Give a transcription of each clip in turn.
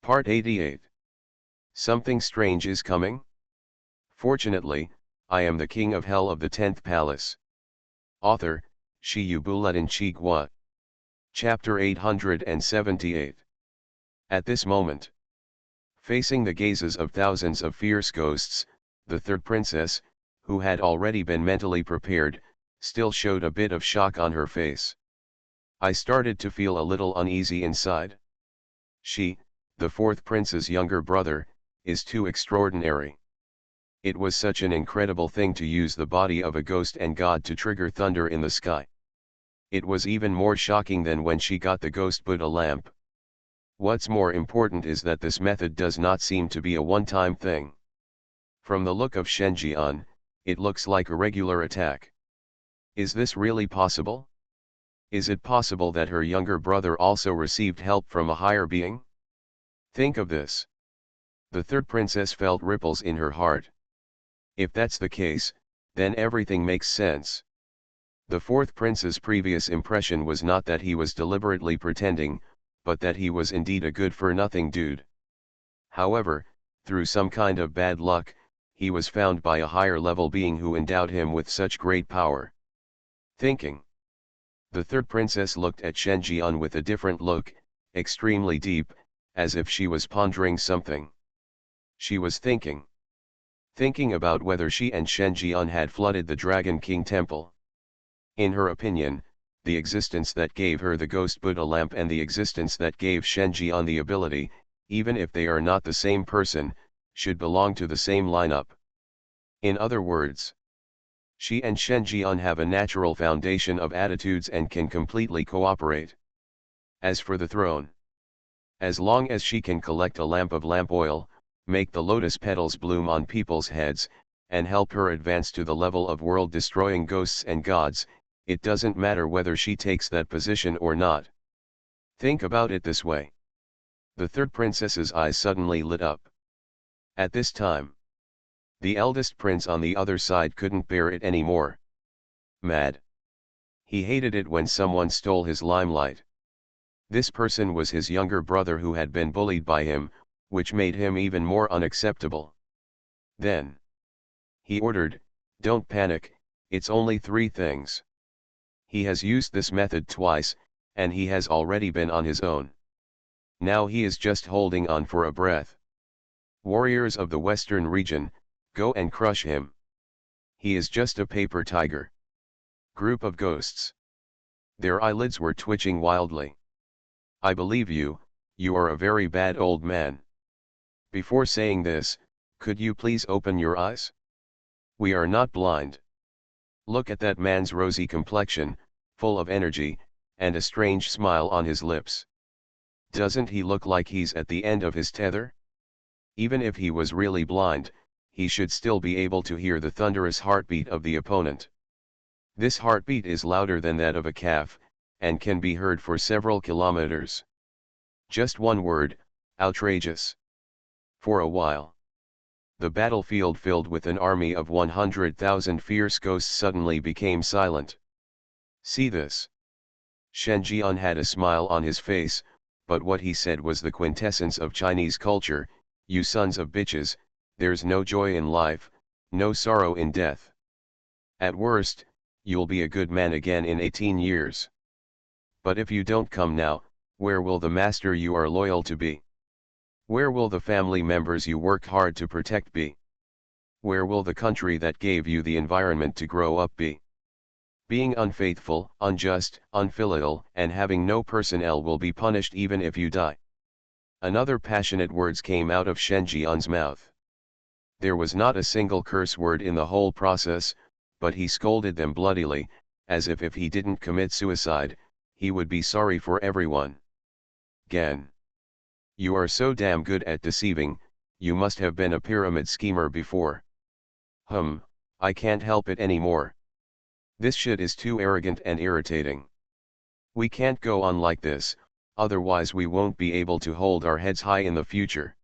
Part 88. Something strange is coming? Fortunately, I am the king of hell of the 10th palace. Author, Shiyubuladin Chigwa. Chapter 878. At this moment, facing the gazes of thousands of fierce ghosts, the third princess, who had already been mentally prepared, still showed a bit of shock on her face. I started to feel a little uneasy inside. She, the fourth prince's younger brother, is too extraordinary. It was such an incredible thing to use the body of a ghost and god to trigger thunder in the sky. It was even more shocking than when she got the ghost Buddha lamp. What's more important is that this method does not seem to be a one-time thing. From the look of Shenjian, it looks like a regular attack. Is this really possible? Is it possible that her younger brother also received help from a higher being? Think of this. The third princess felt ripples in her heart. If that's the case, then everything makes sense. The fourth prince's previous impression was not that he was deliberately pretending, but that he was indeed a good-for-nothing dude. However, through some kind of bad luck, he was found by a higher-level being who endowed him with such great power. Thinking. The third princess looked at Shenjian with a different look, extremely deep, as if she was pondering something. She was thinking. Thinking about whether she and Shenjian had flooded the Dragon King temple. In her opinion, the existence that gave her the ghost Buddha lamp and the existence that gave Shenjian the ability, even if they are not the same person, should belong to the same lineup. In other words, she and Shenjian have a natural foundation of attitudes and can completely cooperate. As for the throne, as long as she can collect a lamp of lamp oil, make the lotus petals bloom on people's heads, and help her advance to the level of world-destroying ghosts and gods, it doesn't matter whether she takes that position or not. Think about it this way. The third princess's eyes suddenly lit up. At this time, the eldest prince on the other side couldn't bear it anymore. Mad. He hated it when someone stole his limelight. This person was his younger brother who had been bullied by him, which made him even more unacceptable. Then he ordered, "Don't panic, it's only 3 things. He has used this method twice, and he has already been on his own. Now he is just holding on for a breath. Warriors of the western region, go and crush him. He is just a paper tiger." Group of ghosts. Their eyelids were twitching wildly. "I believe you, you are a very bad old man. Before saying this, could you please open your eyes? We are not blind. Look at that man's rosy complexion, full of energy, and a strange smile on his lips. Doesn't he look like he's at the end of his tether? Even if he was really blind, he should still be able to hear the thunderous heartbeat of the opponent. This heartbeat is louder than that of a calf, and can be heard for several kilometers. Just one word, outrageous." For a while, the battlefield filled with an army of 100,000 fierce ghosts suddenly became silent. See this. Shenjian had a smile on his face, but what he said was the quintessence of Chinese culture: "You sons of bitches, there's no joy in life, no sorrow in death. At worst, you'll be a good man again in 18 years. But if you don't come now, where will the master you are loyal to be? Where will the family members you work hard to protect be? Where will the country that gave you the environment to grow up be? Being unfaithful, unjust, unfilial, and having no personnel will be punished even if you die." Another passionate words came out of Shenjian's mouth. There was not a single curse word in the whole process, but he scolded them bloodily, as if he didn't commit suicide, he would be sorry for everyone. "Gan. You are so damn good at deceiving, you must have been a pyramid schemer before. I can't help it anymore. This shit is too arrogant and irritating. We can't go on like this, otherwise we won't be able to hold our heads high in the future."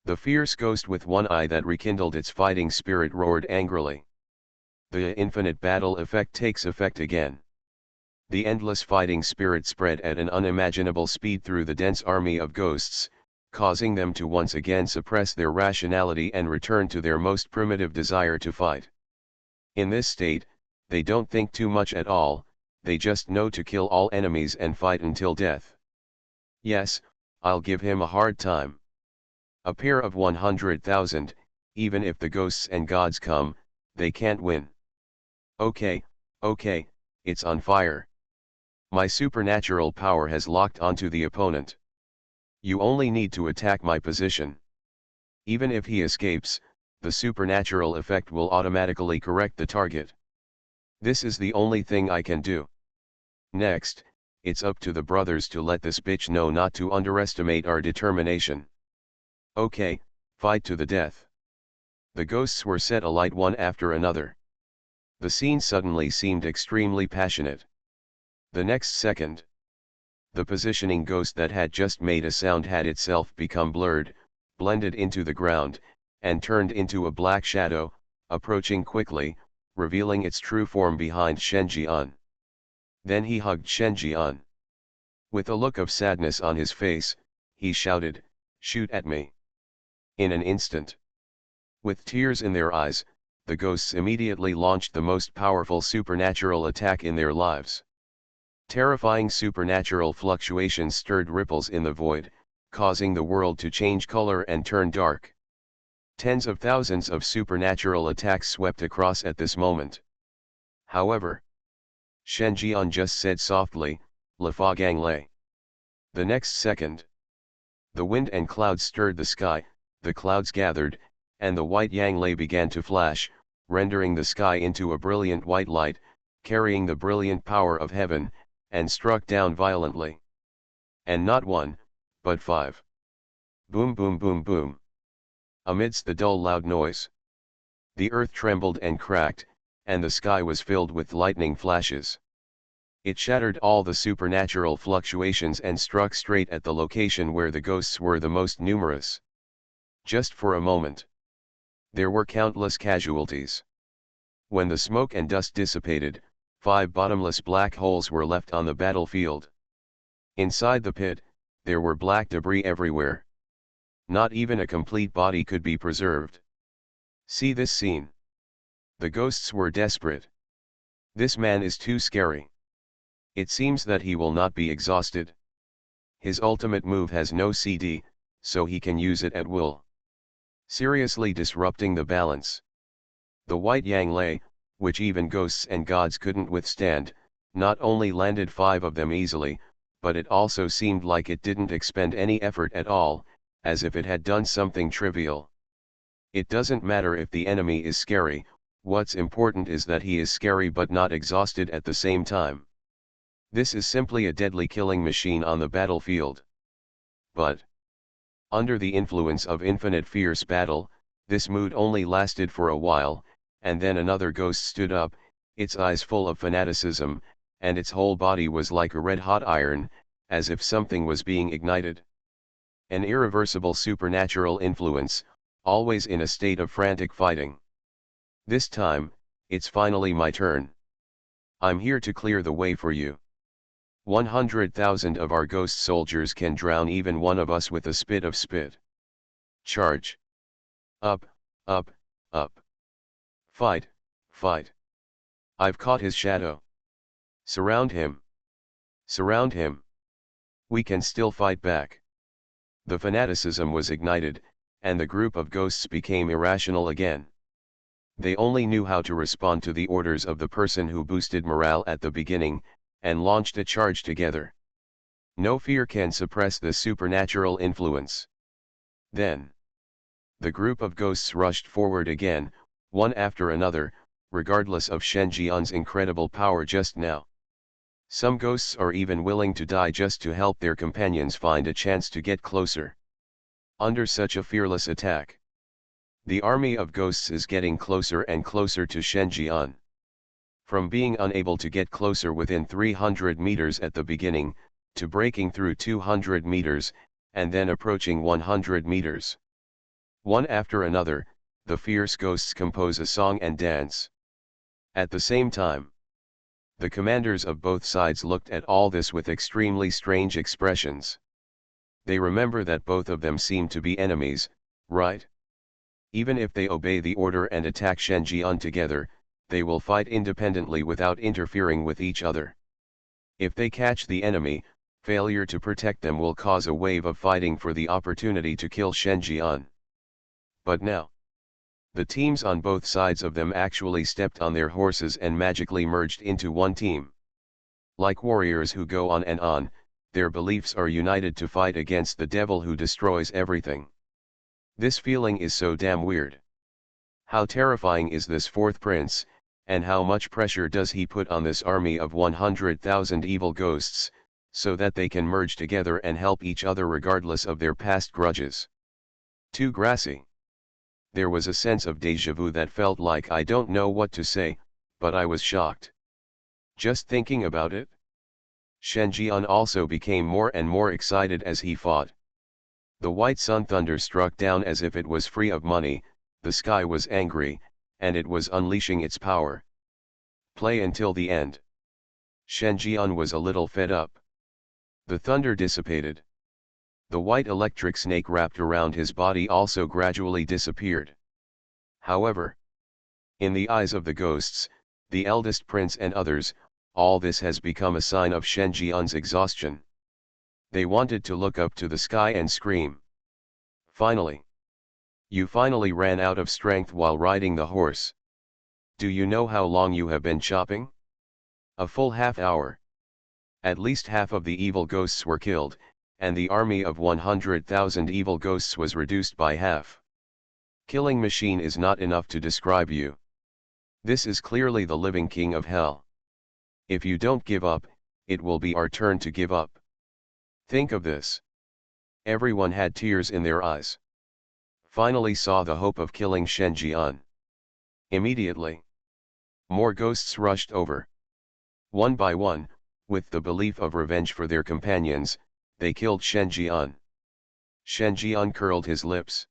The fierce ghost with one eye that rekindled its fighting spirit roared angrily. The infinite battle effect takes effect again. The endless fighting spirit spread at an unimaginable speed through the dense army of ghosts, causing them to once again suppress their rationality and return to their most primitive desire to fight. In this state, they don't think too much at all, they just know to kill all enemies and fight until death. Yes, I'll give him a hard time. A pair of 100,000, even if the ghosts and gods come, they can't win. Okay, it's on fire. My supernatural power has locked onto the opponent. You only need to attack my position. Even if he escapes, the supernatural effect will automatically correct the target. This is the only thing I can do. Next, it's up to the brothers to let this bitch know not to underestimate our determination. Okay, fight to the death. The ghosts were set alight one after another. The scene suddenly seemed extremely passionate. The next second, the positioning ghost that had just made a sound had itself become blurred, blended into the ground, and turned into a black shadow, approaching quickly, revealing its true form behind Shenjian. Then he hugged Shenjian. With a look of sadness on his face, he shouted, "Shoot at me." In an instant, with tears in their eyes, the ghosts immediately launched the most powerful supernatural attack in their lives. Terrifying supernatural fluctuations stirred ripples in the void, causing the world to change color and turn dark. Tens of thousands of supernatural attacks swept across at this moment. However, Shenjian just said softly, "La Fa Gang Lei." The next second, the wind and clouds stirred the sky, the clouds gathered, and the white yang lei began to flash, rendering the sky into a brilliant white light, carrying the brilliant power of heaven, and struck down violently. And not one, but 5. Boom boom boom boom. Amidst the dull loud noise, the earth trembled and cracked, and the sky was filled with lightning flashes. It shattered all the supernatural fluctuations and struck straight at the location where the ghosts were the most numerous. Just for a moment, there were countless casualties. When the smoke and dust dissipated, 5 bottomless black holes were left on the battlefield. Inside the pit, there were black debris everywhere. Not even a complete body could be preserved. See this scene. The ghosts were desperate. This man is too scary. It seems that he will not be exhausted. His ultimate move has no CD, so he can use it at will. Seriously disrupting the balance. The white yang lei, which even ghosts and gods couldn't withstand, not only landed 5 of them easily, but it also seemed like it didn't expend any effort at all, as if it had done something trivial. It doesn't matter if the enemy is scary, what's important is that he is scary but not exhausted at the same time. This is simply a deadly killing machine on the battlefield. But, under the influence of infinite fierce battle, this mood only lasted for a while, and then another ghost stood up, its eyes full of fanaticism, and its whole body was like a red-hot iron, as if something was being ignited. An irreversible supernatural influence, always in a state of frantic fighting. This time, it's finally my turn. I'm here to clear the way for you. 100,000 of our ghost soldiers can drown even one of us with a spit of spit. Charge. Up, up, up. Fight, fight. I've caught his shadow. Surround him. Surround him. We can still fight back. The fanaticism was ignited, and the group of ghosts became irrational again. They only knew how to respond to the orders of the person who boosted morale at the beginning, and launched a charge together. No fear can suppress this supernatural influence. Then, the group of ghosts rushed forward again, one after another, regardless of Shenjian's incredible power just now. Some ghosts are even willing to die just to help their companions find a chance to get closer. Under such a fearless attack, the army of ghosts is getting closer and closer to Shenjian. From being unable to get closer within 300 meters at the beginning, to breaking through 200 meters, and then approaching 100 meters. One after another, the fierce ghosts compose a song and dance. At the same time, the commanders of both sides looked at all this with extremely strange expressions. They remember that both of them seem to be enemies, right? Even if they obey the order and attack Shen Jian together, they will fight independently without interfering with each other. If they catch the enemy, failure to protect them will cause a wave of fighting for the opportunity to kill Shen Jian. But now, the teams on both sides of them actually stepped on their horses and magically merged into one team. Like warriors who go on and on, their beliefs are united to fight against the devil who destroys everything. This feeling is so damn weird. How terrifying is this fourth prince, and how much pressure does he put on this army of 100,000 evil ghosts, so that they can merge together and help each other regardless of their past grudges? Too grassy. There was a sense of déjà vu that felt like I don't know what to say, but I was shocked. Just thinking about it. Shen Jian also became more and more excited as he fought. The white sun thunder struck down as if it was free of money, the sky was angry, and it was unleashing its power. Play until the end. Shen Jian was a little fed up. The thunder dissipated. The white electric snake wrapped around his body also gradually disappeared. However, in the eyes of the ghosts, the eldest prince and others, all this has become a sign of Shen Jian's exhaustion. They wanted to look up to the sky and scream. Finally. You finally ran out of strength while riding the horse. Do you know how long you have been chopping? A full half hour. At least half of the evil ghosts were killed, and the army of 100,000 evil ghosts was reduced by half. Killing machine is not enough to describe you. This is clearly the living king of hell. If you don't give up, it will be our turn to give up. Think of this. Everyone had tears in their eyes. Finally saw the hope of killing Shen Jian. Immediately, more ghosts rushed over. One by one, with the belief of revenge for their companions, they killed Shen Jian. Shen Jian curled his lips.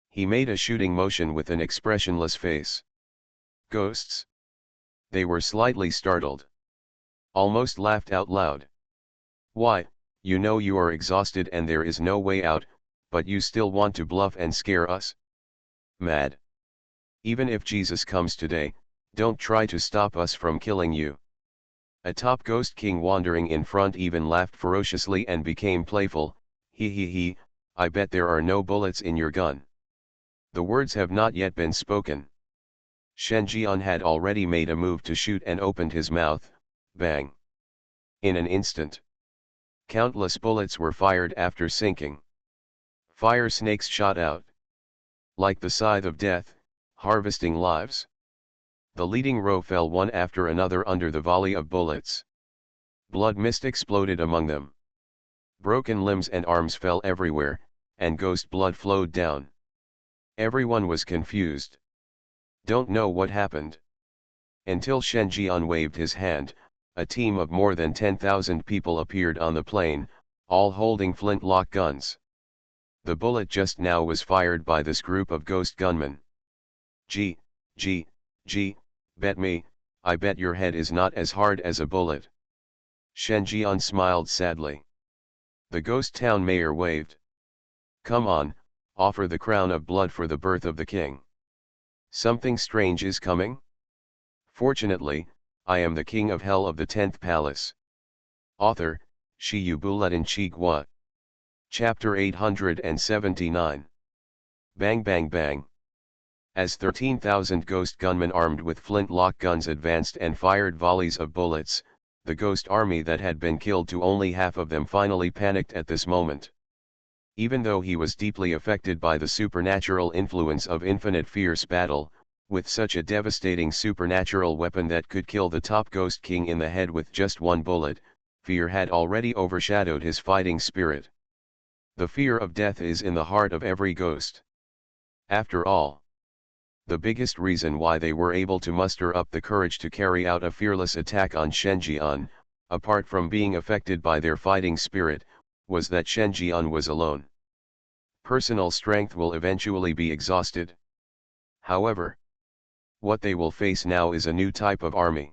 He made a shooting motion with an expressionless face. Ghosts? They were slightly startled. Almost laughed out loud. Why, you know you are exhausted and there is no way out, but you still want to bluff and scare us? Mad. Even if Jesus comes today, don't try to stop us from killing you. A top ghost king wandering in front even laughed ferociously and became playful. He, I bet there are no bullets in your gun. The words have not yet been spoken. Shen Jian had already made a move to shoot and opened his mouth. Bang. In an instant, countless bullets were fired after sinking. Fire snakes shot out. Like the scythe of death, harvesting lives. The leading row fell one after another under the volley of bullets. Blood mist exploded among them. Broken limbs and arms fell everywhere, and ghost blood flowed down. Everyone was confused. Don't know what happened. Until Shen Jian waved his hand, a team of more than 10,000 people appeared on the plain, all holding flintlock guns. The bullet just now was fired by this group of ghost gunmen. Gee, bet me, I bet your head is not as hard as a bullet. Shen Jian smiled sadly. The ghost town mayor waved. Come on, offer the crown of blood for the birth of the king. Something strange is coming? Fortunately, I am the king of hell of the 10th palace. Author, Shi Yubuletin Chigua. Chapter 879. Bang bang bang. As 13,000 ghost gunmen armed with flintlock guns advanced and fired volleys of bullets, the ghost army that had been killed to only half of them finally panicked at this moment. Even though he was deeply affected by the supernatural influence of infinite fierce battle, with such a devastating supernatural weapon that could kill the top ghost king in the head with just one bullet, fear had already overshadowed his fighting spirit. The fear of death is in the heart of every ghost. After all, the biggest reason why they were able to muster up the courage to carry out a fearless attack on Shen Jian, apart from being affected by their fighting spirit, was that Shen Jian was alone. Personal strength will eventually be exhausted. However, what they will face now is a new type of army.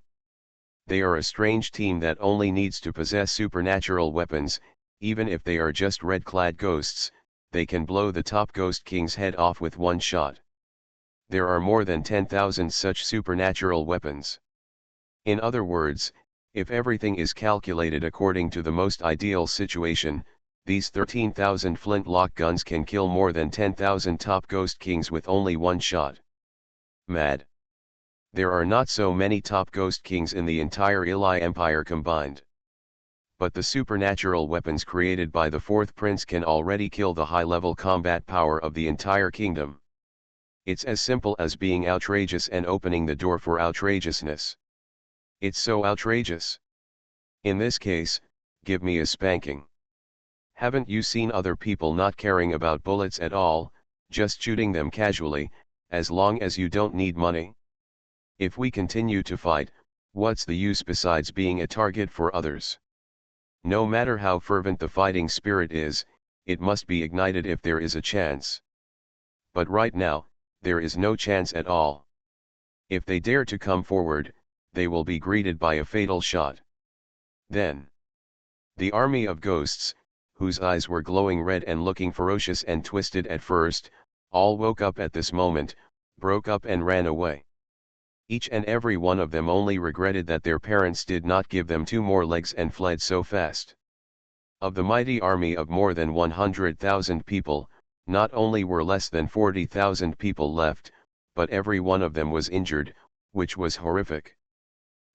They are a strange team that only needs to possess supernatural weapons, even if they are just red-clad ghosts, they can blow the top Ghost King's head off with one shot. There are more than 10,000 such supernatural weapons. In other words, if everything is calculated according to the most ideal situation, these 13,000 flintlock guns can kill more than 10,000 top Ghost Kings with only one shot. Mad. There are not so many top Ghost Kings in the entire Ili Empire combined. But the supernatural weapons created by the fourth prince can already kill the high-level combat power of the entire kingdom. It's as simple as being outrageous and opening the door for outrageousness. It's so outrageous. In this case, give me a spanking. Haven't you seen other people not caring about bullets at all, just shooting them casually, as long as you don't need money? If we continue to fight, what's the use besides being a target for others? No matter how fervent the fighting spirit is, it must be ignited if there is a chance. But right now, there is no chance at all. If they dare to come forward, they will be greeted by a fatal shot. Then, the army of ghosts, whose eyes were glowing red and looking ferocious and twisted at first, all woke up at this moment, broke up and ran away. Each and every one of them only regretted that their parents did not give them 2 more legs and fled so fast. Of the mighty army of more than 100,000 people, not only were less than 40,000 people left, but every one of them was injured, which was horrific.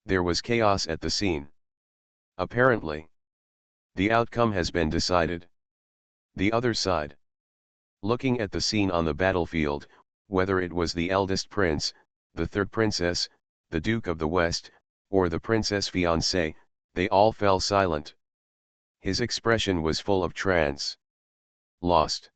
There was chaos at the scene. Apparently, the outcome has been decided. The other side. Looking at the scene on the battlefield, whether it was the eldest prince, the third princess, the Duke of the West, or the princess fiancée, they all fell silent. His expression was full of trance. Lost.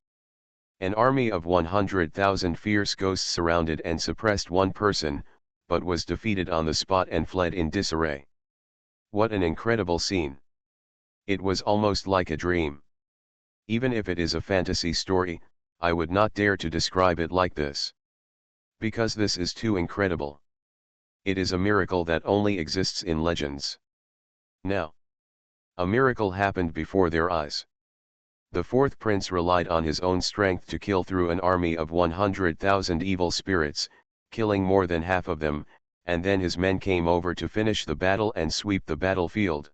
An army of 100,000 fierce ghosts surrounded and suppressed one person, but was defeated on the spot and fled in disarray. What an incredible scene. It was almost like a dream. Even if it is a fantasy story, I would not dare to describe it like this. Because this is too incredible. It is a miracle that only exists in legends. Now, a miracle happened before their eyes. The fourth prince relied on his own strength to kill through an army of 100,000 evil spirits, killing more than half of them, and then his men came over to finish the battle and sweep the battlefield.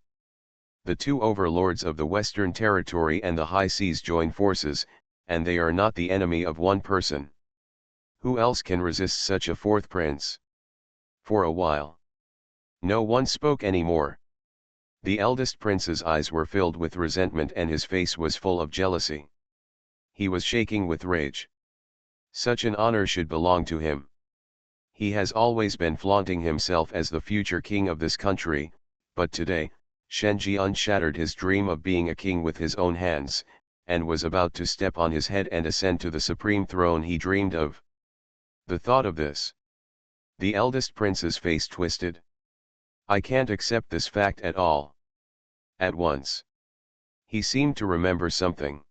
The 2 overlords of the Western Territory and the High Seas join forces, and they are not the enemy of one person. Who else can resist such a fourth prince? For a while, no one spoke anymore. The eldest prince's eyes were filled with resentment and his face was full of jealousy. He was shaking with rage. Such an honor should belong to him. He has always been flaunting himself as the future king of this country, but today, Shen Jian shattered his dream of being a king with his own hands, and was about to step on his head and ascend to the supreme throne he dreamed of. The thought of this. The eldest prince's face twisted. I can't accept this fact at all. At once. He seemed to remember something.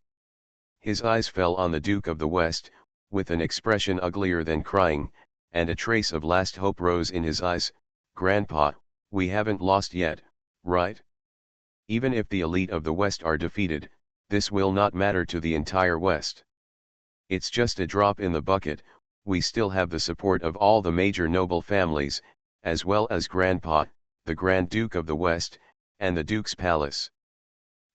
His eyes fell on the Duke of the West, with an expression uglier than crying, and a trace of last hope rose in his eyes. Grandpa, we haven't lost yet, right? Even if the elite of the West are defeated, this will not matter to the entire West. It's just a drop in the bucket. We still have the support of all the major noble families, as well as Grandpa, the Grand Duke of the West, and the Duke's Palace.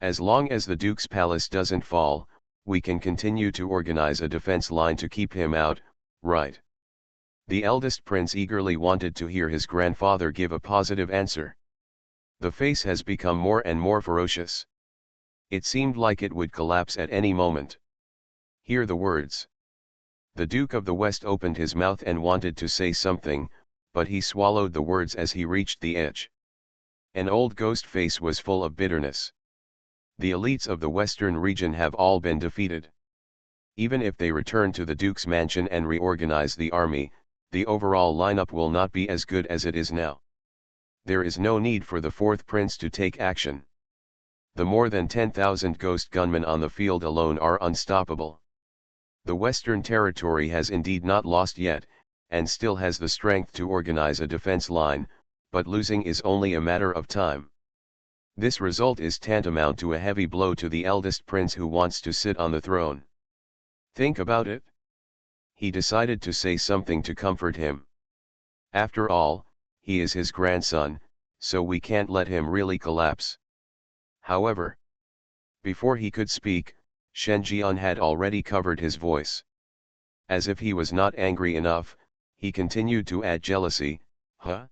As long as the Duke's Palace doesn't fall, we can continue to organize a defense line to keep him out, right? The eldest prince eagerly wanted to hear his grandfather give a positive answer. The face has become more and more ferocious. It seemed like it would collapse at any moment. Hear the words. The Duke of the West opened his mouth and wanted to say something, but he swallowed the words as he reached the edge. An old ghost face was full of bitterness. The elites of the western region have all been defeated. Even if they return to the Duke's mansion and reorganize the army, the overall lineup will not be as good as it is now. There is no need for the fourth prince to take action. The more than 10,000 ghost gunmen on the field alone are unstoppable. The Western Territory has indeed not lost yet, and still has the strength to organize a defense line, but losing is only a matter of time. This result is tantamount to a heavy blow to the eldest prince who wants to sit on the throne. Think about it. He decided to say something to comfort him. After all, he is his grandson, so we can't let him really collapse. However, before he could speak, Shen Jian had already covered his voice. As if he was not angry enough, he continued to add jealousy. Huh?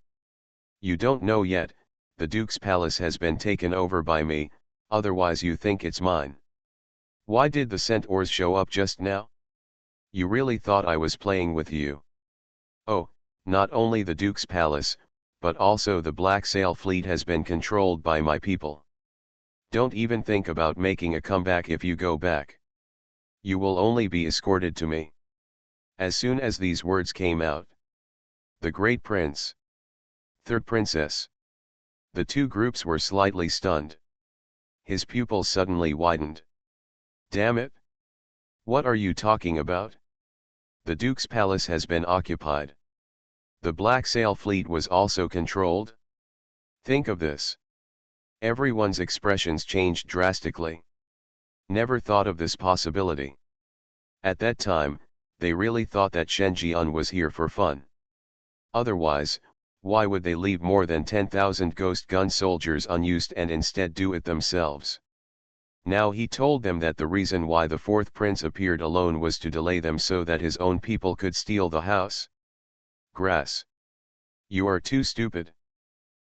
You don't know yet, the Duke's palace has been taken over by me, otherwise you think it's mine. Why did the centaurs show up just now? You really thought I was playing with you? Oh, not only the Duke's palace, but also the Black Sail Fleet has been controlled by my people. Don't even think about making a comeback if you go back. You will only be escorted to me. As soon as these words came out, the Great Prince, Third Princess, the two groups were slightly stunned. His pupils suddenly widened. Damn it! What are you talking about? The Duke's palace has been occupied. The Black Sail Fleet was also controlled? Think of this. Everyone's expressions changed drastically. Never thought of this possibility. At that time, they really thought that Shen Jian was here for fun. Otherwise, why would they leave more than 10,000 ghost gun soldiers unused and instead do it themselves? Now he told them that the reason why the fourth prince appeared alone was to delay them so that his own people could steal the house. Grass. You are too stupid.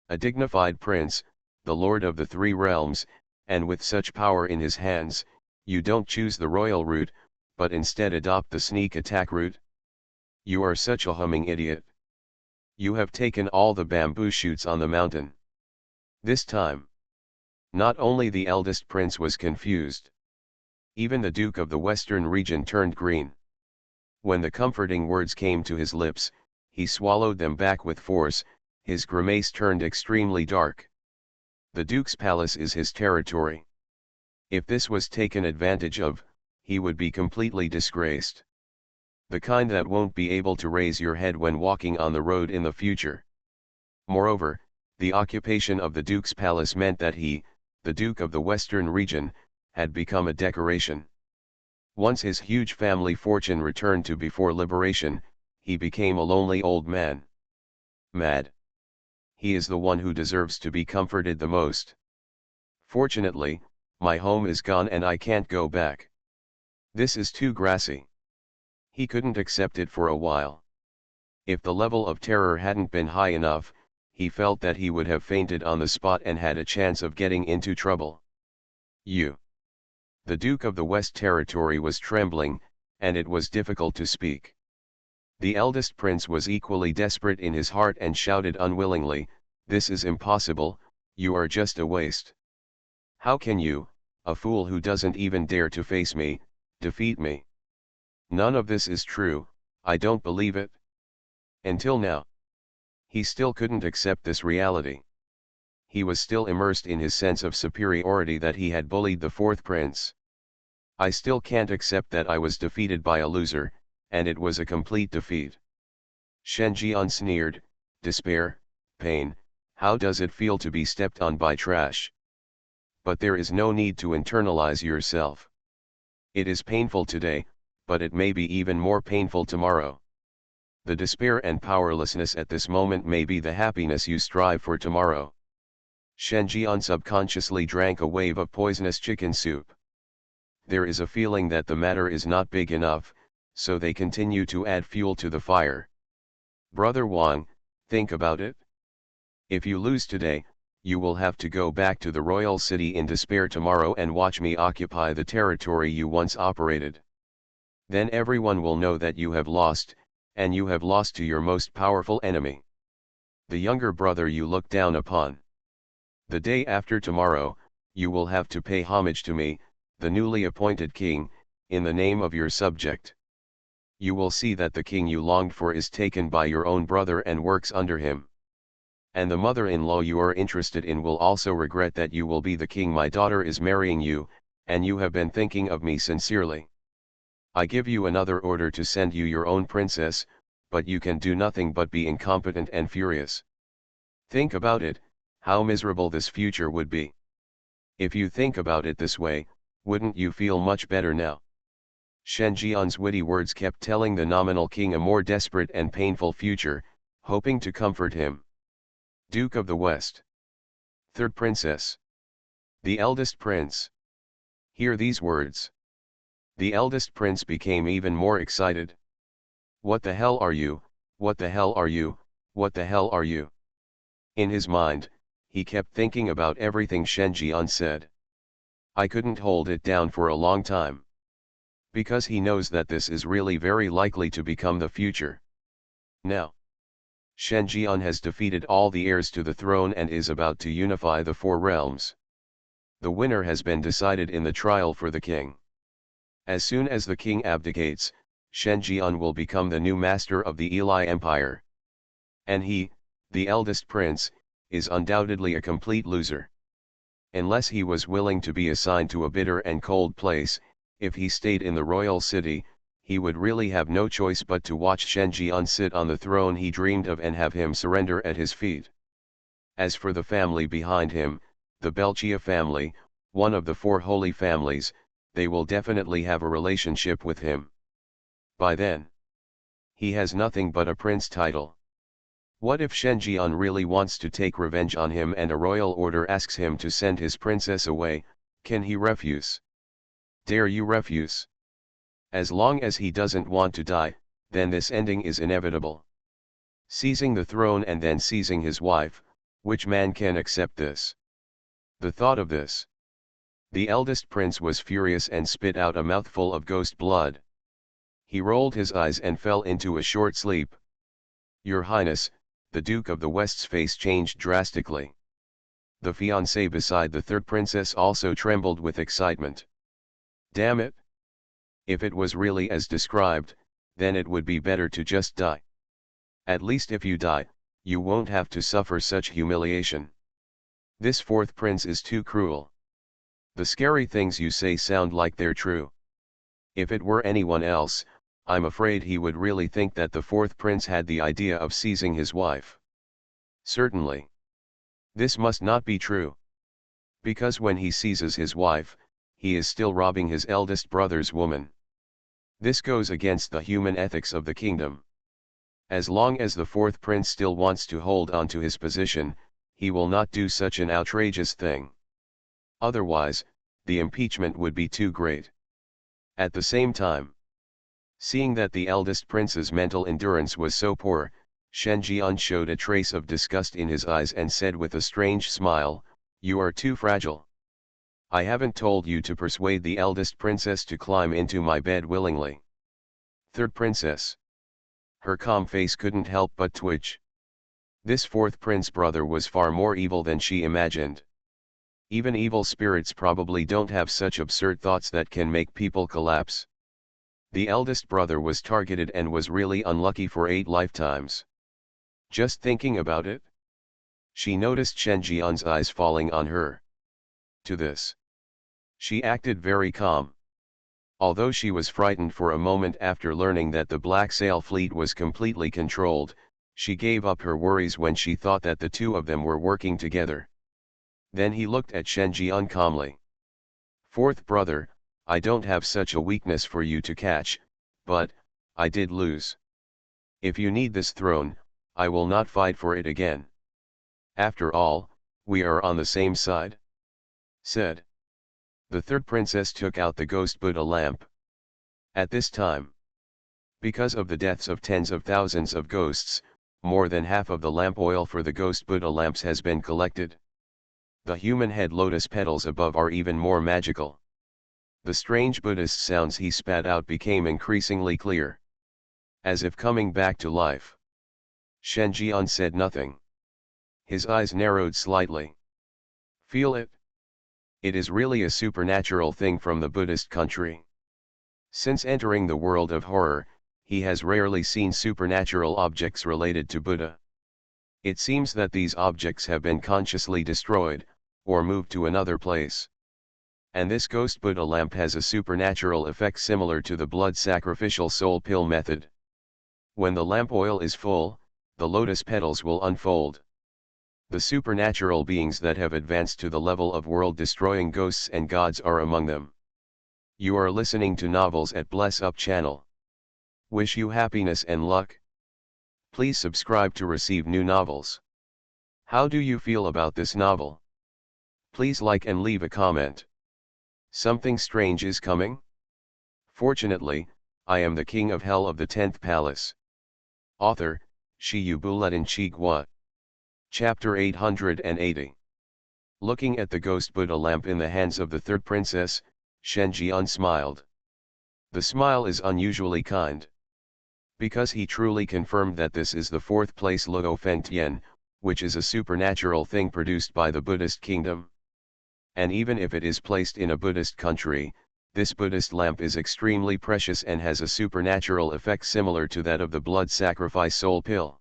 A dignified prince, the lord of the three realms, and with such power in his hands, you don't choose the royal route, but instead adopt the sneak attack route? You are such a humming idiot. You have taken all the bamboo shoots on the mountain. This time, not only the eldest prince was confused. Even the Duke of the Western region turned green. When the comforting words came to his lips, he swallowed them back with force, his grimace turned extremely dark. The Duke's palace is his territory. If this was taken advantage of, he would be completely disgraced. The kind that won't be able to raise your head when walking on the road in the future. Moreover, the occupation of the Duke's palace meant that he, the Duke of the Western region, had become a decoration. Once his huge family fortune returned to before liberation, he became a lonely old man. Mad. He is the one who deserves to be comforted the most. Fortunately, my home is gone and I can't go back. This is too grassy. He couldn't accept it for a while. If the level of terror hadn't been high enough, he felt that he would have fainted on the spot and had a chance of getting into trouble. The Duke of the West Territory was trembling, and it was difficult to speak. The eldest prince was equally desperate in his heart and shouted unwillingly, "This is impossible, you are just a waste. How can you, a fool who doesn't even dare to face me, defeat me? None of this is true, I don't believe it." Until now, he still couldn't accept this reality. He was still immersed in his sense of superiority that he had bullied the fourth prince. I still can't accept that I was defeated by a loser, and it was a complete defeat. Shen Jian sneered, despair, pain, how does it feel to be stepped on by trash? But there is no need to internalize yourself. It is painful today, but it may be even more painful tomorrow. The despair and powerlessness at this moment may be the happiness you strive for tomorrow. Shen Jian subconsciously drank a wave of poisonous chicken soup. There is a feeling that the matter is not big enough, so they continue to add fuel to the fire. Brother Wang, think about it. If you lose today, you will have to go back to the royal city in despair tomorrow and watch me occupy the territory you once operated. Then everyone will know that you have lost, and you have lost to your most powerful enemy. The younger brother you look down upon. The day after tomorrow, you will have to pay homage to me, the newly appointed king, in the name of your subject. You will see that the king you longed for is taken by your own brother and works under him. And the mother-in-law you are interested in will also regret that you will be the king. My daughter is marrying you, and you have been thinking of me sincerely. I give you another order to send you your own princess, but you can do nothing but be incompetent and furious. Think about it, how miserable this future would be. If you think about it this way, wouldn't you feel much better now? Shen Jian's witty words kept telling the nominal king a more desperate and painful future, hoping to comfort him. Duke of the West. Third princess. The eldest prince. Hear these words. The eldest prince became even more excited. What the hell are you, what the hell are you, what the hell are you? In his mind, he kept thinking about everything Shen Jian said. I couldn't hold it down for a long time. Because he knows that this is really very likely to become the future. Now, Shen Jian has defeated all the heirs to the throne and is about to unify the four realms. The winner has been decided in the trial for the king. As soon as the king abdicates, Shen Jian will become the new master of the Eli Empire. And he, the eldest prince, is undoubtedly a complete loser. Unless he was willing to be assigned to a bitter and cold place, if he stayed in the royal city, he would really have no choice but to watch Shen Jian sit on the throne he dreamed of and have him surrender at his feet. As for the family behind him, the Belchia family, one of the four holy families, they will definitely have a relationship with him. By then, he has nothing but a prince title. What if Shen Jian really wants to take revenge on him and a royal order asks him to send his princess away? Can he refuse? Dare you refuse? As long as he doesn't want to die, then this ending is inevitable. Seizing the throne and then seizing his wife, which man can accept this? The thought of this. The eldest prince was furious and spit out a mouthful of ghost blood. He rolled his eyes and fell into a short sleep. Your Highness, the Duke of the West's face changed drastically. The fiancée beside the third princess also trembled with excitement. Damn it! If it was really as described, then it would be better to just die. At least if you die, you won't have to suffer such humiliation. This fourth prince is too cruel. The scary things you say sound like they're true. If it were anyone else, I'm afraid he would really think that the fourth prince had the idea of seizing his wife. Certainly. This must not be true. Because when he seizes his wife, he is still robbing his eldest brother's woman. This goes against the human ethics of the kingdom. As long as the fourth prince still wants to hold on to his position, he will not do such an outrageous thing. Otherwise, the impeachment would be too great. At the same time, seeing that the eldest prince's mental endurance was so poor, Shen Jian showed a trace of disgust in his eyes and said with a strange smile, "You are too fragile. I haven't told you to persuade the eldest princess to climb into my bed willingly." Third princess. Her calm face couldn't help but twitch. This fourth prince brother was far more evil than she imagined. Even evil spirits probably don't have such absurd thoughts that can make people collapse. The eldest brother was targeted and was really unlucky for 8 lifetimes. Just thinking about it, she noticed Shen Jian's eyes falling on her. To this, she acted very calm. Although she was frightened for a moment after learning that the Black Sail Fleet was completely controlled, she gave up her worries when she thought that the two of them were working together. Then he looked at Shen Jian calmly. Fourth brother, I don't have such a weakness for you to catch, but, I did lose. If you need this throne, I will not fight for it again. After all, we are on the same side. Said. The third princess took out the ghost Buddha lamp. At this time, because of the deaths of tens of thousands of ghosts, more than half of the lamp oil for the ghost Buddha lamps has been collected. The human head lotus petals above are even more magical. The strange Buddhist sounds he spat out became increasingly clear. As if coming back to life. Shen Jian said nothing. His eyes narrowed slightly. Feel it? It is really a supernatural thing from the Buddhist country. Since entering the world of horror, he has rarely seen supernatural objects related to Buddha. It seems that these objects have been consciously destroyed, or moved to another place. And this ghost Buddha lamp has a supernatural effect similar to the blood sacrificial soul pill method. When the lamp oil is full, the lotus petals will unfold. The supernatural beings that have advanced to the level of world-destroying ghosts and gods are among them. You are listening to Novels at Bless Up channel. Wish you happiness and luck. Please subscribe to receive new novels. How do you feel about this novel? Please like and leave a comment. Something strange is coming? Fortunately, I am the king of hell of the 10th palace. Author, Shiyubuletin Chigwa. Chapter 880. Looking at the ghost Buddha lamp in the hands of the third princess, Shen Jian smiled. The smile is unusually kind. Because he truly confirmed that this is the fourth place Luo Fengtian, which is a supernatural thing produced by the Buddhist kingdom. And even if it is placed in a Buddhist country, this Buddhist lamp is extremely precious and has a supernatural effect similar to that of the blood sacrifice soul pill.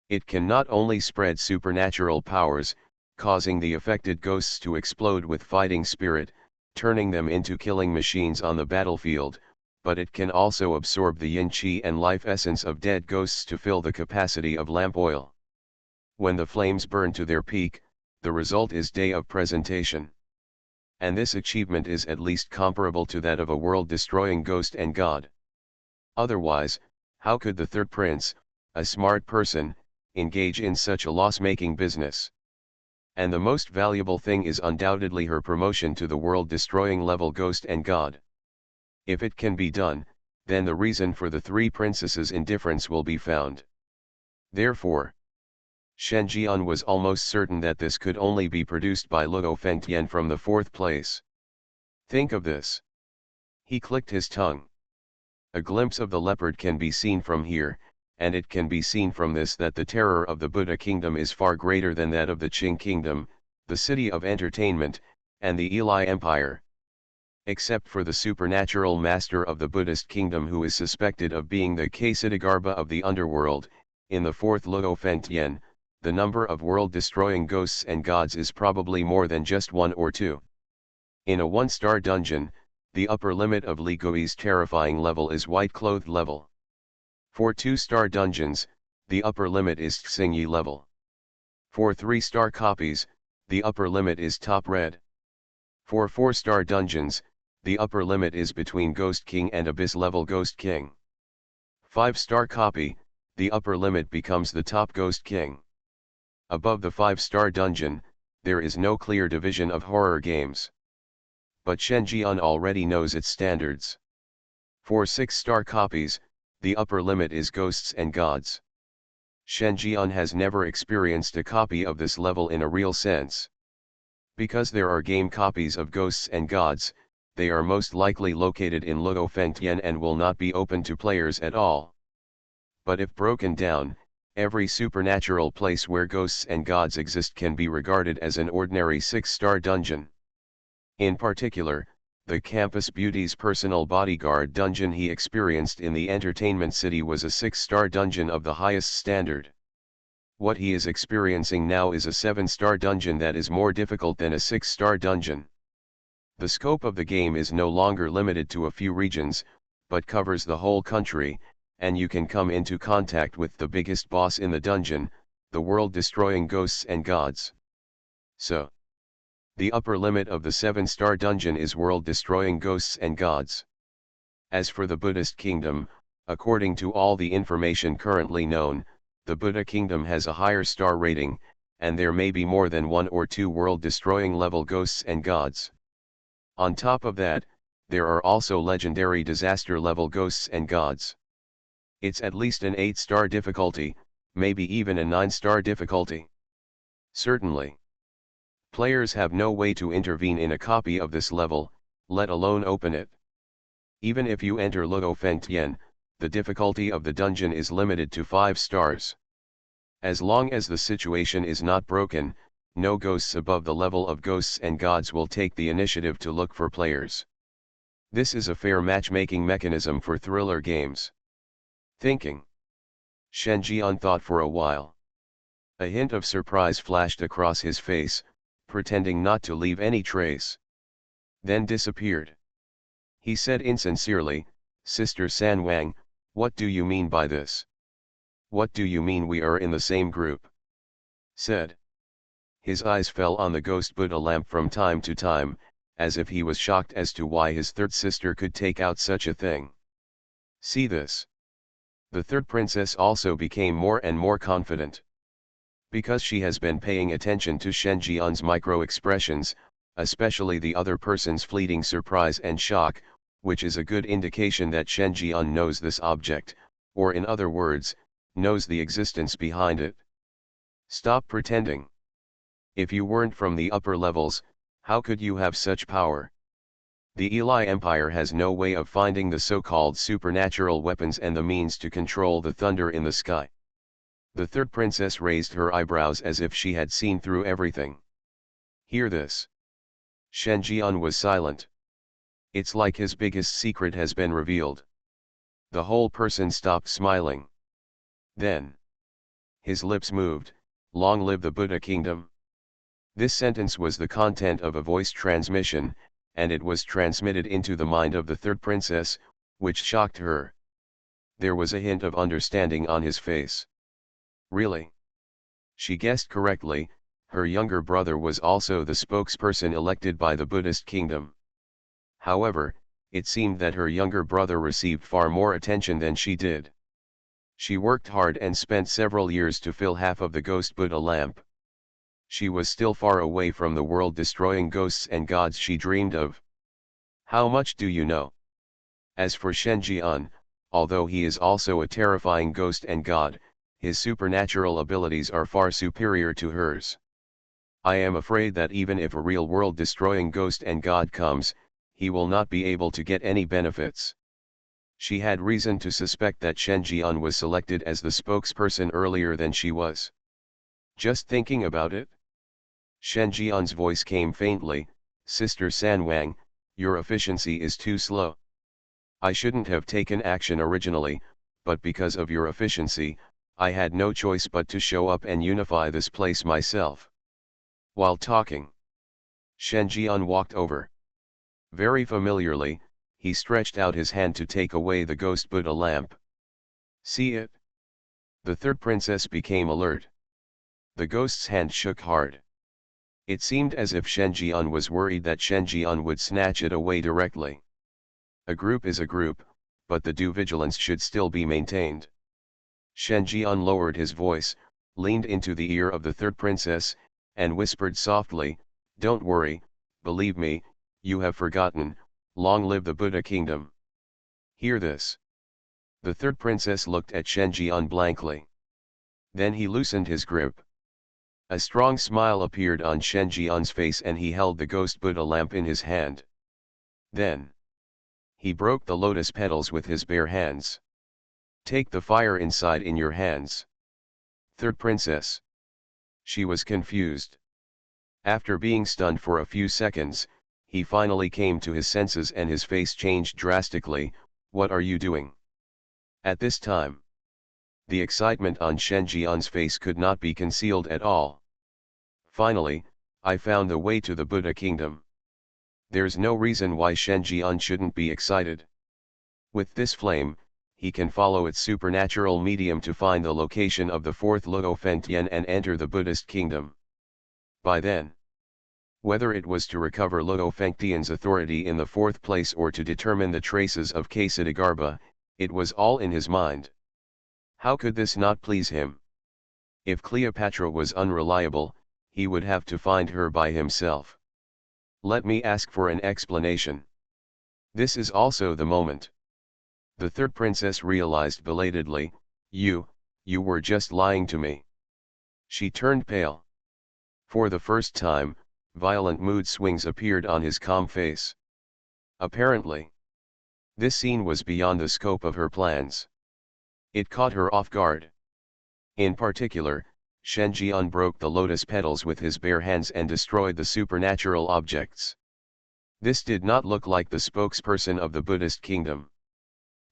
It can not only spread supernatural powers, causing the affected ghosts to explode with fighting spirit, turning them into killing machines on the battlefield, but it can also absorb the yin qi and life essence of dead ghosts to fill the capacity of lamp oil. When the flames burn to their peak, the result is day of presentation. And this achievement is at least comparable to that of a world-destroying ghost and god. Otherwise, how could the third prince, a smart person, engage in such a loss-making business? And the most valuable thing is undoubtedly her promotion to the world-destroying level ghost and god. If it can be done, then the reason for the three princesses' indifference will be found. Therefore, Shen Jian was almost certain that this could only be produced by Luo Fengtian from the fourth place. Think of this. He clicked his tongue. A glimpse of the leopard can be seen from here, and it can be seen from this that the terror of the Buddha kingdom is far greater than that of the Qing kingdom, the city of entertainment, and the Eli Empire. Except for the supernatural master of the Buddhist kingdom who is suspected of being the Ksitagarbha of the underworld, in the fourth Luo Fengtian, the number of world-destroying ghosts and gods is probably more than just one or two. In a one-star dungeon, the upper limit of Li Gui's terrifying level is white-clothed level. For 2-star dungeons, the upper limit is Xingyi level. For 3-star copies, the upper limit is top red. For 4-star dungeons, the upper limit is between Ghost King and Abyss level Ghost King. 5-star copy, the upper limit becomes the top Ghost King. Above the 5-star dungeon, there is no clear division of horror games. But Shen Jian already knows its standards. For 6-star copies, the upper limit is ghosts and gods. Shen Jian has never experienced a copy of this level in a real sense. Because there are game copies of ghosts and gods, they are most likely located in Luo Fengtian and will not be open to players at all. But if broken down, every supernatural place where ghosts and gods exist can be regarded as an ordinary 6-star dungeon. In particular, the Campus Beauty's personal bodyguard dungeon he experienced in the entertainment city was a 6-star dungeon of the highest standard. What he is experiencing now is a 7-star dungeon that is more difficult than a 6-star dungeon. The scope of the game is no longer limited to a few regions, but covers the whole country, and you can come into contact with the biggest boss in the dungeon, the world-destroying ghosts and gods. So, the upper limit of the 7-star dungeon is world-destroying ghosts and gods. As for the Buddhist kingdom, according to all the information currently known, the Buddha kingdom has a higher star rating, and there may be more than 1 or 2 world-destroying level ghosts and gods. On top of that, there are also legendary disaster level ghosts and gods. It's at least an 8-star difficulty, maybe even a 9-star difficulty. Certainly. Players have no way to intervene in a copy of this level, let alone open it. Even if you enter Luo Fengtian, the difficulty of the dungeon is limited to 5 stars. As long as the situation is not broken, no ghosts above the level of ghosts and gods will take the initiative to look for players. This is a fair matchmaking mechanism for thriller games. Thinking. Shen Jian thought for a while. A hint of surprise flashed across his face, pretending not to leave any trace. Then disappeared. He said insincerely, "Sister San Wang, what do you mean by this? What do you mean we are in the same group?" Said. His eyes fell on the ghost Buddha lamp from time to time, as if he was shocked as to why his third sister could take out such a thing. See this. The third princess also became more and more confident. Because she has been paying attention to Shen Jian's micro-expressions, especially the other person's fleeting surprise and shock, which is a good indication that Shen Jian knows this object, or in other words, knows the existence behind it. Stop pretending. If you weren't from the upper levels, how could you have such power? The Eli Empire has no way of finding the so-called supernatural weapons and the means to control the thunder in the sky. The third princess raised her eyebrows as if she had seen through everything. Hear this. Shen Jian was silent. It's like his biggest secret has been revealed. The whole person stopped smiling. Then his lips moved, "Long live the Buddha kingdom." This sentence was the content of a voice transmission, and it was transmitted into the mind of the third princess, which shocked her. There was a hint of understanding on his face. Really? She guessed correctly, her younger brother was also the spokesperson elected by the Buddhist kingdom. However, it seemed that her younger brother received far more attention than she did. She worked hard and spent several years to fill half of the ghost Buddha lamp. She was still far away from the world-destroying ghosts and gods she dreamed of. How much do you know? As for Shen Jian, although he is also a terrifying ghost and god, his supernatural abilities are far superior to hers. I am afraid that even if a real world-destroying ghost and god comes, he will not be able to get any benefits. She had reason to suspect that Shen Jian was selected as the spokesperson earlier than she was. Just thinking about it? Shen Jian's voice came faintly, "Sister Sanwang, your efficiency is too slow. I shouldn't have taken action originally, but because of your efficiency, I had no choice but to show up and unify this place myself." While talking, Shen Jian walked over. Very familiarly, he stretched out his hand to take away the ghost Buddha lamp. See it? The third princess became alert. The ghost's hand shook hard. It seemed as if Shen Jian was worried that Shen Jian would snatch it away directly. A group is a group, but the due vigilance should still be maintained. Shen Jian lowered his voice, leaned into the ear of the third princess, and whispered softly, "Don't worry, believe me, you have forgotten, long live the Buddha kingdom." Hear this. The third princess looked at Shen Jian blankly. Then he loosened his grip. A strong smile appeared on Shen Jian's face and he held the ghost Buddha lamp in his hand. Then he broke the lotus petals with his bare hands. "Take the fire inside in your hands." Third princess. She was confused. After being stunned for a few seconds, he finally came to his senses and his face changed drastically. "What are you doing?" At this time, the excitement on Shen Jian's face could not be concealed at all. "Finally, I found the way to the Buddha kingdom." There's no reason why Shen Jian shouldn't be excited. With this flame, he can follow its supernatural medium to find the location of the fourth Luo Fengtian and enter the Buddhist kingdom. By then, whether it was to recover Luo Fengtian's authority in the fourth place or to determine the traces of Ksatagarbha, it was all in his mind. How could this not please him? If Cleopatra was unreliable, he would have to find her by himself. Let me ask for an explanation. This is also the moment. The third princess realized belatedly, you were just lying to me." She turned pale. For the first time, violent mood swings appeared on his calm face. Apparently, this scene was beyond the scope of her plans. It caught her off guard. In particular, Shen Jian broke the lotus petals with his bare hands and destroyed the supernatural objects. This did not look like the spokesperson of the Buddhist kingdom.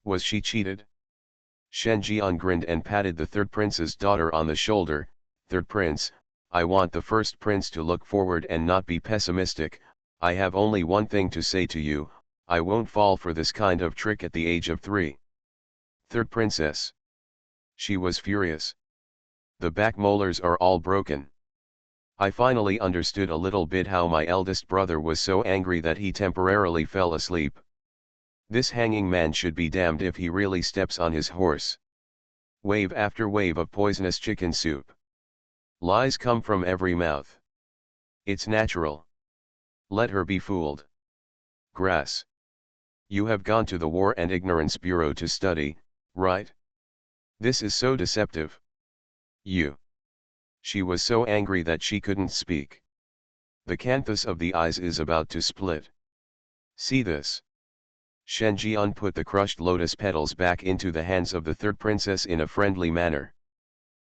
Was she cheated? Shen Jian grinned and patted the third prince's daughter on the shoulder. "Third prince, I want the first prince to look forward and not be pessimistic. I have only one thing to say to you, I won't fall for this kind of trick at the age of 3. Third princess. She was furious. The back molars are all broken. I finally understood a little bit how my eldest brother was so angry that he temporarily fell asleep. This hanging man should be damned if he really steps on his horse. Wave after wave of poisonous chicken soup. Lies come from every mouth. It's natural. Let her be fooled. Grass. You have gone to the War and Ignorance Bureau to study, right? This is so deceptive. You. She was so angry that she couldn't speak. The canthus of the eyes is about to split. See this. Shen Jian put the crushed lotus petals back into the hands of the third princess in a friendly manner.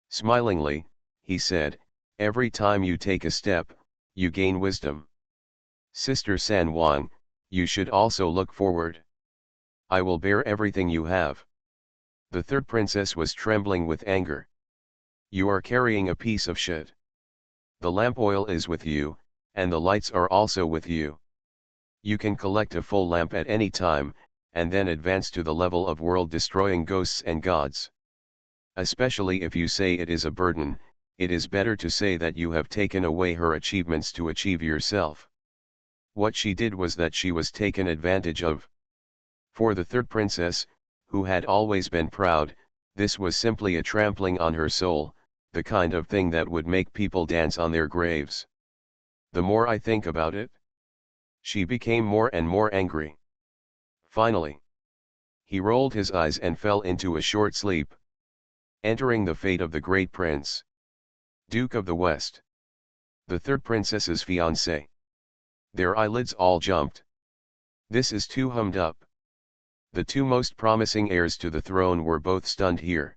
Smilingly, he said, every time you take a step, you gain wisdom. Sister San Wang, you should also look forward. I will bear everything you have. The third princess was trembling with anger. You are carrying a piece of shit. The lamp oil is with you, and the lights are also with you. You can collect a full lamp at any time, and then advance to the level of world-destroying ghosts and gods. Especially if you say it is a burden, it is better to say that you have taken away her achievements to achieve yourself. What she did was that she was taken advantage of. For the third princess, who had always been proud, this was simply a trampling on her soul, the kind of thing that would make people dance on their graves. The more I think about it, she became more and more angry. Finally, he rolled his eyes and fell into a short sleep. Entering the fate of the great prince, Duke of the West, the third princess's fiancé. Their eyelids all jumped. This is too hummed up. The two most promising heirs to the throne were both stunned here.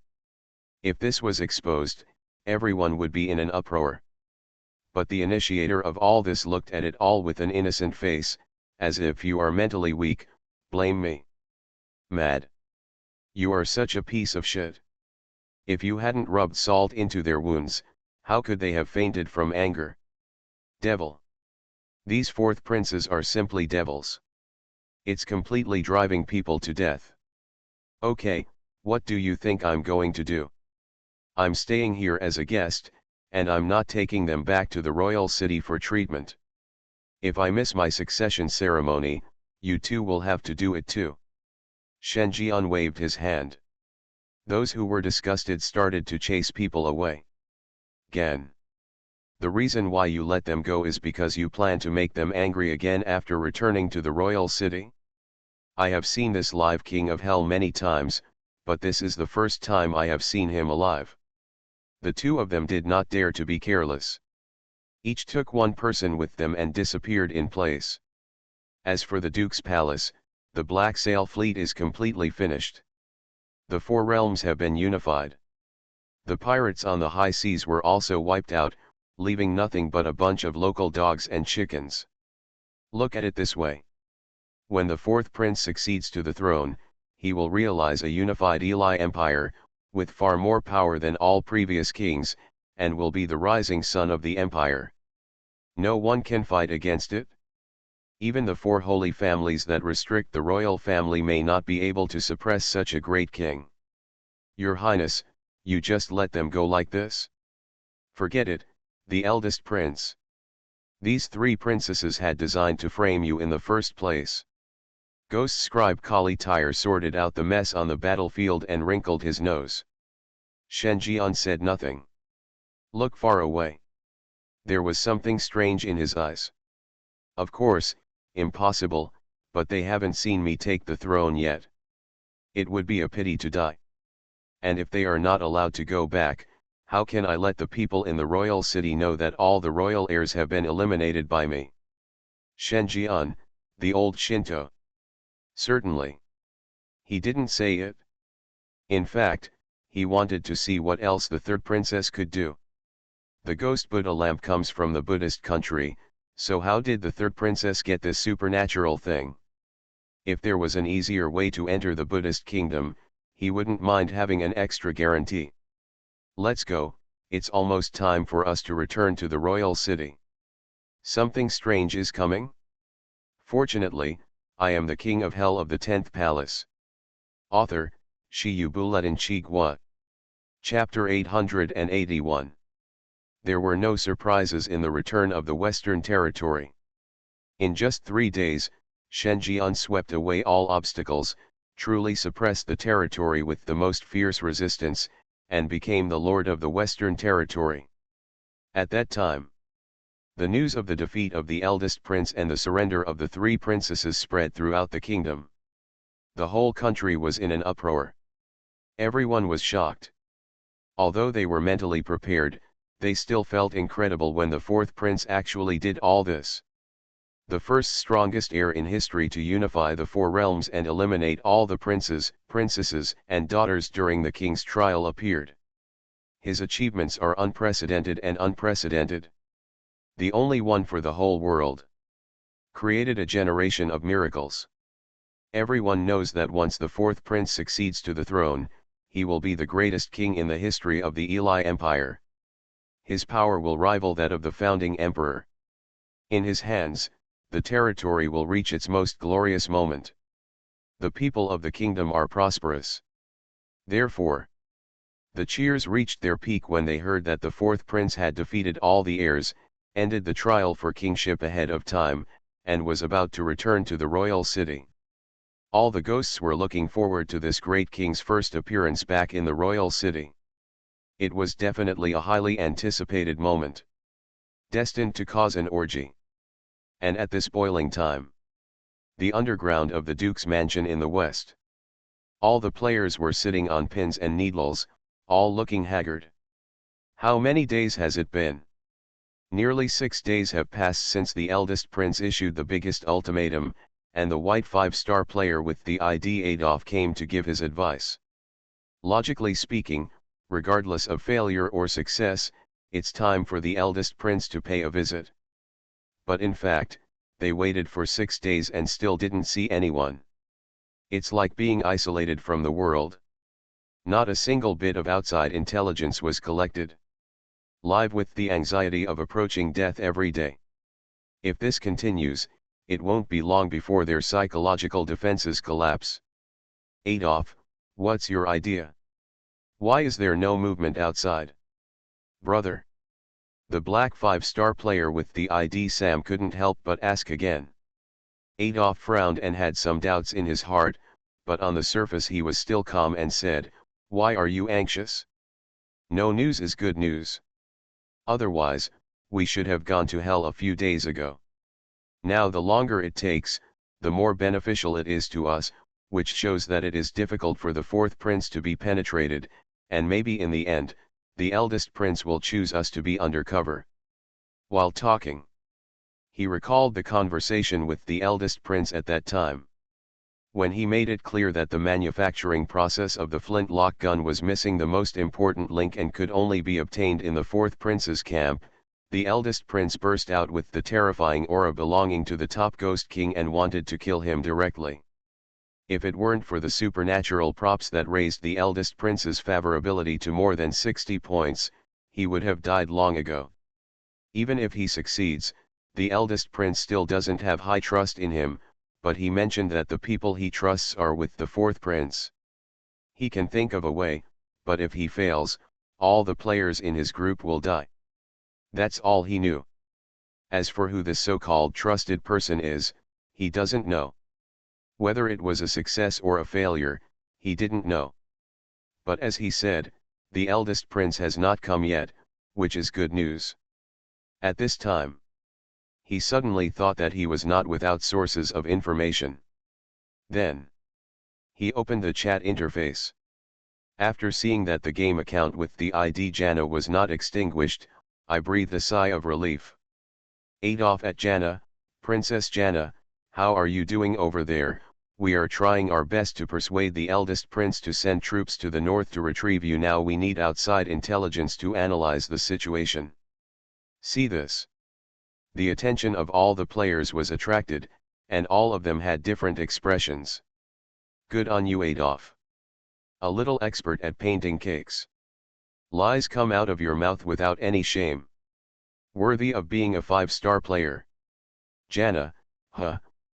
If this was exposed, everyone would be in an uproar. But the initiator of all this looked at it all with an innocent face, as if you are mentally weak, blame me. Mad. You are such a piece of shit. If you hadn't rubbed salt into their wounds, how could they have fainted from anger? Devil. These fourth princes are simply devils. It's completely driving people to death. Okay, what do you think I'm going to do? I'm staying here as a guest, and I'm not taking them back to the royal city for treatment. If I miss my succession ceremony, you two will have to do it too. Shen Jian waved his hand. Those who were disgusted started to chase people away. Gan. The reason why you let them go is because you plan to make them angry again after returning to the royal city? I have seen this live king of hell many times, but this is the first time I have seen him alive. The two of them did not dare to be careless. Each took one person with them and disappeared in place. As for the Duke's palace, the Black Sail fleet is completely finished. The four realms have been unified. The pirates on the high seas were also wiped out, leaving nothing but a bunch of local dogs and chickens. Look at it this way. When the fourth prince succeeds to the throne, he will realize a unified Eli Empire, with far more power than all previous kings, and will be the rising sun of the empire. No one can fight against it. Even the four holy families that restrict the royal family may not be able to suppress such a great king. Your Highness, you just let them go like this? Forget it, the eldest prince. These three princesses had designed to frame you in the first place. Ghost scribe Kali Tire sorted out the mess on the battlefield and wrinkled his nose. Shen Jian said nothing. Look far away. There was something strange in his eyes. Of course, impossible, but they haven't seen me take the throne yet. It would be a pity to die. And if they are not allowed to go back, how can I let the people in the royal city know that all the royal heirs have been eliminated by me? Shen Jian, the old Shinto. Certainly. He didn't say it. In fact, he wanted to see what else the third princess could do. The ghost Buddha lamp comes from the Buddhist country, so how did the third princess get this supernatural thing? If there was an easier way to enter the Buddhist kingdom, he wouldn't mind having an extra guarantee. Let's go, it's almost time for us to return to the royal city. Something strange is coming? Fortunately, I am the king of hell of the 10th palace. Author, Shi Yubuletin Chigwa. Chapter 881. There were no surprises in the return of the Western Territory. In just 3 days, Shenjian swept away all obstacles, truly suppressed the territory with the most fierce resistance, and became the lord of the Western Territory. At that time, the news of the defeat of the eldest prince and the surrender of the 3 princesses spread throughout the kingdom. The whole country was in an uproar. Everyone was shocked. Although they were mentally prepared, they still felt incredible when the 4th prince actually did all this. The first strongest heir in history to unify the 4 realms and eliminate all the princes, princesses, and daughters during the king's trial appeared. His achievements are unprecedented and unprecedented. The only one for the whole world. Created a generation of miracles. Everyone knows that once the 4th prince succeeds to the throne, he will be the greatest king in the history of the Eli Empire. His power will rival that of the founding emperor. In his hands, the territory will reach its most glorious moment. The people of the kingdom are prosperous. Therefore, the cheers reached their peak when they heard that the 4th prince had defeated all the heirs, ended the trial for kingship ahead of time, and was about to return to the royal city. All the ghosts were looking forward to this great king's first appearance back in the royal city. It was definitely a highly anticipated moment. Destined to cause an orgy. And at this boiling time, the underground of the Duke's mansion in the west. All the players were sitting on pins and needles, all looking haggard. How many days has it been? Nearly 6 days have passed since the eldest prince issued the biggest ultimatum, and the white 5-star player with the ID Adolf came to give his advice. Logically speaking, regardless of failure or success, it's time for the eldest prince to pay a visit. But in fact, they waited for 6 days and still didn't see anyone. It's like being isolated from the world. Not a single bit of outside intelligence was collected. Live with the anxiety of approaching death every day. If this continues, it won't be long before their psychological defenses collapse. Adolf, what's your idea? Why is there no movement outside? Brother. The black 5-star player with the ID Sam couldn't help but ask again. Adolf frowned and had some doubts in his heart, but on the surface he was still calm and said, "Why are you anxious? No news is good news. Otherwise, we should have gone to hell a few days ago. Now the longer it takes, the more beneficial it is to us, which shows that it is difficult for the 4th prince to be penetrated, and maybe in the end, the eldest prince will choose us to be undercover." While talking, he recalled the conversation with the eldest prince at that time. When he made it clear that the manufacturing process of the flintlock gun was missing the most important link and could only be obtained in the 4th prince's camp, the eldest prince burst out with the terrifying aura belonging to the top ghost king and wanted to kill him directly. If it weren't for the supernatural props that raised the eldest prince's favorability to more than 60 points, he would have died long ago. Even if he succeeds, the eldest prince still doesn't have high trust in him, but he mentioned that the people he trusts are with the 4th prince. He can think of a way, but if he fails, all the players in his group will die. That's all he knew. As for who this so-called trusted person is, he doesn't know. Whether it was a success or a failure, he didn't know. But as he said, the eldest prince has not come yet, which is good news. At this time, he suddenly thought that he was not without sources of information. Then, he opened the chat interface. After seeing that the game account with the ID Jana was not extinguished, I breathed a sigh of relief. Adolf at Jana, Princess Jana, how are you doing over there? We are trying our best to persuade the eldest prince to send troops to the north to retrieve you. Now we need outside intelligence to analyze the situation. See this. The attention of all the players was attracted, and all of them had different expressions. Good on you, Adolf. A little expert at painting cakes. Lies come out of your mouth without any shame. Worthy of being a 5-star player. Jana,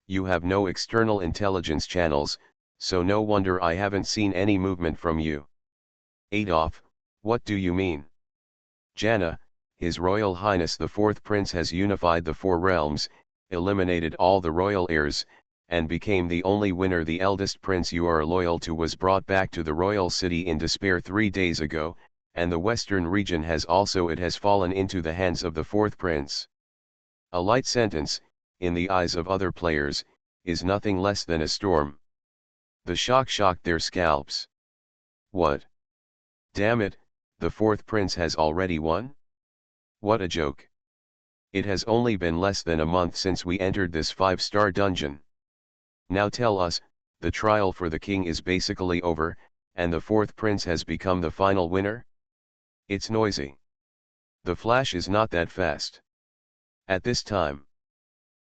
you have no external intelligence channels, so no wonder I haven't seen any movement from you. Adolf, what do you mean? Jana, His Royal Highness the Fourth Prince has unified the four realms, eliminated all the royal heirs, and became the only winner. The eldest prince you are loyal to was brought back to the royal city in despair 3 days ago, and the western region has fallen into the hands of the fourth prince. A light sentence, in the eyes of other players, is nothing less than a storm. The shock shocked their scalps. What? Damn it, the fourth prince has already won? What a joke. It has only been less than a month since we entered this 5-star dungeon. Now tell us, the trial for the king is basically over, and the fourth prince has become the final winner? It's noisy. The flash is not that fast. At this time,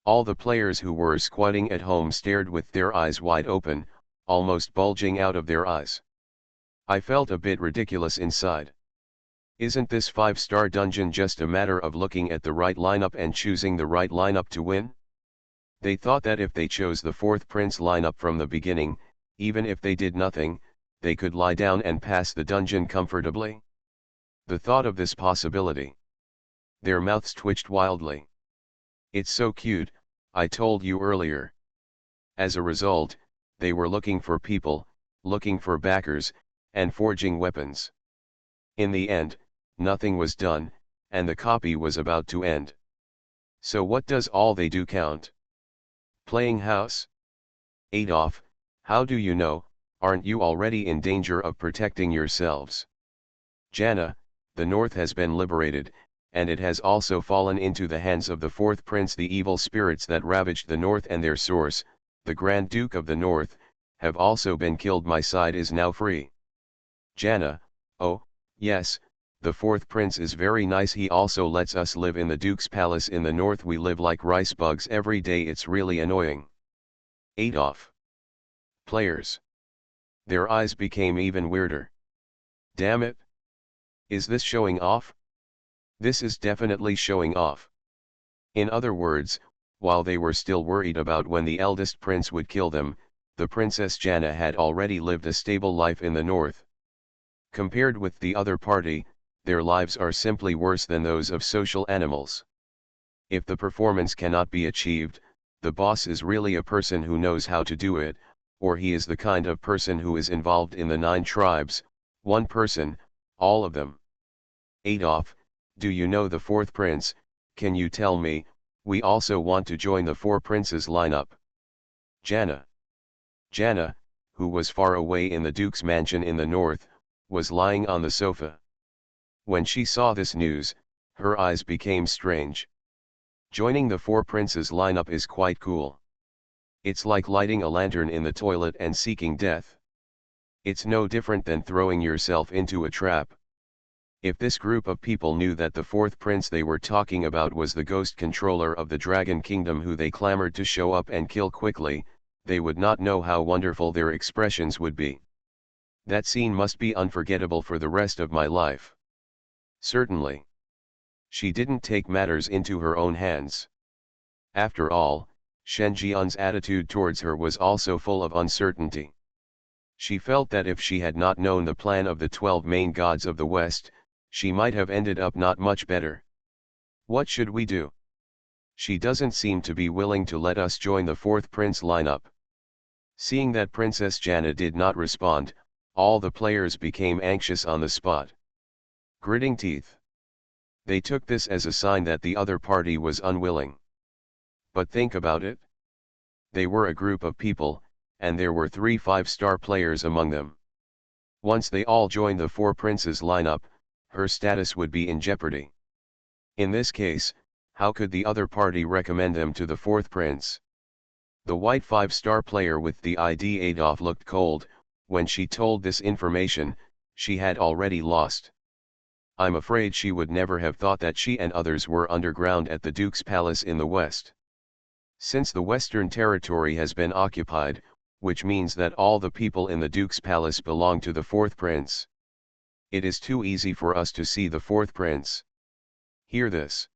all the players who were squatting at home stared with their eyes wide open, almost bulging out of their eyes. I felt a bit ridiculous inside. Isn't this 5-star dungeon just a matter of looking at the right lineup and choosing the right lineup to win? They thought that if they chose the fourth prince lineup from the beginning, even if they did nothing, they could lie down and pass the dungeon comfortably. The thought of this possibility. Their mouths twitched wildly. It's so cute, I told you earlier. As a result, they were looking for people, looking for backers, and forging weapons. In the end, nothing was done, and the copy was about to end. So what does all they do count? Playing house? Adolf, how do you know? Aren't you already in danger of protecting yourselves? Jana, the north has been liberated, and it has also fallen into the hands of the fourth prince. The evil spirits that ravaged the north and their source, the Grand Duke of the North, have also been killed. My side is now free. Jana, oh, yes, the fourth prince is very nice. He also lets us live in the Duke's palace in the north. We live like rice bugs every day. It's really annoying. Adolf. Players. Their eyes became even weirder. Damn it. Is this showing off? This is definitely showing off. In other words, while they were still worried about when the eldest prince would kill them, the Princess Jana had already lived a stable life in the north. Compared with the other party, their lives are simply worse than those of social animals. If the performance cannot be achieved, the boss is really a person who knows how to do it, or he is the kind of person who is involved in the 9 tribes, one person, all of them. Adolf, do you know the fourth prince? Can you tell me? We also want to join the 4 princes lineup. Jana. Jana, who was far away in the Duke's mansion in the north, was lying on the sofa. When she saw this news, her eyes became strange. Joining the 4 princes lineup is quite cool. It's like lighting a lantern in the toilet and seeking death. It's no different than throwing yourself into a trap. If this group of people knew that the fourth prince they were talking about was the ghost controller of the Dragon Kingdom who they clamored to show up and kill quickly, they would not know how wonderful their expressions would be. That scene must be unforgettable for the rest of my life. Certainly. She didn't take matters into her own hands. After all, Shen Jian's attitude towards her was also full of uncertainty. She felt that if she had not known the plan of the 12 main gods of the West, she might have ended up not much better. What should we do? She doesn't seem to be willing to let us join the fourth prince lineup. Seeing that Princess Jana did not respond, all the players became anxious on the spot. Gritting teeth. They took this as a sign that the other party was unwilling. But think about it. They were a group of people, and there were 3 5-star players among them. Once they all joined the 4 princes lineup, her status would be in jeopardy. In this case, how could the other party recommend them to the fourth prince? The white 5-star player with the ID Adolf looked cold. When she told this information, she had already lost. I'm afraid she would never have thought that she and others were underground at the Duke's palace in the west. Since the western territory has been occupied, which means that all the people in the Duke's palace belong to the fourth prince. It is too easy for us to see the fourth prince. Hear this.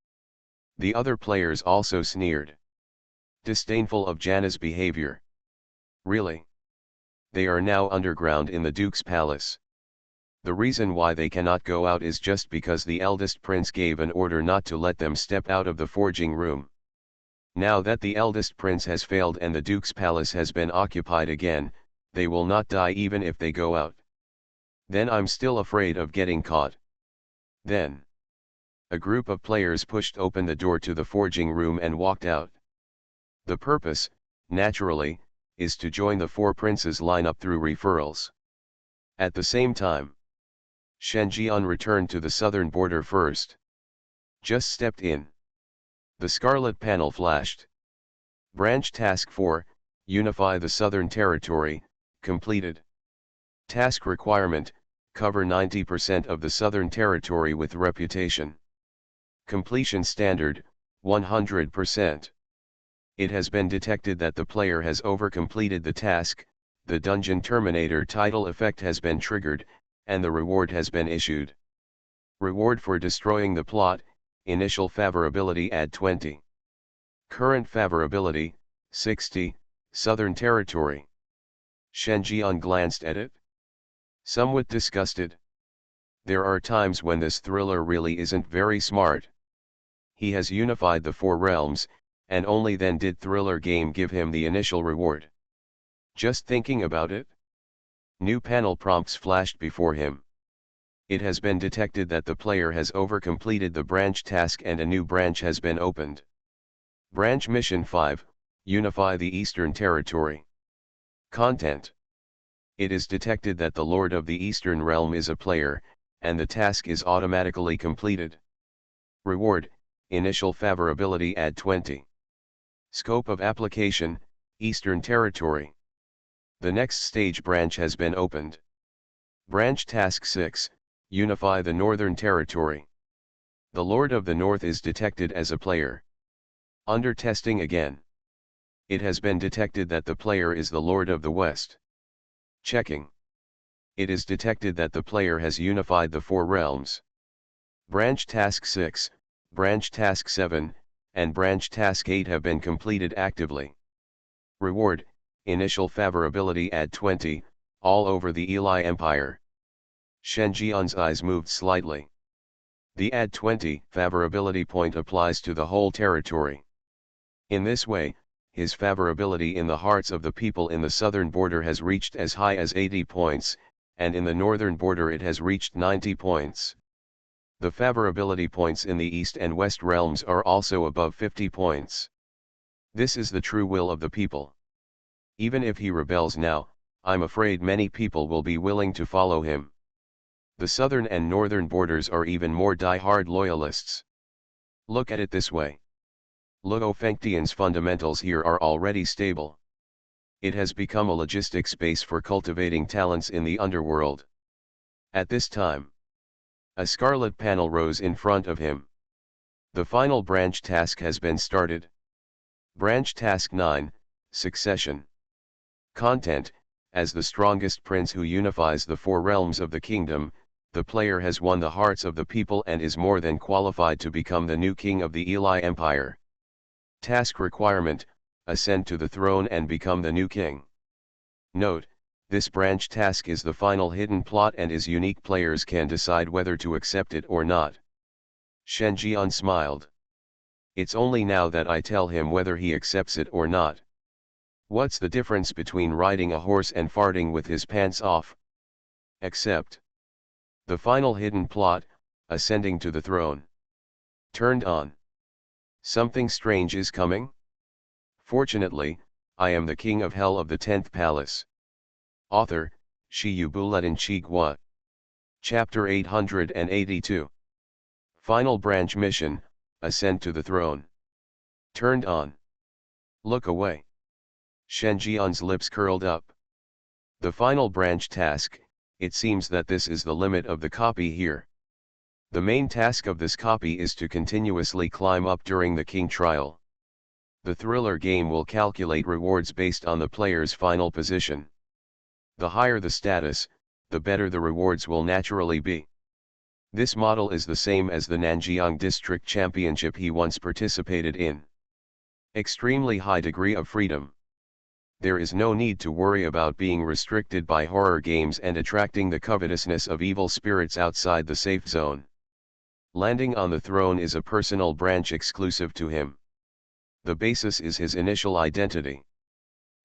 The other players also sneered. Disdainful of Jana's behavior. Really? They are now underground in the Duke's palace. The reason why they cannot go out is just because the eldest prince gave an order not to let them step out of the forging room. Now that the eldest prince has failed and the duke's palace has been occupied again, they will not die even if they go out. Then I'm still afraid of getting caught. Then a group of players pushed open the door to the forging room and walked out. The purpose, naturally, is to join the four princes lineup through referrals. At the same time, Shen Jian returned to the southern border first. Just stepped in. The scarlet panel flashed. Branch Task 4, Unify the Southern Territory, completed. Task requirement, cover 90% of the Southern Territory with reputation. Completion standard, 100%. It has been detected that the player has overcompleted the task, the Dungeon Terminator title effect has been triggered, and the reward has been issued. Reward for destroying the plot, initial favorability add 20. Current favorability, 60, Southern Territory. Shen Jian glanced at it. Somewhat disgusted. There are times when this thriller really isn't very smart. He has unified the four realms, and only then did thriller game give him the initial reward. Just thinking about it? New panel prompts flashed before him. It has been detected that the player has overcompleted the branch task and a new branch has been opened. Branch Mission 5, Unify the Eastern Territory. Content. It is detected that the Lord of the Eastern Realm is a player, and the task is automatically completed. Reward, initial favorability add 20. Scope of application, Eastern Territory. The next stage branch has been opened. Branch Task 6, Unify the Northern Territory. The Lord of the North is detected as a player. Under testing again. It has been detected that the player is the Lord of the West. Checking. It is detected that the player has unified the four realms. Branch Task 6, Branch Task 7, and Branch Task 8 have been completed actively. Reward, initial favorability add 20, all over the Eli Empire. Shen Jian's eyes moved slightly. The add 20 favorability point applies to the whole territory. In this way, his favorability in the hearts of the people in the southern border has reached as high as 80 points, and in the northern border it has reached 90 points. The favorability points in the east and west realms are also above 50 points. This is the true will of the people. Even if he rebels now, I'm afraid many people will be willing to follow him. The southern and northern borders are even more die-hard loyalists. Look at it this way. Luo Fengtian's fundamentals here are already stable. It has become a logistic space for cultivating talents in the underworld. At this time, a scarlet panel rose in front of him. The final branch task has been started. Branch Task 9, Succession. Content, as the strongest prince who unifies the four realms of the kingdom, the player has won the hearts of the people and is more than qualified to become the new king of the Eli Empire. Task requirement, ascend to the throne and become the new king. Note, this branch task is the final hidden plot and is unique. Players can decide whether to accept it or not. Shen Jian smiled. It's only now that I tell him whether he accepts it or not. What's the difference between riding a horse and farting with his pants off? Accept. The final hidden plot, ascending to the throne. Turned on. Something strange is coming? Fortunately, I am the king of hell of the 10th palace. Author, Shi Buletin Chigua. Chapter 882. Final branch mission, ascend to the throne. Turned on. Look away. Shen Jian's lips curled up. The final branch task, it seems that this is the limit of the copy here. The main task of this copy is to continuously climb up during the king trial. The thriller game will calculate rewards based on the player's final position. The higher the status, the better the rewards will naturally be. This model is the same as the Nanjiang District Championship he once participated in. Extremely high degree of freedom. there is no need to worry about being restricted by horror games and attracting the covetousness of evil spirits outside the safe zone. Landing on the throne is a personal branch exclusive to him. The basis is his initial identity.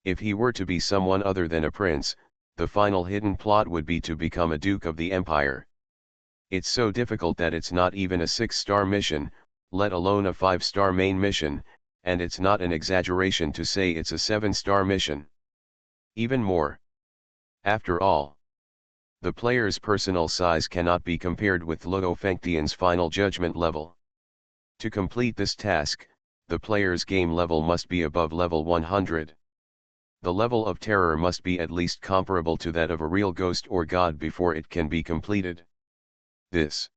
If he were to be someone other than a prince, the final hidden plot would be to become a duke of the empire. It's so difficult that it's not even a 6-star mission, let alone a 5-star main mission, and it's not an exaggeration to say it's a 7-star mission. Even more. After all, the player's personal size cannot be compared with Ludo Fengtian's final judgment level. To complete this task, the player's game level must be above level 100. The level of terror must be at least comparable to that of a real ghost or god before it can be completed. This,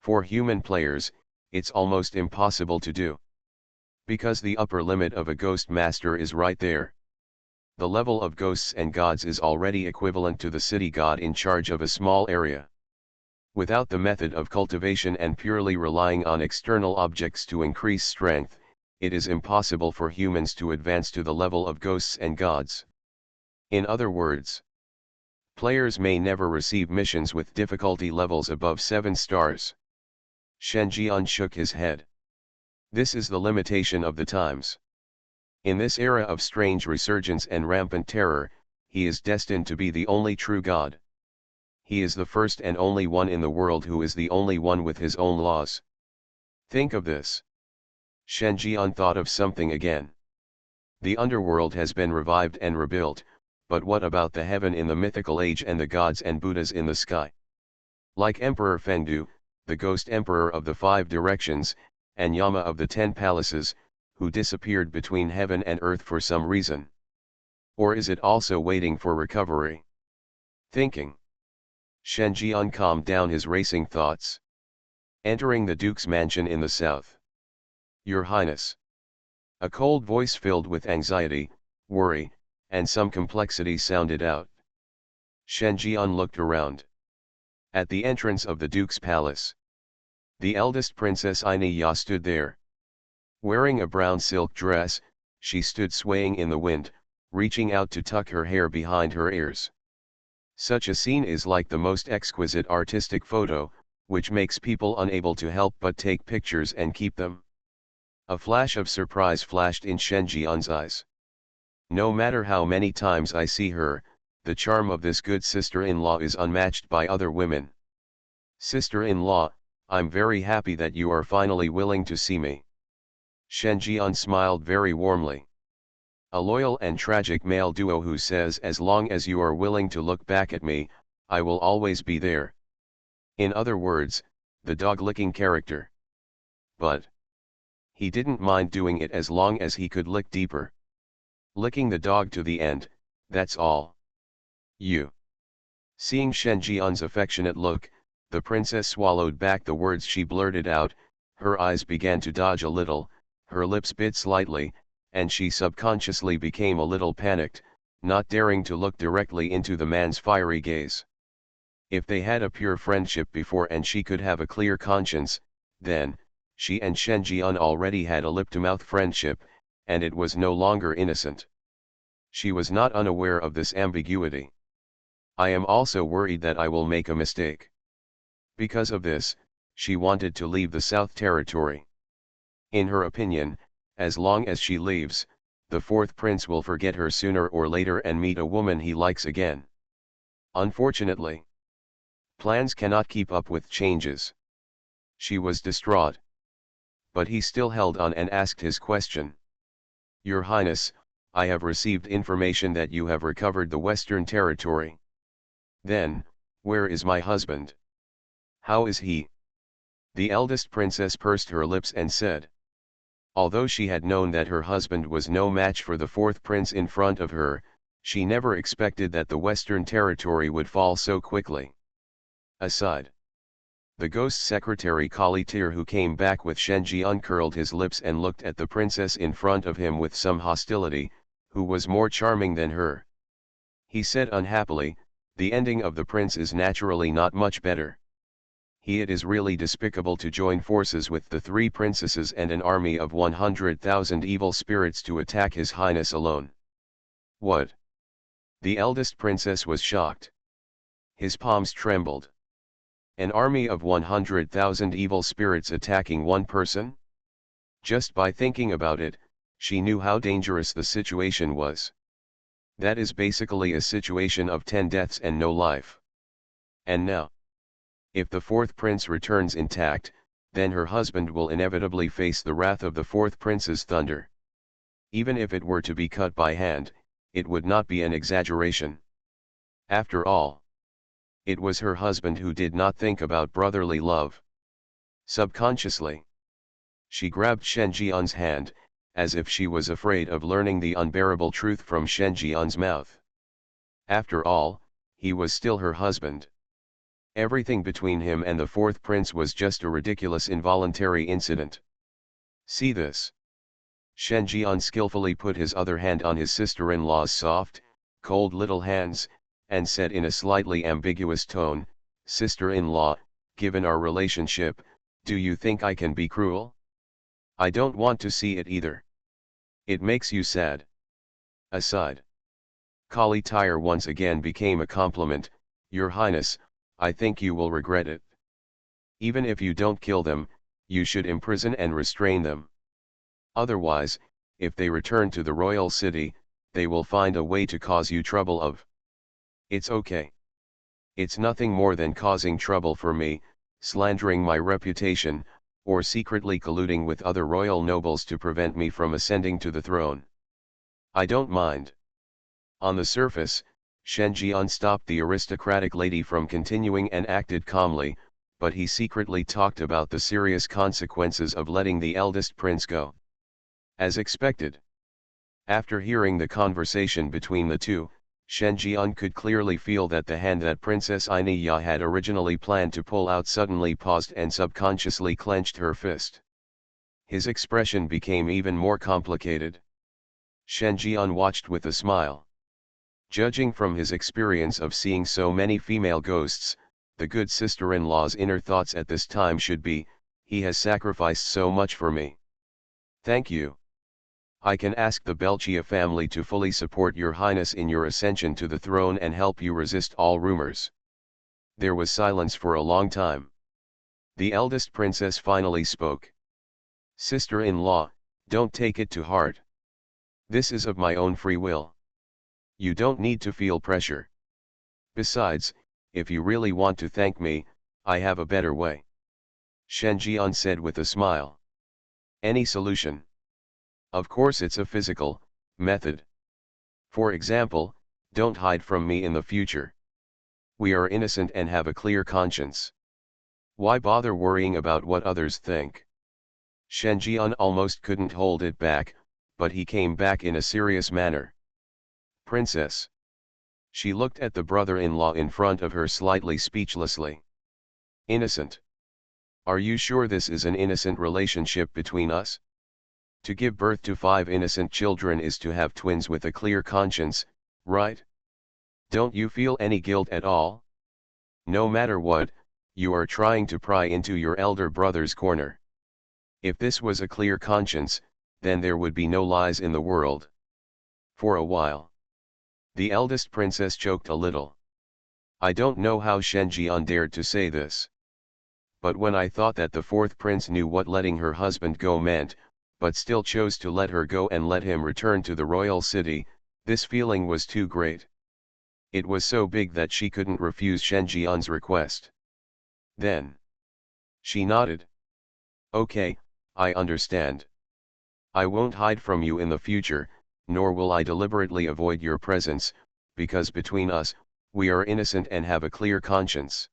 for human players, it's almost impossible to do. Because the upper limit of a ghost master is right there. The level of ghosts and gods is already equivalent to the city god in charge of a small area. Without the method of cultivation and purely relying on external objects to increase strength, it is impossible for humans to advance to the level of ghosts and gods. In other words, players may never receive missions with difficulty levels above 7 stars. Shen Jian shook his head. This is the limitation of the times. In this era of strange resurgence and rampant terror, he is destined to be the only true god. He is the first and only one in the world who is the only one with his own laws. Think of this. Shen Jian thought of something again. The underworld has been revived and rebuilt, but what about the heaven in the mythical age and the gods and Buddhas in the sky? Like Emperor Fengdu, the ghost emperor of the 5 directions, and Yama of the 10 palaces, who disappeared between heaven and earth for some reason. Or is it also waiting for recovery? Thinking. Shen Jian calmed down his racing thoughts. Entering the Duke's mansion in the south. Your Highness. A cold voice filled with anxiety, worry, and some complexity sounded out. Shen Jian looked around. At the entrance of the Duke's palace, the eldest Princess Aini Ya stood there. Wearing a brown silk dress, she stood swaying in the wind, reaching out to tuck her hair behind her ears. Such a scene is like the most exquisite artistic photo, which makes people unable to help but take pictures and keep them. A flash of surprise flashed in Shen Jian's eyes. No matter how many times I see her, the charm of this good sister-in-law is unmatched by other women. Sister-in-law, I'm very happy that you are finally willing to see me. Shen Jian smiled very warmly. A loyal and tragic male duo who says as long as you are willing to look back at me, I will always be there. In other words, the dog-licking character. But he didn't mind doing it as long as he could lick deeper. Licking the dog to the end, that's all. You. Seeing Shen Jian's affectionate look, the princess swallowed back the words she blurted out, her eyes began to dodge a little, her lips bit slightly, and she subconsciously became a little panicked, not daring to look directly into the man's fiery gaze. If they had a pure friendship before and she could have a clear conscience, then, she and Shen Jian already had a lip-to-mouth friendship, and it was no longer innocent. She was not unaware of this ambiguity. I am also worried that I will make a mistake. Because of this, she wanted to leave the South Territory. In her opinion, as long as she leaves, the 4th prince will forget her sooner or later and meet a woman he likes again. Unfortunately, plans cannot keep up with changes. She was distraught. But he still held on and asked his question. Your Highness, I have received information that you have recovered the Western Territory. Then, where is my husband? How is he? The eldest princess pursed her lips and said. Although she had known that her husband was no match for the 4th prince in front of her, she never expected that the Western Territory would fall so quickly. Aside. The ghost secretary Kali Tir, who came back with Shen Jian, curled his lips and looked at the princess in front of him with some hostility, who was more charming than her. He said unhappily, the ending of the prince is naturally not much better. It is really despicable to join forces with the 3 princesses and an army of 100,000 evil spirits to attack His Highness alone. What? The eldest princess was shocked. His palms trembled. An army of 100,000 evil spirits attacking one person? Just by thinking about it, she knew how dangerous the situation was. That is basically a situation of 10 deaths and no life. And now, if the fourth prince returns intact, then her husband will inevitably face the wrath of the fourth prince's thunder. Even if it were to be cut by hand, it would not be an exaggeration. After all, it was her husband who did not think about brotherly love. Subconsciously, she grabbed Shen Jian's hand, as if she was afraid of learning the unbearable truth from Shen Jian's mouth. After all, he was still her husband. Everything between him and the fourth prince was just a ridiculous involuntary incident. See this. Shen Jian skillfully put his other hand on his sister-in-law's soft, cold little hands, and said in a slightly ambiguous tone, "Sister-in-law, given our relationship, do you think I can be cruel? I don't want to see it either. It makes you sad." Aside. Kali Tire once again became a compliment, "Your Highness, I think you will regret it. Even if you don't kill them, you should imprison and restrain them. Otherwise, if they return to the royal city, they will find a way to cause you trouble of." It's okay. It's nothing more than causing trouble for me, slandering my reputation, or secretly colluding with other royal nobles to prevent me from ascending to the throne. I don't mind. On the surface, Shen Jian stopped the aristocratic lady from continuing and acted calmly, but he secretly talked about the serious consequences of letting the eldest prince go. As expected. After hearing the conversation between the two, Shen Jian could clearly feel that the hand that Princess Ainiya had originally planned to pull out suddenly paused and subconsciously clenched her fist. His expression became even more complicated. Shen Jian watched with a smile. Judging from his experience of seeing so many female ghosts, the good sister-in-law's inner thoughts at this time should be, "He has sacrificed so much for me. Thank you. I can ask the Belchia family to fully support your highness in your ascension to the throne and help you resist all rumors." There was silence for a long time. The eldest princess finally spoke. "Sister-in-law, don't take it to heart. This is of my own free will. You don't need to feel pressure. Besides, if you really want to thank me, I have a better way." Shen Jian said with a smile. "Any solution? Of course it's a physical method. For example, don't hide from me in the future. We are innocent and have a clear conscience. Why bother worrying about what others think?" Shen Jian almost couldn't hold it back, but he came back in a serious manner. "Princess." She looked at the brother-in-law in front of her slightly speechlessly. "Innocent? Are you sure this is an innocent relationship between us? To give birth to 5 innocent children is to have twins with a clear conscience, right? Don't you feel any guilt at all? No matter what, you are trying to pry into your elder brother's corner. If this was a clear conscience, then there would be no lies in the world." For a while, the eldest princess choked a little. I don't know how Shen Jian dared to say this. But when I thought that the fourth prince knew what letting her husband go meant, but still chose to let her go and let him return to the royal city, this feeling was too great. It was so big that she couldn't refuse Shen Jian's request. Then she nodded. "Okay, I understand. I won't hide from you in the future, nor will I deliberately avoid your presence, because between us, we are innocent and have a clear conscience."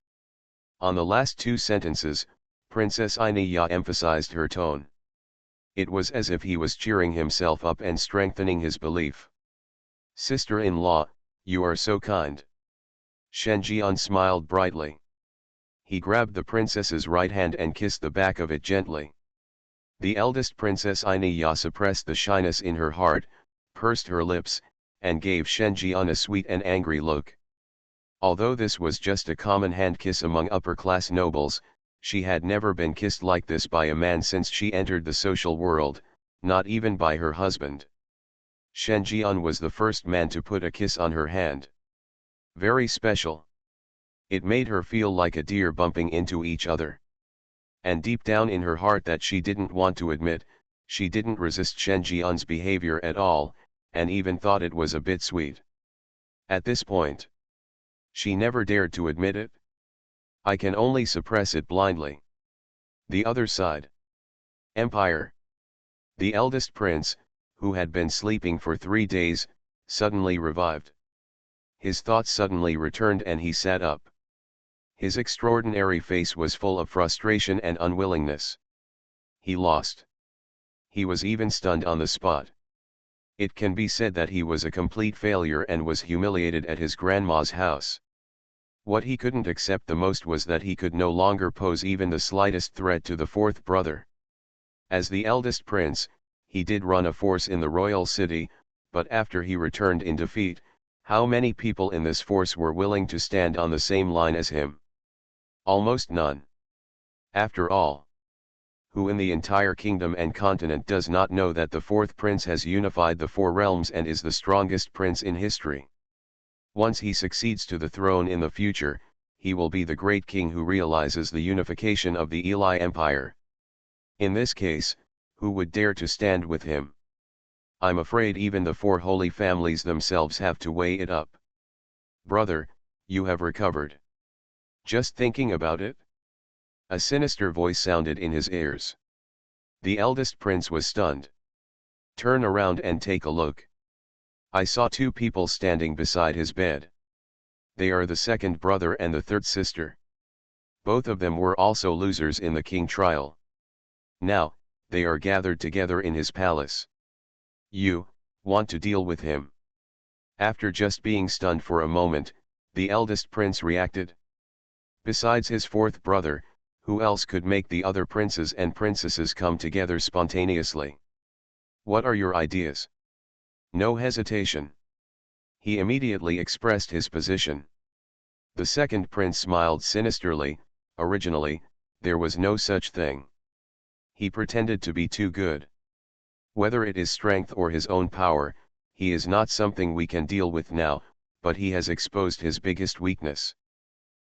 On the last 2 sentences, Princess Ainiya emphasized her tone. It was as if he was cheering himself up and strengthening his belief. "Sister-in-law, you are so kind." Shen Jian smiled brightly. He grabbed the princess's right hand and kissed the back of it gently. The eldest Princess Ainiya suppressed the shyness in her heart, pursed her lips, and gave Shen Jian a sweet and angry look. Although this was just a common hand kiss among upper-class nobles, she had never been kissed like this by a man since she entered the social world, not even by her husband. Shen Jian was the first man to put a kiss on her hand. Very special. It made her feel like a deer bumping into each other. And deep down in her heart that she didn't want to admit, she didn't resist Shen Jian's behavior at all, and even thought it was a bit sweet. At this point, she never dared to admit it. I can only suppress it blindly. The other side. Empire. The eldest prince, who had been sleeping for 3 days, suddenly revived. His thoughts suddenly returned and he sat up. His extraordinary face was full of frustration and unwillingness. He lost. He was even stunned on the spot. It can be said that he was a complete failure and was humiliated at his grandma's house. What he couldn't accept the most was that he could no longer pose even the slightest threat to the fourth brother. As the eldest prince, he did run a force in the royal city, but after he returned in defeat, how many people in this force were willing to stand on the same line as him? Almost none. After all, who in the entire kingdom and continent does not know that the fourth prince has unified the 4 realms and is the strongest prince in history? Once he succeeds to the throne in the future, he will be the great king who realizes the unification of the Eli Empire. In this case, who would dare to stand with him? I'm afraid even the 4 holy families themselves have to weigh it up. Brother, you have recovered. Just thinking about it? A sinister voice sounded in his ears. The eldest prince was stunned. Turn around and take a look. I saw 2 people standing beside his bed. They are the second brother and the third sister. Both of them were also losers in the king trial. Now, they are gathered together in his palace. You want to deal with him? After just being stunned for a moment, the eldest prince reacted. Besides his fourth brother, who else could make the other princes and princesses come together spontaneously? What are your ideas? No hesitation. He immediately expressed his position. The second prince smiled sinisterly. Originally, there was no such thing. He pretended to be too good. Whether it is strength or his own power, he is not something we can deal with now, but he has exposed his biggest weakness.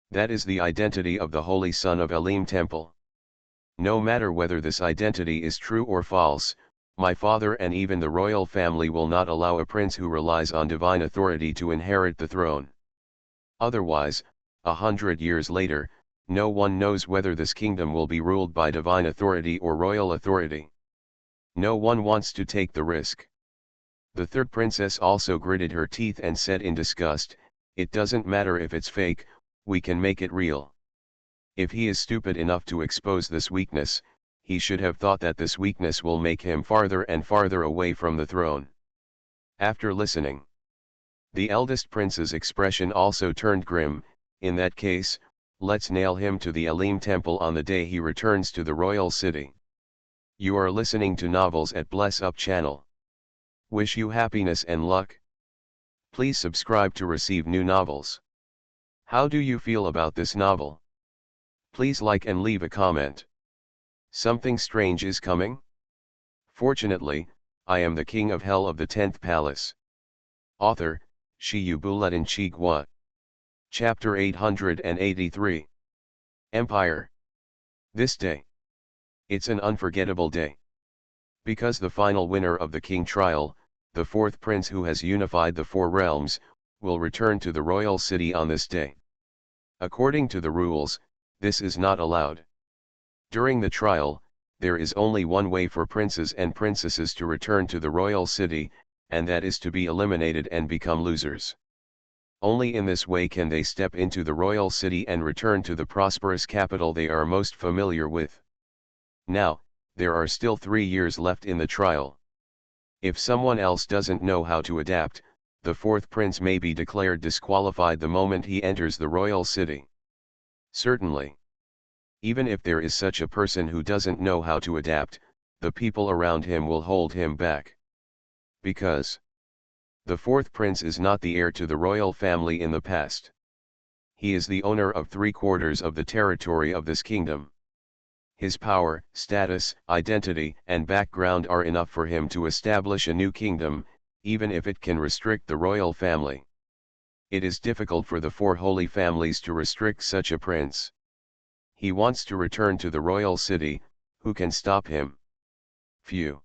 That is the identity of the Holy Son of Elim Temple. No matter whether this identity is true or false, my father and even the royal family will not allow a prince who relies on divine authority to inherit the throne. Otherwise, 100 years later, no one knows whether this kingdom will be ruled by divine authority or royal authority. No one wants to take the risk. The third princess also gritted her teeth and said in disgust, "It doesn't matter if it's fake, we can make it real." If he is stupid enough to expose this weakness, he should have thought that this weakness will make him farther and farther away from the throne. After listening, the eldest prince's expression also turned grim. In that case, let's nail him to the Elim temple on the day he returns to the royal city. You are listening to Novels at Bless Up channel. Wish you happiness and luck. Please subscribe to receive new novels. How do you feel about this novel? Please like and leave a comment. Something strange is coming? Fortunately, I am the king of hell of the 10th palace. Author, Shiyu Buletin Chigwa. Chapter 883. Empire. This day. It's an unforgettable day. Because the final winner of the king trial, the fourth prince who has unified the 4 realms, will return to the royal city on this day. According to the rules, this is not allowed. During the trial, there is only one way for princes and princesses to return to the royal city, and that is to be eliminated and become losers. Only in this way can they step into the royal city and return to the prosperous capital they are most familiar with. Now, there are still 3 years left in the trial. If someone else doesn't know how to adapt, the fourth prince may be declared disqualified the moment he enters the royal city. Certainly. Even if there is such a person who doesn't know how to adapt, the people around him will hold him back. Because the fourth prince is not the heir to the royal family in the past. He is the owner of 3/4 of the territory of this kingdom. His power, status, identity, and background are enough for him to establish a new kingdom, even if it can restrict the royal family. It is difficult for the four holy families to restrict such a prince. He wants to return to the royal city. Who can stop him? Phew.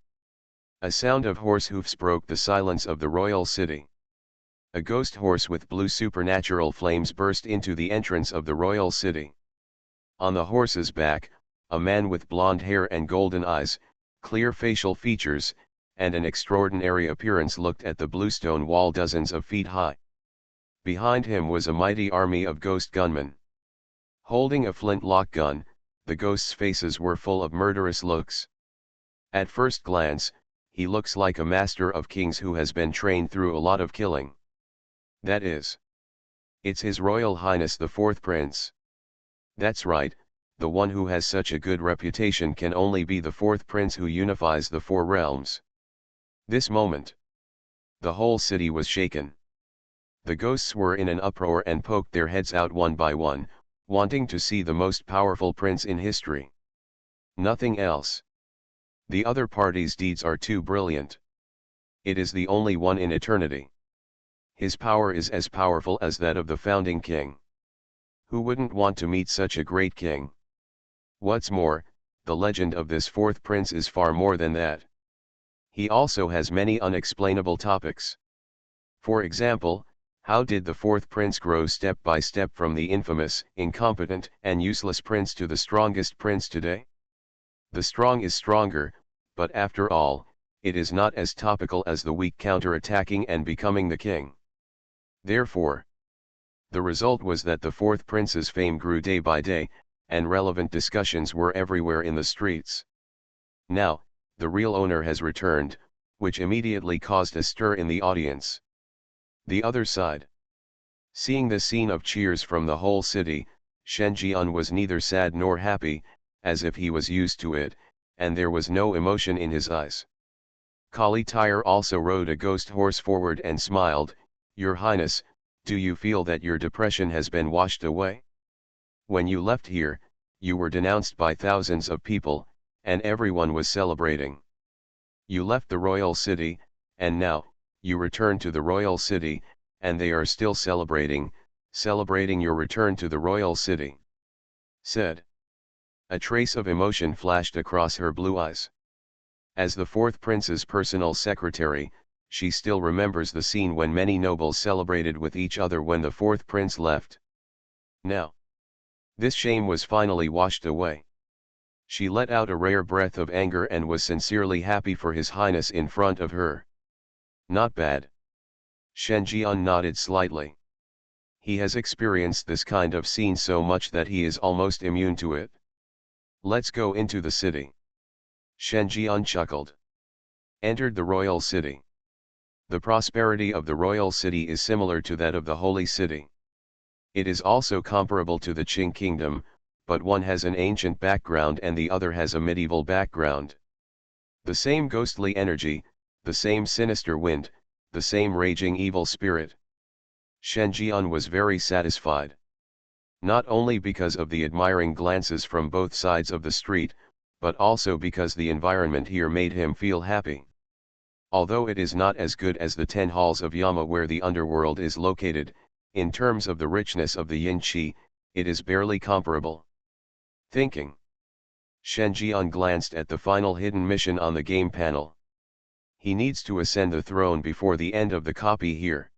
A sound of horse hoofs broke the silence of the royal city. A ghost horse with blue supernatural flames burst into the entrance of the royal city. On the horse's back, a man with blonde hair and golden eyes, clear facial features, and an extraordinary appearance looked at the bluestone wall dozens of feet high. Behind him was a mighty army of ghost gunmen. Holding a flintlock gun, the ghosts' faces were full of murderous looks. At first glance, he looks like a master of kings who has been trained through a lot of killing. That is, it's His Royal Highness the Fourth Prince. That's right, the one who has such a good reputation can only be the fourth prince who unifies the four realms. This moment, the whole city was shaken. The ghosts were in an uproar and poked their heads out one by one, wanting to see the most powerful prince in history. Nothing else. The other party's deeds are too brilliant. It is the only one in eternity. His power is as powerful as that of the founding king. Who wouldn't want to meet such a great king? What's more, the legend of this fourth prince is far more than that. He also has many unexplainable topics. For example, how did the fourth prince grow step by step from the infamous, incompetent, and useless prince to the strongest prince today? The strong is stronger, but after all, it is not as topical as the weak counter-attacking and becoming the king. Therefore, the result was that the fourth prince's fame grew day by day, and relevant discussions were everywhere in the streets. Now, the real owner has returned, which immediately caused a stir in the audience. The other side. Seeing the scene of cheers from the whole city, Shen Jian was neither sad nor happy, as if he was used to it, and there was no emotion in his eyes. Kali Tyre also rode a ghost horse forward and smiled. Your Highness, do you feel that your depression has been washed away? When you left here, you were denounced by thousands of people, and everyone was celebrating. You left the royal city, and now, you return to the royal city, and they are still celebrating your return to the royal city. Said. A trace of emotion flashed across her blue eyes. As the fourth prince's personal secretary, she still remembers the scene when many nobles celebrated with each other when the fourth prince left. Now, this shame was finally washed away. She let out a rare breath of anger and was sincerely happy for His Highness in front of her. Not bad. Shen Jian nodded slightly. He has experienced this kind of scene so much that he is almost immune to it. Let's go into the city. Shen Jian chuckled. Entered the royal city. The prosperity of the royal city is similar to that of the holy city. It is also comparable to the Qing kingdom, but one has an ancient background and the other has a medieval background. The same ghostly energy, the same sinister wind, the same raging evil spirit. Shen Jian was very satisfied. Not only because of the admiring glances from both sides of the street, but also because the environment here made him feel happy. Although it is not as good as the 10 halls of Yama where the underworld is located, in terms of the richness of the yin qi, it is barely comparable. Thinking. Shen Jian glanced at the final hidden mission on the game panel. He needs to ascend the throne before the end of the copy here.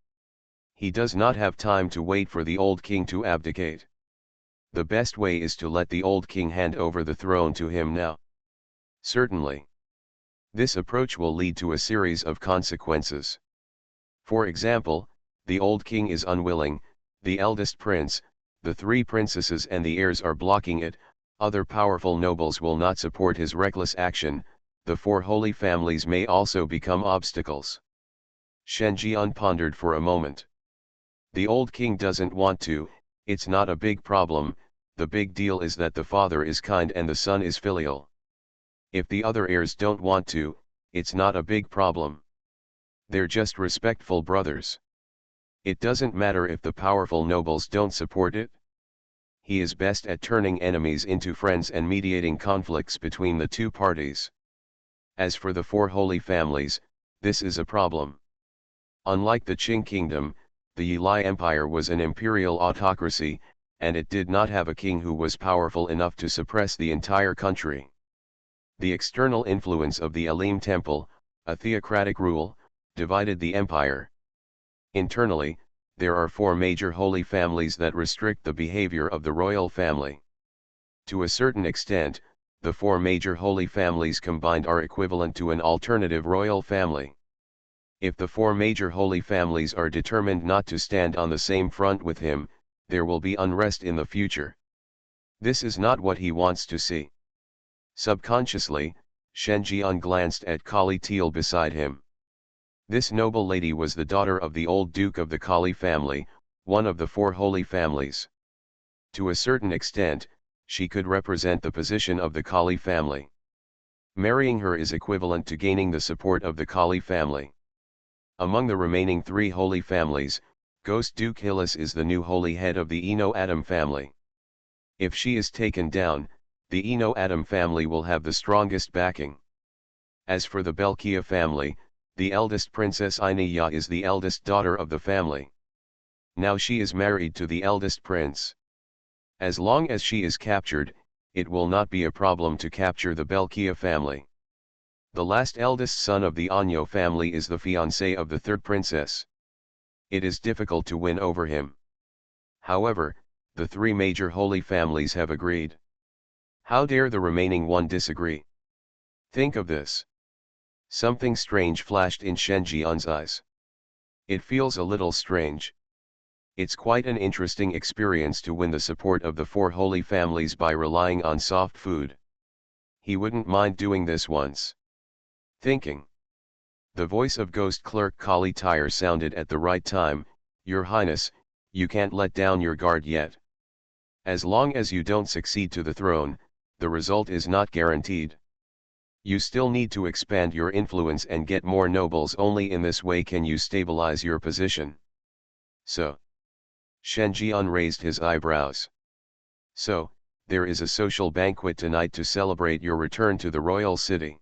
He does not have time to wait for the old king to abdicate. The best way is to let the old king hand over the throne to him now. Certainly. This approach will lead to a series of consequences. For example, the old king is unwilling, the eldest prince, the 3 princesses and the heirs are blocking it, other powerful nobles will not support his reckless action, the 4 holy families may also become obstacles. Shen Jian pondered for a moment. The old king doesn't want to, it's not a big problem, the big deal is that the father is kind and the son is filial. If the other heirs don't want to, it's not a big problem. They're just respectful brothers. It doesn't matter if the powerful nobles don't support it. He is best at turning enemies into friends and mediating conflicts between the 2 parties. As for the 4 holy families, this is a problem. Unlike the Qing kingdom, the Yilai Empire was an imperial autocracy, and it did not have a king who was powerful enough to suppress the entire country. The external influence of the Alim temple, a theocratic rule, divided the empire. Internally, there are four major holy families that restrict the behavior of the royal family. To a certain extent, the four major holy families combined are equivalent to an alternative royal family. If the four major holy families are determined not to stand on the same front with him, there will be unrest in the future. This is not what he wants to see. Subconsciously, Shen Jian glanced at Kali Teal beside him. This noble lady was the daughter of the old duke of the Kali family, one of the four holy families. To a certain extent, she could represent the position of the Kali family. Marrying her is equivalent to gaining the support of the Kali family. Among the remaining three holy families, Ghost Duke Hillis is the new holy head of the Eno Adam family. If she is taken down, the Eno Adam family will have the strongest backing. As for the Belkia family, the eldest princess Iniya is the eldest daughter of the family. Now she is married to the eldest prince. As long as she is captured, it will not be a problem to capture the Belkia family. The last eldest son of the Anyo family is the fiancé of the third princess. It is difficult to win over him. However, the three major holy families have agreed. How dare the remaining one disagree? Think of this. Something strange flashed in Shen Jian's eyes. It feels a little strange. It's quite an interesting experience to win the support of the four holy families by relying on soft food. He wouldn't mind doing this once. Thinking. The voice of Ghost Clerk Kali Tire sounded at the right time. Your Highness, you can't let down your guard yet. As long as you don't succeed to the throne, the result is not guaranteed. You still need to expand your influence and get more nobles. Only in this way can you stabilize your position. So. Shen Jian raised his eyebrows. So, there is a social banquet tonight to celebrate your return to the royal city.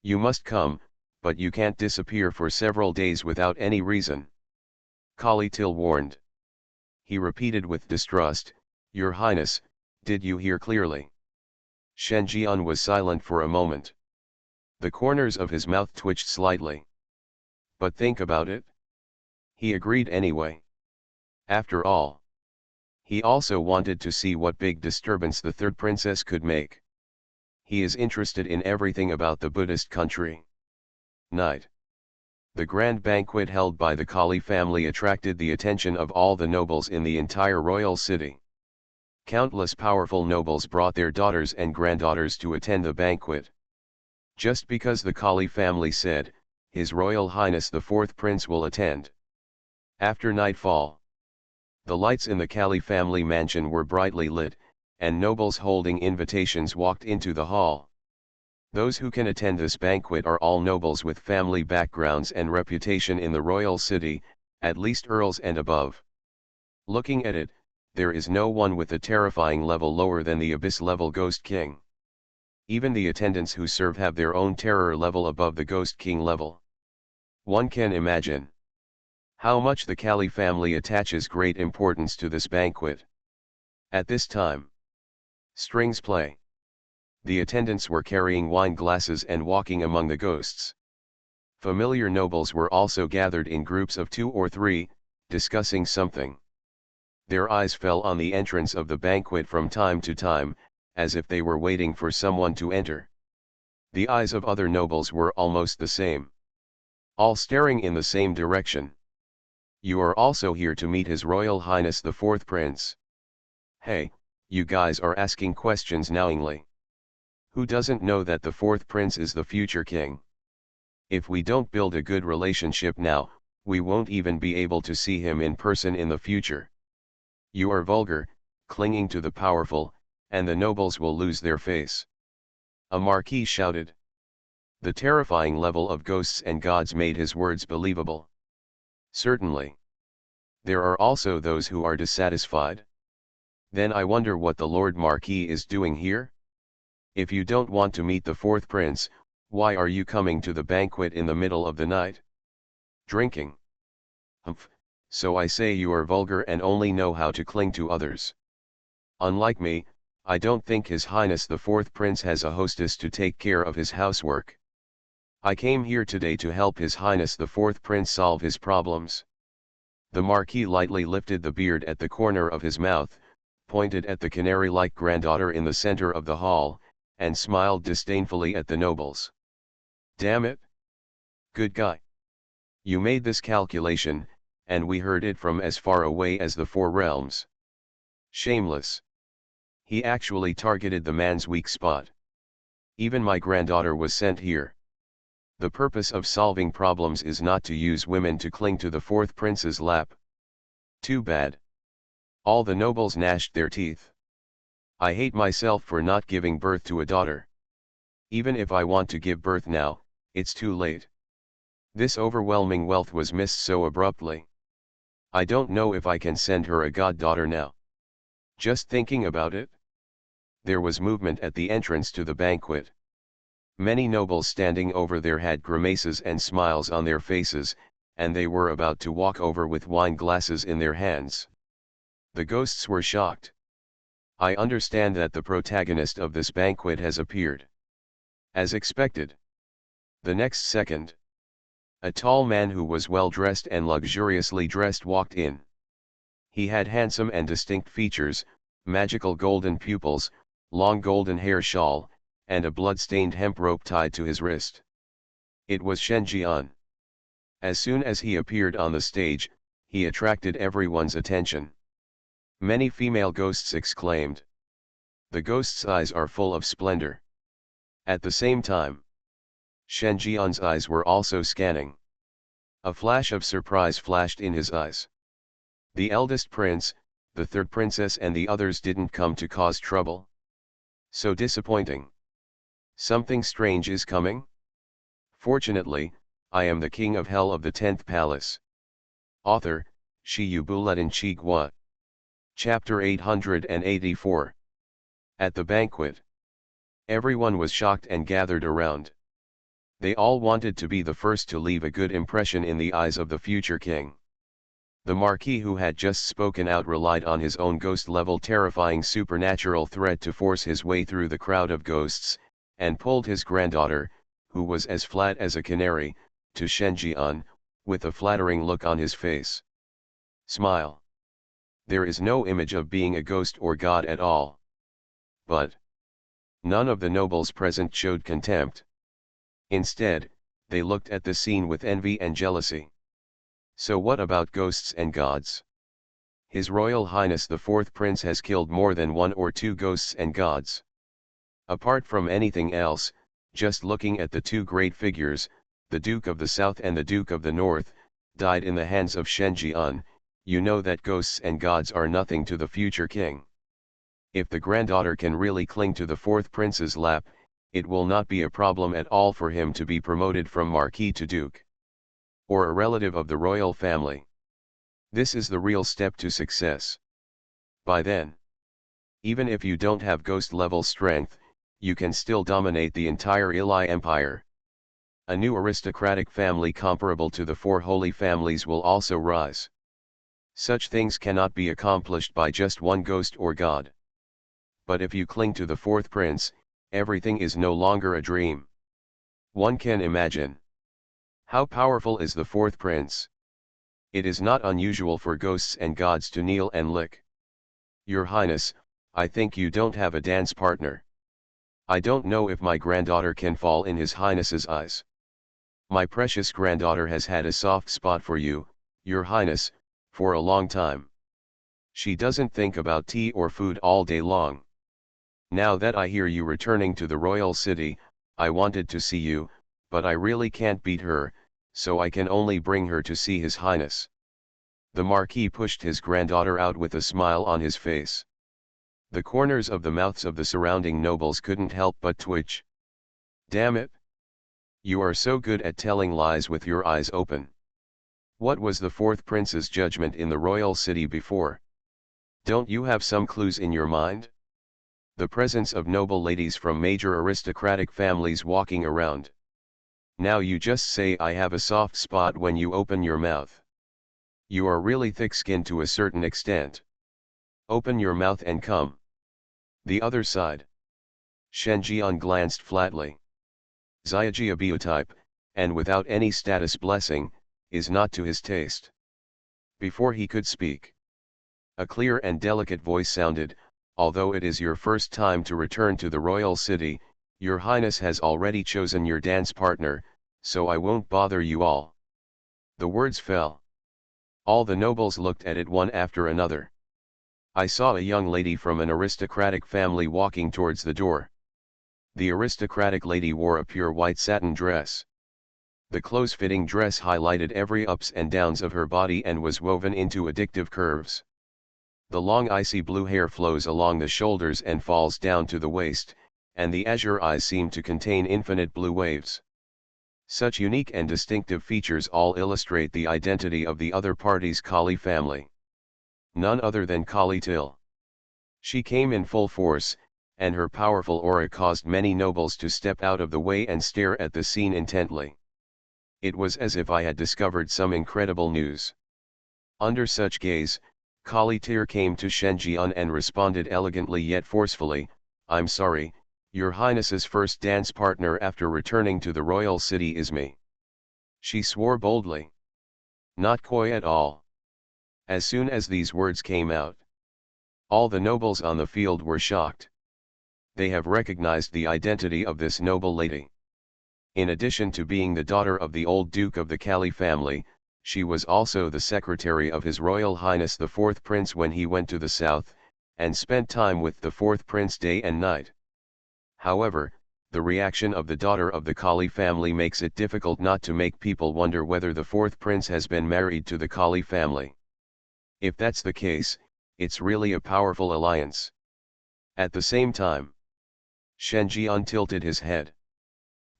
You must come, but you can't disappear for several days without any reason. Kali Til warned. He repeated with distrust, Your Highness, did you hear clearly? Shen Jian was silent for a moment. The corners of his mouth twitched slightly. But think about it. He agreed anyway. After all, he also wanted to see what big disturbance the third princess could make. He is interested in everything about the Buddhist country. Night. The grand banquet held by the Kali family attracted the attention of all the nobles in the entire royal city. Countless powerful nobles brought their daughters and granddaughters to attend the banquet. Just because the Kali family said, His Royal Highness the fourth prince will attend. After nightfall, the lights in the Kali family mansion were brightly lit, and nobles holding invitations walked into the hall. Those who can attend this banquet are all nobles with family backgrounds and reputation in the royal city, at least earls and above. Looking at it, there is no one with a terrifying level lower than the abyss-level Ghost King. Even the attendants who serve have their own terror level above the Ghost King level. One can imagine how much the Kali family attaches great importance to this banquet. At this time, strings play. The attendants were carrying wine glasses and walking among the ghosts. Familiar nobles were also gathered in groups of 2 or 3, discussing something. Their eyes fell on the entrance of the banquet from time to time, as if they were waiting for someone to enter. The eyes of other nobles were almost the same. All staring in the same direction. You are also here to meet His Royal Highness the fourth prince. Hey, you guys are asking questions knowingly. Who doesn't know that the fourth prince is the future king? If we don't build a good relationship now, we won't even be able to see him in person in the future. You are vulgar, clinging to the powerful, and the nobles will lose their face. A marquis shouted. The terrifying level of ghosts and gods made his words believable. Certainly. There are also those who are dissatisfied. Then I wonder what the Lord Marquis is doing here? If you don't want to meet the fourth prince, why are you coming to the banquet in the middle of the night? Drinking. Humph, so I say you are vulgar and only know how to cling to others. Unlike me, I don't think His Highness the Fourth Prince has a hostess to take care of his housework. I came here today to help His Highness the Fourth Prince solve his problems. The Marquis lightly lifted the beard at the corner of his mouth, pointed at the canary-like granddaughter in the center of the hall, and smiled disdainfully at the nobles. Damn it! Good guy. You made this calculation, and we heard it from as far away as the Four Realms. Shameless. He actually targeted the man's weak spot. Even my granddaughter was sent here. The purpose of solving problems is not to use women to cling to the fourth prince's lap. Too bad. All the nobles gnashed their teeth. I hate myself for not giving birth to a daughter. Even if I want to give birth now, it's too late. This overwhelming wealth was missed so abruptly. I don't know if I can send her a goddaughter now. Just thinking about it. There was movement at the entrance to the banquet. Many nobles standing over there had grimaces and smiles on their faces, and they were about to walk over with wine glasses in their hands. The ghosts were shocked. I understand that the protagonist of this banquet has appeared. As expected. The next second, a tall man who was well dressed and luxuriously dressed walked in. He had handsome and distinct features, magical golden pupils, long golden hair shawl, and a blood-stained hemp rope tied to his wrist. It was Shen Jian. As soon as he appeared on the stage, he attracted everyone's attention. Many female ghosts exclaimed. The ghost's eyes are full of splendor. At the same time, Shen Jian's eyes were also scanning. A flash of surprise flashed in his eyes. The eldest prince, the third princess and the others didn't come to cause trouble. So disappointing. Something strange is coming? Fortunately, I am the king of hell of the 10th palace. Author, Shi Yubuletin Chigua. Chapter 884. At the banquet. Everyone was shocked and gathered around. They all wanted to be the first to leave a good impression in the eyes of the future king. The Marquis who had just spoken out relied on his own ghost-level terrifying supernatural threat to force his way through the crowd of ghosts, and pulled his granddaughter, who was as flat as a canary, to Shen Jian, with a flattering look on his face. Smile. There is no image of being a ghost or god at all. But none of the nobles present showed contempt. Instead, they looked at the scene with envy and jealousy. So what about ghosts and gods? His Royal Highness the Fourth Prince has killed more than one or two ghosts and gods. Apart from anything else, just looking at the two great figures, the Duke of the South and the Duke of the North, died in the hands of Shen Jian, you know that ghosts and gods are nothing to the future king. If the granddaughter can really cling to the fourth prince's lap, it will not be a problem at all for him to be promoted from Marquis to Duke. Or a relative of the royal family. This is the real step to success. By then, even if you don't have ghost-level strength, you can still dominate the entire Ili Empire. A new aristocratic family comparable to the four holy families will also rise. Such things cannot be accomplished by just one ghost or god. But if you cling to the fourth prince, everything is no longer a dream. One can imagine. How powerful is the fourth prince? It is not unusual for ghosts and gods to kneel and lick. Your Highness, I think you don't have a dance partner. I don't know if my granddaughter can fall in His Highness's eyes. My precious granddaughter has had a soft spot for you, Your Highness, for a long time. She doesn't think about tea or food all day long. Now that I hear you returning to the royal city, I wanted to see you, but I really can't beat her, so I can only bring her to see His Highness. The Marquis pushed his granddaughter out with a smile on his face. The corners of the mouths of the surrounding nobles couldn't help but twitch. Damn it! You are so good at telling lies with your eyes open. What was the fourth prince's judgment in the royal city before? Don't you have some clues in your mind? The presence of noble ladies from major aristocratic families walking around. Now you just say I have a soft spot when you open your mouth. You are really thick-skinned to a certain extent. Open your mouth and come. The other side. Shen Jian glanced flatly. Xiaji, a biotype, and without any status blessing, is not to his taste. Before he could speak, a clear and delicate voice sounded, although it is your first time to return to the royal city, your highness has already chosen your dance partner, so I won't bother you all. The words fell. All the nobles looked at it one after another. I saw a young lady from an aristocratic family walking towards the door. The aristocratic lady wore a pure white satin dress. The close-fitting dress highlighted every ups and downs of her body and was woven into addictive curves. The long icy blue hair flows along the shoulders and falls down to the waist, and the azure eyes seem to contain infinite blue waves. Such unique and distinctive features all illustrate the identity of the other party's Kali family. None other than Kali Til. She came in full force, and her powerful aura caused many nobles to step out of the way and stare at the scene intently. It was as if I had discovered some incredible news. Under such gaze, Kali Tir came to Shen Jian and responded elegantly yet forcefully, "I'm sorry, your highness's first dance partner after returning to the royal city is me." She swore boldly. Not coy at all. As soon as these words came out, all the nobles on the field were shocked. They have recognized the identity of this noble lady. In addition to being the daughter of the old Duke of the Kali family, she was also the secretary of His Royal Highness the Fourth Prince when he went to the south, and spent time with the Fourth Prince day and night. However, the reaction of the daughter of the Kali family makes it difficult not to make people wonder whether the Fourth Prince has been married to the Kali family. If that's the case, it's really a powerful alliance. At the same time, Shen Jian tilted his head.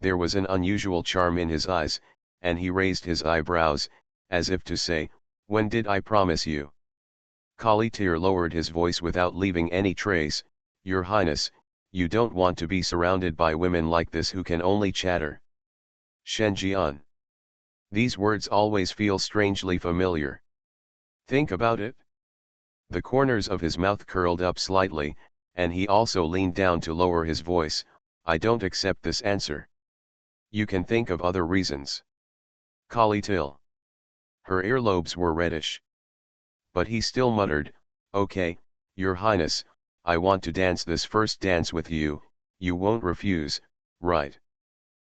There was an unusual charm in his eyes, and he raised his eyebrows, as if to say, "When did I promise you?" Kali Tir lowered his voice without leaving any trace, "Your Highness, you don't want to be surrounded by women like this who can only chatter." Shen Jian. These words always feel strangely familiar. Think about it. The corners of his mouth curled up slightly, and he also leaned down to lower his voice, "I don't accept this answer. You can think of other reasons." Kali Til. Her earlobes were reddish. But he still muttered, "Okay, Your Highness, I want to dance this first dance with you, you won't refuse, right?"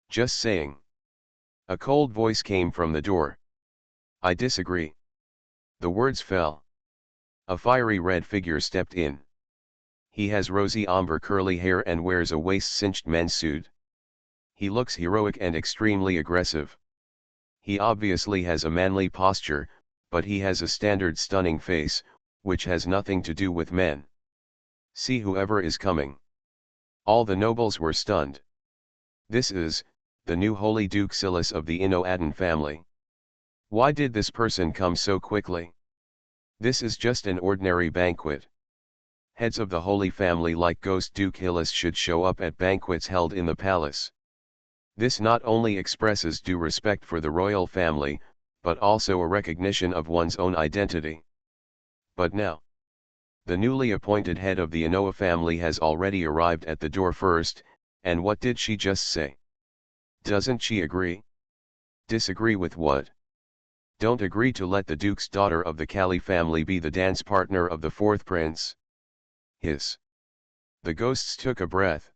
"Just saying." A cold voice came from the door. "I disagree." The words fell. A fiery red figure stepped in. He has rosy amber curly hair and wears a waist-cinched men's suit. He looks heroic and extremely aggressive. He obviously has a manly posture, but he has a standard stunning face, which has nothing to do with men. "See whoever is coming." All the nobles were stunned. This is the new Holy Duke Silas of the Inoadan family. Why did this person come so quickly? This is just an ordinary banquet. Heads of the Holy Family like Ghost Duke Hillis should show up at banquets held in the palace. This not only expresses due respect for the royal family, but also a recognition of one's own identity. But now, the newly appointed head of the Inoa family has already arrived at the door first, and what did she just say? Doesn't she agree? Disagree with what? Don't agree to let the Duke's daughter of the Kali family be the dance partner of the fourth prince? Hiss. The ghosts took a breath.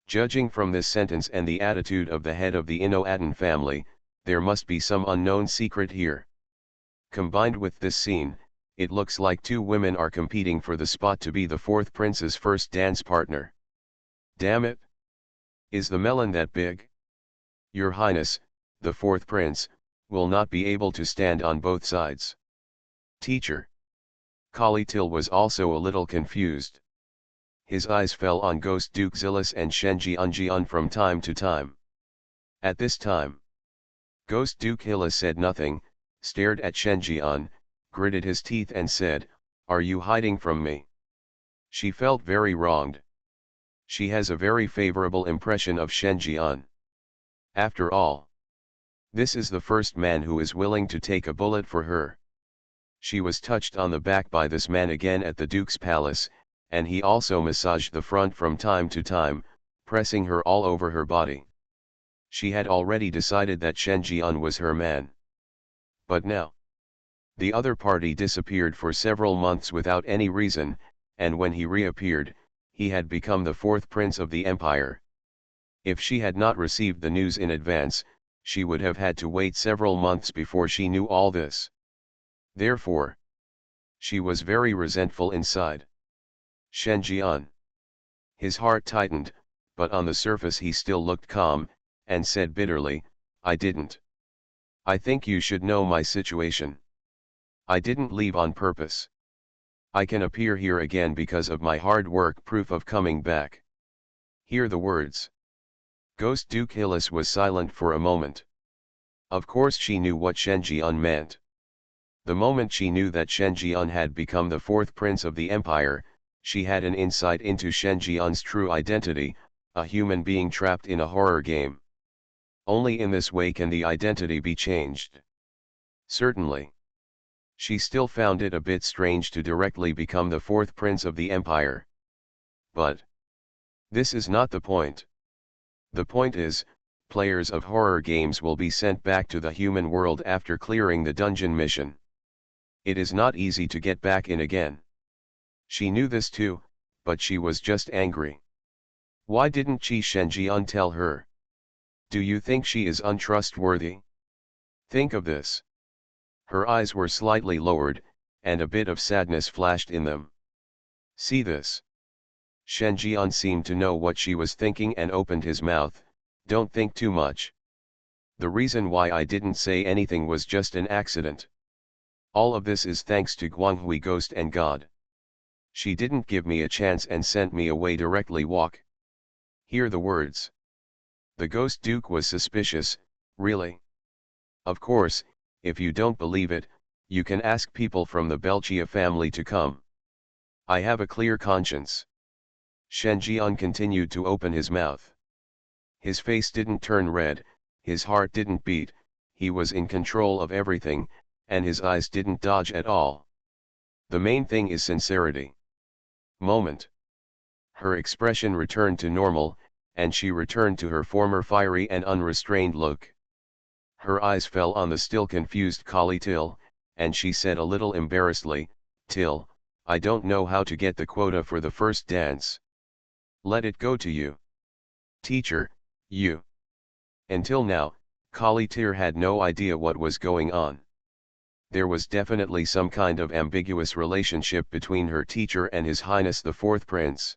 Judging from this sentence and the attitude of the head of the Inoadan family, there must be some unknown secret here. Combined with this scene, it looks like two women are competing for the spot to be the fourth prince's first dance partner. Damn it! Is the melon that big? Your Highness, the fourth prince, will not be able to stand on both sides. Teacher. Kali Til was also a little confused. His eyes fell on Ghost Duke Zillis and Shen Jian from time to time. At this time, Ghost Duke Hillis said nothing, stared at Shen Jian, gritted his teeth and said, "Are you hiding from me?" She felt very wronged. She has a very favorable impression of Shen Jian. After all, this is the first man who is willing to take a bullet for her. She was touched on the back by this man again at the Duke's palace, and he also massaged the front from time to time, pressing her all over her body. She had already decided that Shen Jian was her man. But now, the other party disappeared for several months without any reason, and when he reappeared, he had become the fourth prince of the empire. If she had not received the news in advance, she would have had to wait several months before she knew all this. Therefore, she was very resentful inside. Shen Jian. His heart tightened, but on the surface he still looked calm, and said bitterly, "I didn't. I think you should know my situation. I didn't leave on purpose. I can appear here again because of my hard work, proof of coming back." Hear the words. Ghost Duke Hillis was silent for a moment. Of course she knew what Shen Jian meant. The moment she knew that Shen Jian had become the fourth prince of the empire, she had an insight into Shen Jian's true identity, a human being trapped in a horror game. Only in this way can the identity be changed. Certainly. She still found it a bit strange to directly become the fourth prince of the empire. But this is not the point. The point is, players of horror games will be sent back to the human world after clearing the dungeon mission. It is not easy to get back in again. She knew this too, but she was just angry. Why didn't Shen Jian tell her? Do you think she is untrustworthy? Think of this. Her eyes were slightly lowered, and a bit of sadness flashed in them. See this. Shen Jian seemed to know what she was thinking and opened his mouth. Don't think too much. The reason why I didn't say anything was just an accident. All of this is thanks to Guanghui Ghost and God. She didn't give me a chance and sent me away directly. Walk. Hear the words. The Ghost Duke was suspicious. Really? Of course, if you don't believe it, you can ask people from the Belchia family to come. I have a clear conscience. Shen Jian continued to open his mouth. His face didn't turn red, his heart didn't beat, he was in control of everything, and his eyes didn't dodge at all. The main thing is sincerity. Moment. Her expression returned to normal, and she returned to her former fiery and unrestrained look. Her eyes fell on the still confused Kali Till, and she said a little embarrassedly, "Till, I don't know how to get the quota for the first dance. Let it go to you. Teacher, you." Until now, Kali Tir had no idea what was going on. There was definitely some kind of ambiguous relationship between her teacher and His Highness the Fourth Prince.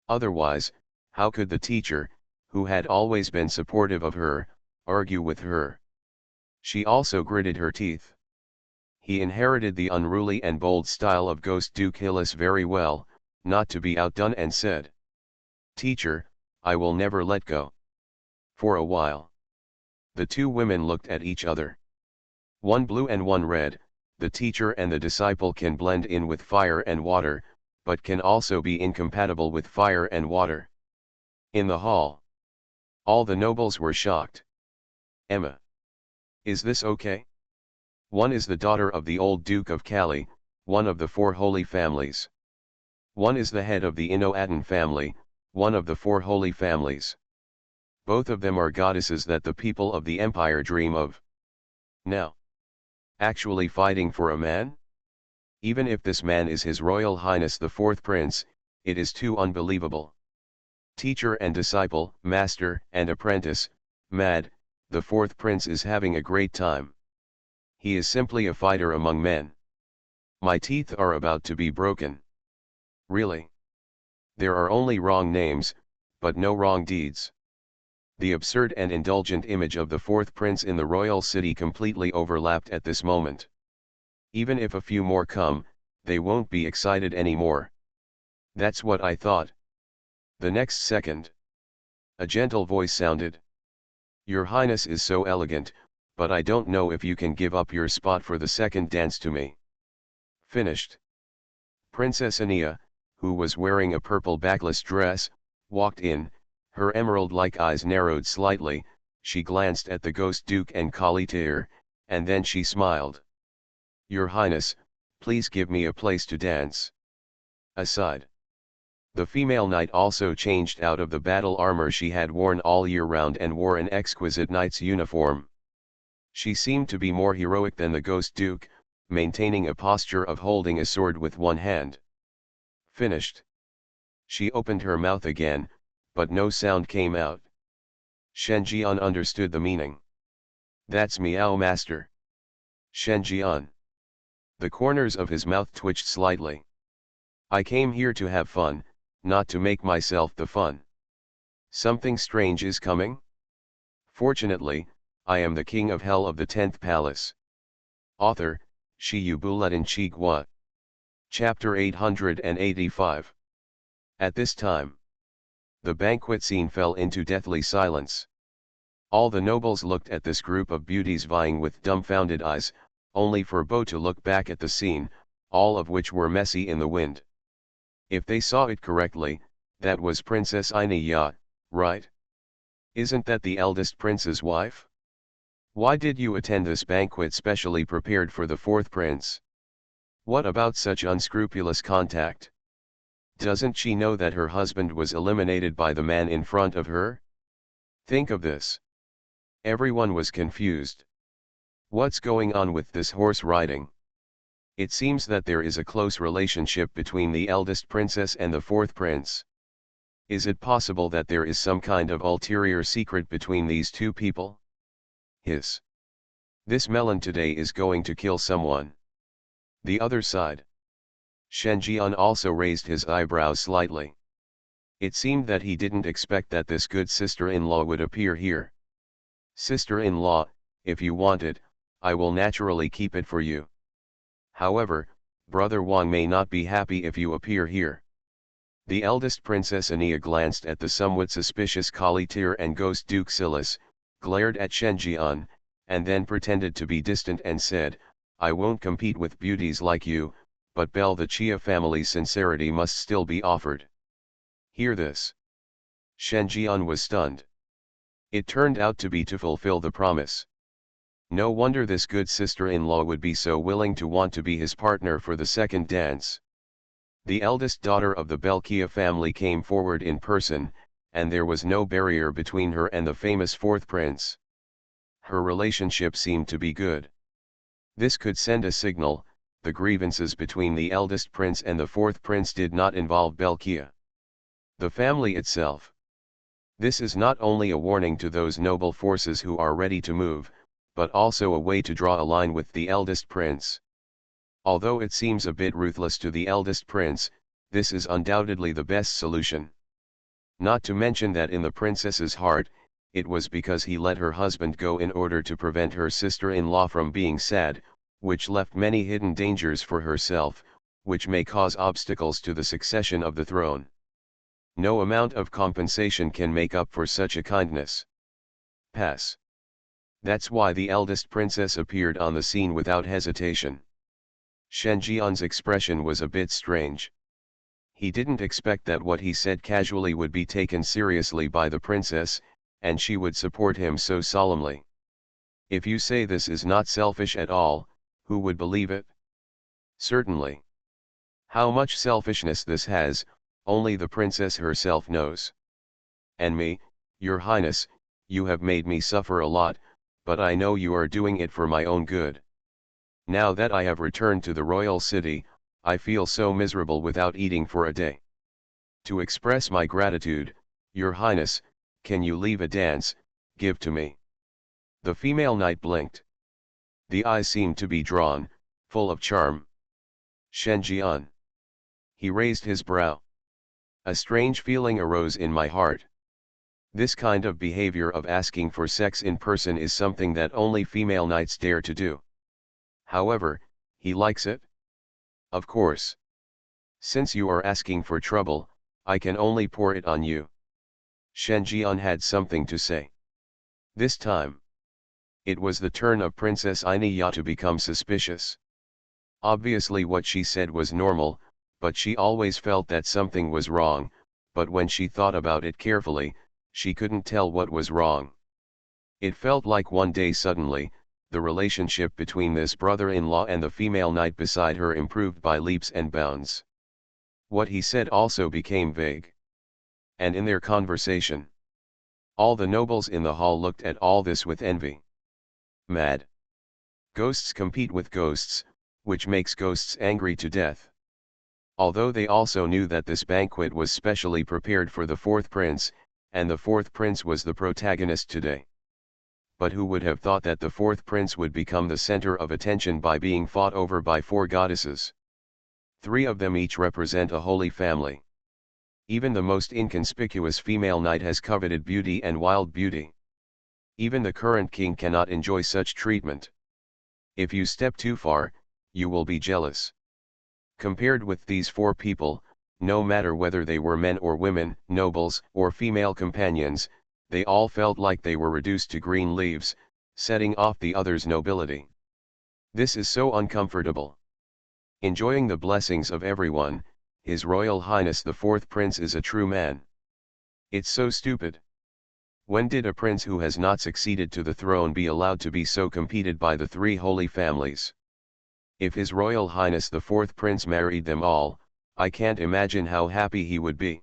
Otherwise, how could the teacher, who had always been supportive of her, argue with her? She also gritted her teeth. He inherited the unruly and bold style of Ghost Duke Hillis very well, not to be outdone, and said, "Teacher, I will never let go." For a while, the two women looked at each other. One blue and one red, the teacher and the disciple can blend in with fire and water, but can also be incompatible with fire and water. In the hall, all the nobles were shocked. Emma. Is this okay? One is the daughter of the old Duke of Kali, one of the four holy families. One is the head of the Inoatan family, one of the four holy families. Both of them are goddesses that the people of the empire dream of. Now, actually fighting for a man? Even if this man is His Royal Highness the Fourth Prince, it is too unbelievable. Teacher and disciple, master and apprentice, mad, the Fourth Prince is having a great time. He is simply a fighter among men. My teeth are about to be broken. Really? There are only wrong names, but no wrong deeds. The absurd and indulgent image of the Fourth Prince in the royal city completely overlapped at this moment. Even if a few more come, they won't be excited anymore. That's what I thought. The next second, a gentle voice sounded. Your Highness is so elegant, but I don't know if you can give up your spot for the second dance to me. Finished. Princess Ania, who was wearing a purple backless dress, walked in, her emerald-like eyes narrowed slightly. She glanced at the Ghost Duke and Kali Tir, and then she smiled. Your Highness, please give me a place to dance. Aside. The female knight also changed out of the battle armor she had worn all year round and wore an exquisite knight's uniform. She seemed to be more heroic than the Ghost Duke, maintaining a posture of holding a sword with one hand. Finished. She opened her mouth again, but no sound came out. Shen Jian understood the meaning. That's meow master. Shen Jian. The corners of his mouth twitched slightly. I came here to have fun, not to make myself the fun. Something strange is coming? Fortunately, I am the king of hell of the 10th palace. Author, Shi Yu Buletin Chigua. Chapter 885. At this time, the banquet scene fell into deathly silence. All the nobles looked at this group of beauties vying with dumbfounded eyes, only for Bo to look back at the scene, all of which were messy in the wind. If they saw it correctly, that was Princess Ina, right? Isn't that the eldest prince's wife? Why did you attend this banquet specially prepared for the fourth prince? What about such unscrupulous contact? Doesn't she know that her husband was eliminated by the man in front of her? Think of this. Everyone was confused. What's going on with this horse riding? It seems that there is a close relationship between the eldest princess and the fourth prince. Is it possible that there is some kind of ulterior secret between these two people? Hiss. This melon today is going to kill someone. The other side. Shen Jian also raised his eyebrows slightly. It seemed that he didn't expect that this good sister-in-law would appear here. Sister-in-law, if you want it, I will naturally keep it for you. However, Brother Wang may not be happy if you appear here. The eldest Princess Ania glanced at the somewhat suspicious Kali-Tir and Ghost Duke Silas, glared at Shen Jian, and then pretended to be distant and said, I won't compete with beauties like you, but Belle the Chia family's sincerity must still be offered. Hear this. Shen Jian was stunned. It turned out to be to fulfill the promise. No wonder this good sister-in-law would be so willing to want to be his partner for the second dance. The eldest daughter of the Belkia family came forward in person, and there was no barrier between her and the famous fourth prince. Her relationship seemed to be good. This could send a signal. The grievances between the eldest prince and the fourth prince did not involve Belkia. The family itself. This is not only a warning to those noble forces who are ready to move, but also a way to draw a line with the eldest prince. Although it seems a bit ruthless to the eldest prince, this is undoubtedly the best solution. Not to mention that in the princess's heart, it was because he let her husband go in order to prevent her sister-in-law from being sad, which left many hidden dangers for herself, which may cause obstacles to the succession of the throne. No amount of compensation can make up for such a kindness. Pass. That's why the eldest princess appeared on the scene without hesitation. Shen Jian's expression was a bit strange. He didn't expect that what he said casually would be taken seriously by the princess, and she would support him so solemnly. If you say this is not selfish at all, who would believe it? Certainly. How much selfishness this has, only the princess herself knows. And me, Your Highness, you have made me suffer a lot, but I know you are doing it for my own good. Now that I have returned to the royal city, I feel so miserable without eating for a day. To express my gratitude, Your Highness, can you leave a dance, give to me? The female knight blinked. The eyes seemed to be drawn, full of charm. Shen Jian. He raised his brow. A strange feeling arose in my heart. This kind of behavior of asking for sex in person is something that only female knights dare to do. However, he likes it? Of course. Since you are asking for trouble, I can only pour it on you. Shen Jian had something to say. This time, it was the turn of Princess Ina to become suspicious. Obviously what she said was normal, but she always felt that something was wrong, but when she thought about it carefully, she couldn't tell what was wrong. It felt like one day suddenly, the relationship between this brother-in-law and the female knight beside her improved by leaps and bounds. What he said also became vague. And in their conversation, all the nobles in the hall looked at all this with envy. Mad. Ghosts compete with ghosts, which makes ghosts angry to death. Although they also knew that this banquet was specially prepared for the fourth prince, and the fourth prince was the protagonist today. But who would have thought that the fourth prince would become the center of attention by being fought over by four goddesses? 3 of them each represent a holy family. Even the most inconspicuous female knight has coveted beauty and wild beauty. Even the current king cannot enjoy such treatment. If you step too far, you will be jealous. Compared with these 4 people, no matter whether they were men or women, nobles or female companions, they all felt like they were reduced to green leaves, setting off the others' nobility. This is so uncomfortable. Enjoying the blessings of everyone, His Royal Highness the fourth prince is a true man. It's so stupid. When did a prince who has not succeeded to the throne be allowed to be so competed by the 3 holy families? If His Royal Highness the fourth prince married them all, I can't imagine how happy he would be.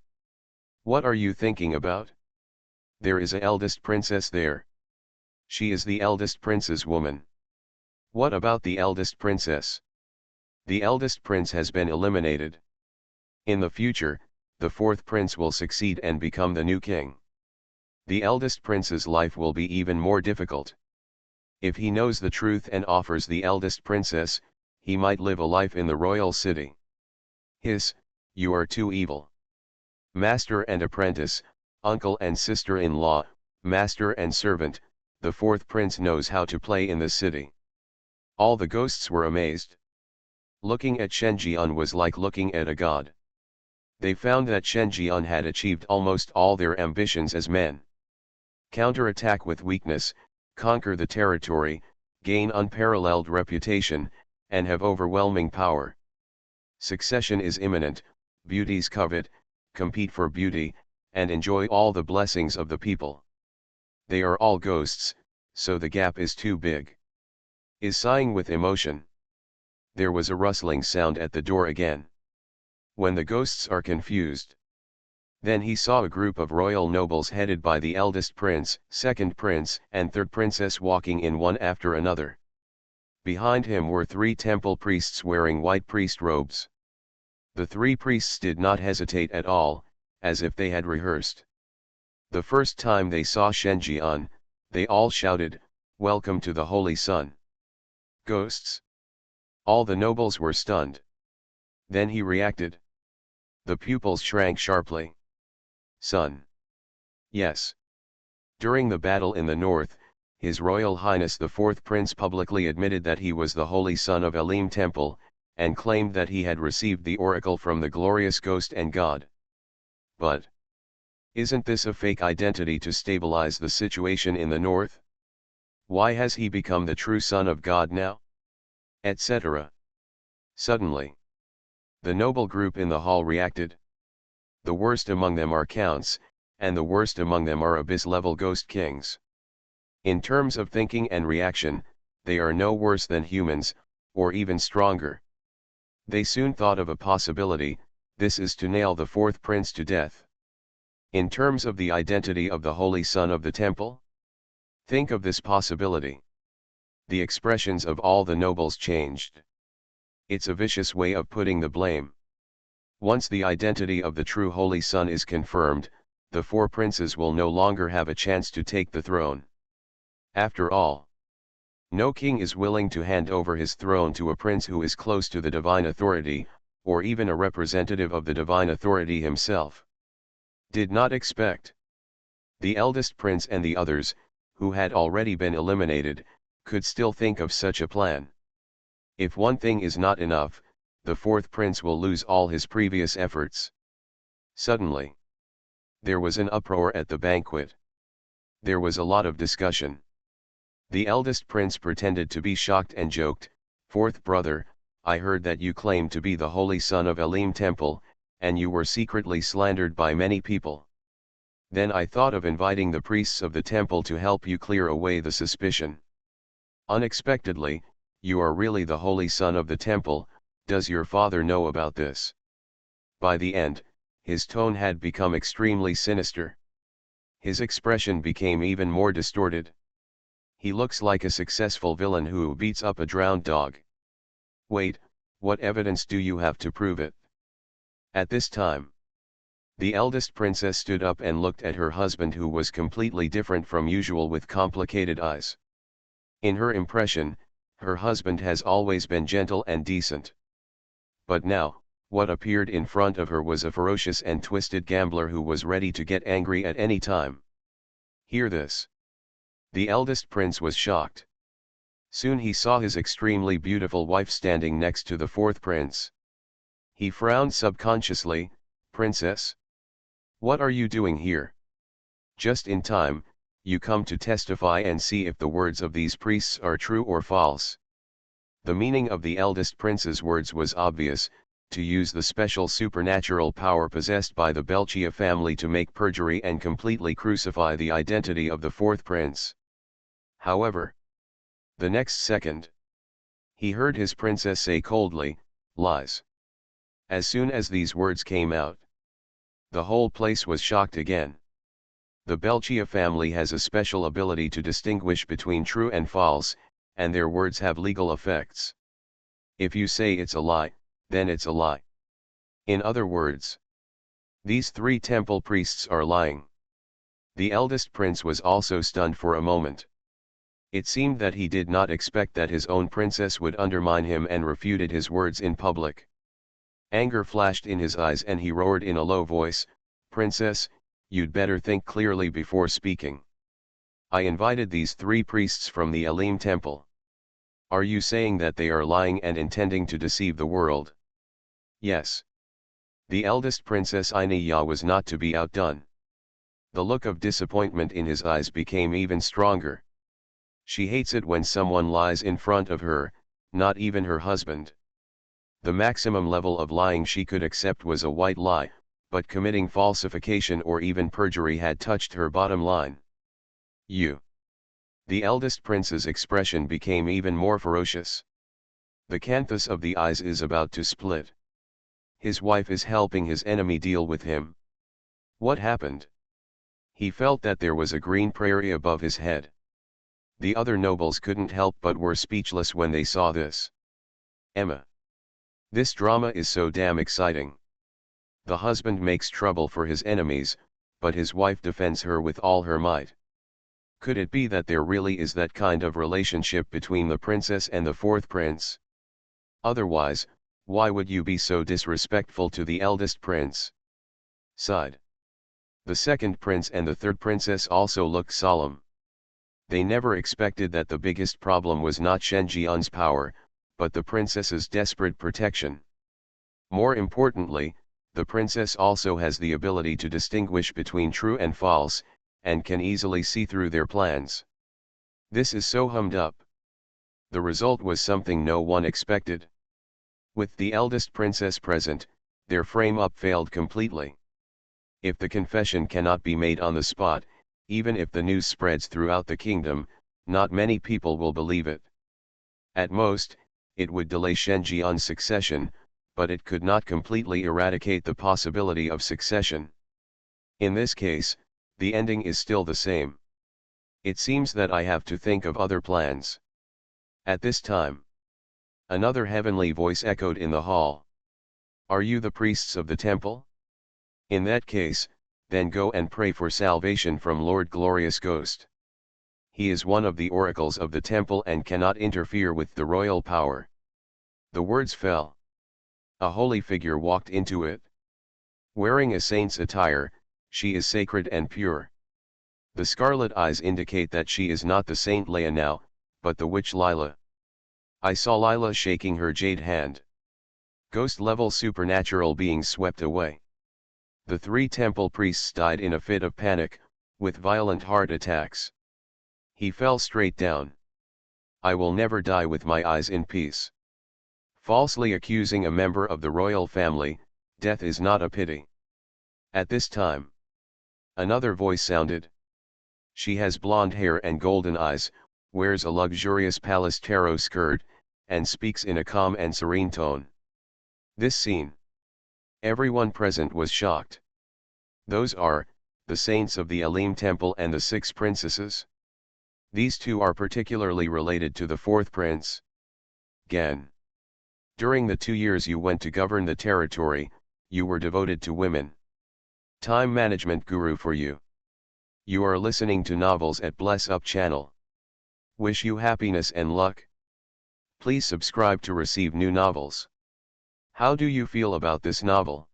What are you thinking about? There is a eldest princess there. She is the eldest prince's woman. What about the eldest princess? The eldest prince has been eliminated. In the future, the fourth prince will succeed and become the new king. The eldest prince's life will be even more difficult. If he knows the truth and offers the eldest princess, he might live a life in the royal city. You are too evil. Master and apprentice, uncle and sister-in-law, master and servant, the fourth prince knows how to play in the city. All the ghosts were amazed. Looking at Shen Jian was like looking at a god. They found that Shen Jian had achieved almost all their ambitions as men. Counterattack with weakness, conquer the territory, gain unparalleled reputation, and have overwhelming power. Succession is imminent, beauties covet, compete for beauty, and enjoy all the blessings of the people. They are all ghosts, so the gap is too big. Is sighing with emotion. There was a rustling sound at the door again. When the ghosts are confused. Then he saw a group of royal nobles headed by the eldest prince, second prince, and third princess walking in one after another. Behind him were 3 temple priests wearing white priest robes. The 3 priests did not hesitate at all, as if they had rehearsed. The first time they saw Shen Jian, they all shouted, "Welcome to the Holy Sun." Ghosts? All the nobles were stunned. Then he reacted. The pupils shrank sharply. Sun. Yes. During the battle in the north, His Royal Highness the fourth prince publicly admitted that he was the holy son of Elim Temple, and claimed that he had received the oracle from the glorious ghost and god. But isn't this a fake identity to stabilize the situation in the north? Why has he become the true son of God now? Etc. Suddenly, the noble group in the hall reacted. The worst among them are counts, and the worst among them are abyss-level ghost kings. In terms of thinking and reaction, they are no worse than humans, or even stronger. They soon thought of a possibility, this is to nail the fourth prince to death. In terms of the identity of the holy son of the temple? Think of this possibility. The expressions of all the nobles changed. It's a vicious way of putting the blame. Once the identity of the true holy son is confirmed, the 4 princes will no longer have a chance to take the throne. After all, no king is willing to hand over his throne to a prince who is close to the divine authority, or even a representative of the divine authority himself. Did not expect. The eldest prince and the others, who had already been eliminated, could still think of such a plan. If one thing is not enough, the fourth prince will lose all his previous efforts. Suddenly, there was an uproar at the banquet. There was a lot of discussion. The eldest prince pretended to be shocked and joked, "Fourth brother, I heard that you claimed to be the holy son of Elim Temple, and you were secretly slandered by many people. Then I thought of inviting the priests of the temple to help you clear away the suspicion." Unexpectedly, you are really the holy son of the temple. Does your father know about this? By the end, his tone had become extremely sinister. His expression became even more distorted. He looks like a successful villain who beats up a drowned dog. Wait, what evidence do you have to prove it? At this time, the eldest princess stood up and looked at her husband, who was completely different from usual with complicated eyes. In her impression, her husband has always been gentle and decent. But now, what appeared in front of her was a ferocious and twisted gambler who was ready to get angry at any time. Hear this. The eldest prince was shocked. Soon he saw his extremely beautiful wife standing next to the fourth prince. He frowned subconsciously. Princess? What are you doing here? Just in time, you come to testify and see if the words of these priests are true or false. The meaning of the eldest prince's words was obvious: to use the special supernatural power possessed by the Belchia family to make perjury and completely crucify the identity of the fourth prince. However, the next second, he heard his princess say coldly, "Lies." As soon as these words came out, the whole place was shocked again. The Belchia family has a special ability to distinguish between true and false, and their words have legal effects. If you say it's a lie, then it's a lie. In other words, these three temple priests are lying. The eldest prince was also stunned for a moment. It seemed that he did not expect that his own princess would undermine him and refuted his words in public. Anger flashed in his eyes and he roared in a low voice, "Princess, you'd better think clearly before speaking. I invited these three priests from the Elim temple. Are you saying that they are lying and intending to deceive the world?" Yes. The eldest princess Ainaya was not to be outdone. The look of disappointment in his eyes became even stronger. She hates it when someone lies in front of her, not even her husband. The maximum level of lying she could accept was a white lie, but committing falsification or even perjury had touched her bottom line. You. The eldest prince's expression became even more ferocious. The canthus of the eyes is about to split. His wife is helping his enemy deal with him. What happened? He felt that there was a green prairie above his head. The other nobles couldn't help but were speechless when they saw this. Emma. This drama is so damn exciting. The husband makes trouble for his enemies, but his wife defends her with all her might. Could it be that there really is that kind of relationship between the princess and the fourth prince? Otherwise, why would you be so disrespectful to the eldest prince? Sighed. The second prince and the third princess also looked solemn. They never expected that the biggest problem was not Shen Jian's power, but the princess's desperate protection. More importantly, the princess also has the ability to distinguish between true and false, and can easily see through their plans. This is so hummed up. The result was something no one expected. With the eldest princess present, their frame-up failed completely. If the confession cannot be made on the spot, even if the news spreads throughout the kingdom, not many people will believe it. At most, it would delay Shen Jian's succession, but it could not completely eradicate the possibility of succession. In this case, the ending is still the same. It seems that I have to think of other plans. At this time, another heavenly voice echoed in the hall. Are you the priests of the temple? In that case, then go and pray for salvation from Lord Glorious Ghost. He is one of the oracles of the temple and cannot interfere with the royal power. The words fell. A holy figure walked into it. Wearing a saint's attire, she is sacred and pure. The scarlet eyes indicate that she is not the Saint Leia now, but the witch Lila. I saw Lila shaking her jade hand. Ghost-level supernatural beings swept away. The three temple priests died in a fit of panic, with violent heart attacks. He fell straight down. I will never die with my eyes in peace. Falsely accusing a member of the royal family, death is not a pity. At this time, another voice sounded. She has blonde hair and golden eyes, wears a luxurious palace tarot skirt, and speaks in a calm and serene tone. This scene. Everyone present was shocked. Those are, the saints of the Elim temple and the 6 princesses. These two are particularly related to the 4th prince. Gan. During the 2 years you went to govern the territory, you were devoted to women. Time management guru for you. You are listening to novels at Bless Up channel. Wish you happiness and luck. Please subscribe to receive new novels. How do you feel about this novel?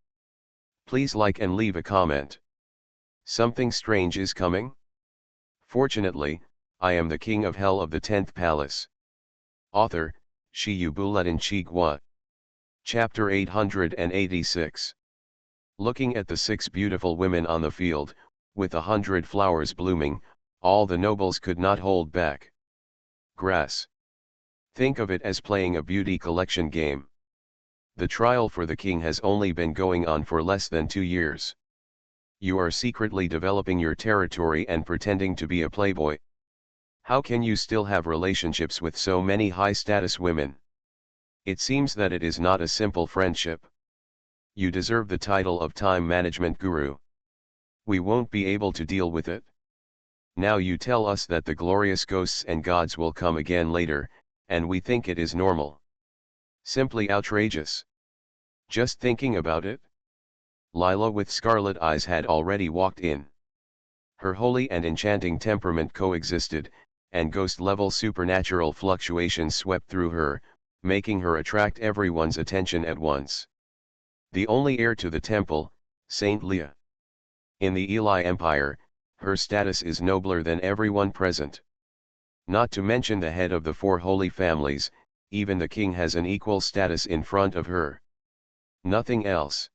Please like and leave a comment. Something strange is coming? Fortunately, I am the king of hell of the 10th palace. Author, Shi Buletin Chigwa. Chapter 886. Looking at the 6 beautiful women on the field, with 100 flowers blooming, all the nobles could not hold back. Grass. Think of it as playing a beauty collection game. The trial for the king has only been going on for less than 2 years. You are secretly developing your territory and pretending to be a playboy. How can you still have relationships with so many high-status women? It seems that it is not a simple friendship. You deserve the title of time management guru. We won't be able to deal with it. Now you tell us that the glorious ghosts and gods will come again later, and we think it is normal. Simply outrageous. Just thinking about it. Lila with scarlet eyes had already walked in. Her holy and enchanting temperament coexisted, and ghost-level supernatural fluctuations swept through her, making her attract everyone's attention at once. The only heir to the temple, Saint Leah. In the Eli Empire, her status is nobler than everyone present. Not to mention the head of the 4 holy families, even the king has an equal status in front of her. Nothing else.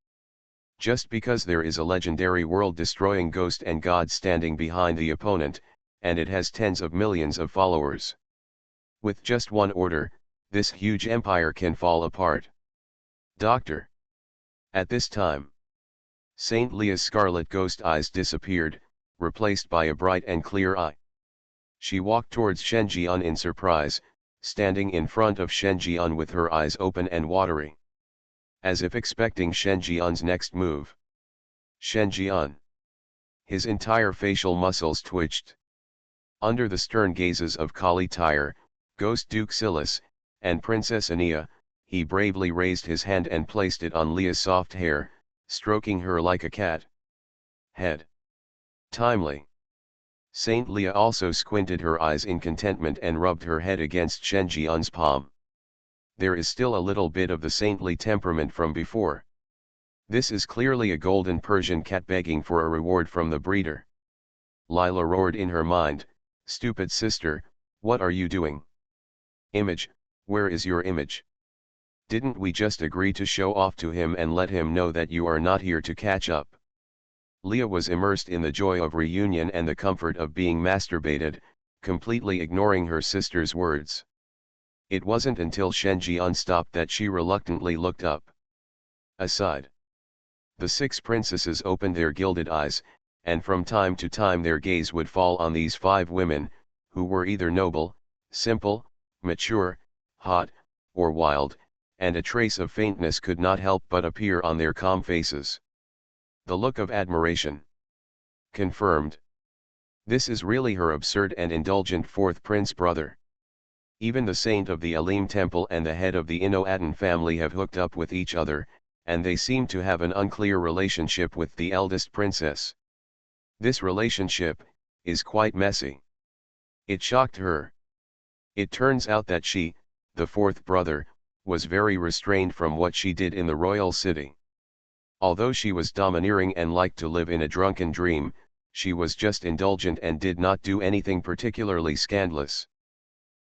Just because there is a legendary world-destroying ghost and god standing behind the opponent, and it has tens of millions of followers. With just one order, this huge empire can fall apart. Doctor. At this time, Saint Leah's scarlet ghost eyes disappeared, replaced by a bright and clear eye. She walked towards Shen Jian in surprise, standing in front of Shen Jian with her eyes open and watery. As if expecting Shen Jian's next move. Shen Jian. His entire facial muscles twitched. Under the stern gazes of Kali Tyre, Ghost Duke Silas, and Princess Ania, he bravely raised his hand and placed it on Leah's soft hair, stroking her like a cat. Head. Timely. Saint Leah also squinted her eyes in contentment and rubbed her head against Shen Jian's palm. There is still a little bit of the saintly temperament from before. This is clearly a golden Persian cat begging for a reward from the breeder. Lila roared in her mind, "Stupid sister, what are you doing? Image, where is your image? Didn't we just agree to show off to him and let him know that you are not here to catch up?" Leah was immersed in the joy of reunion and the comfort of being masturbated, completely ignoring her sister's words. It wasn't until Shen Jian stopped that she reluctantly looked up. Aside. The 6 princesses opened their gilded eyes, and from time to time their gaze would fall on these 5 women, who were either noble, simple, mature, hot, or wild, and a trace of faintness could not help but appear on their calm faces. The look of admiration. Confirmed. This is really her absurd and indulgent 4th prince brother. Even the saint of the Elim temple and the head of the Inoatan family have hooked up with each other, and they seem to have an unclear relationship with the eldest princess. This relationship is quite messy. It shocked her. It turns out that she, the 4th brother, was very restrained from what she did in the royal city. Although she was domineering and liked to live in a drunken dream, she was just indulgent and did not do anything particularly scandalous.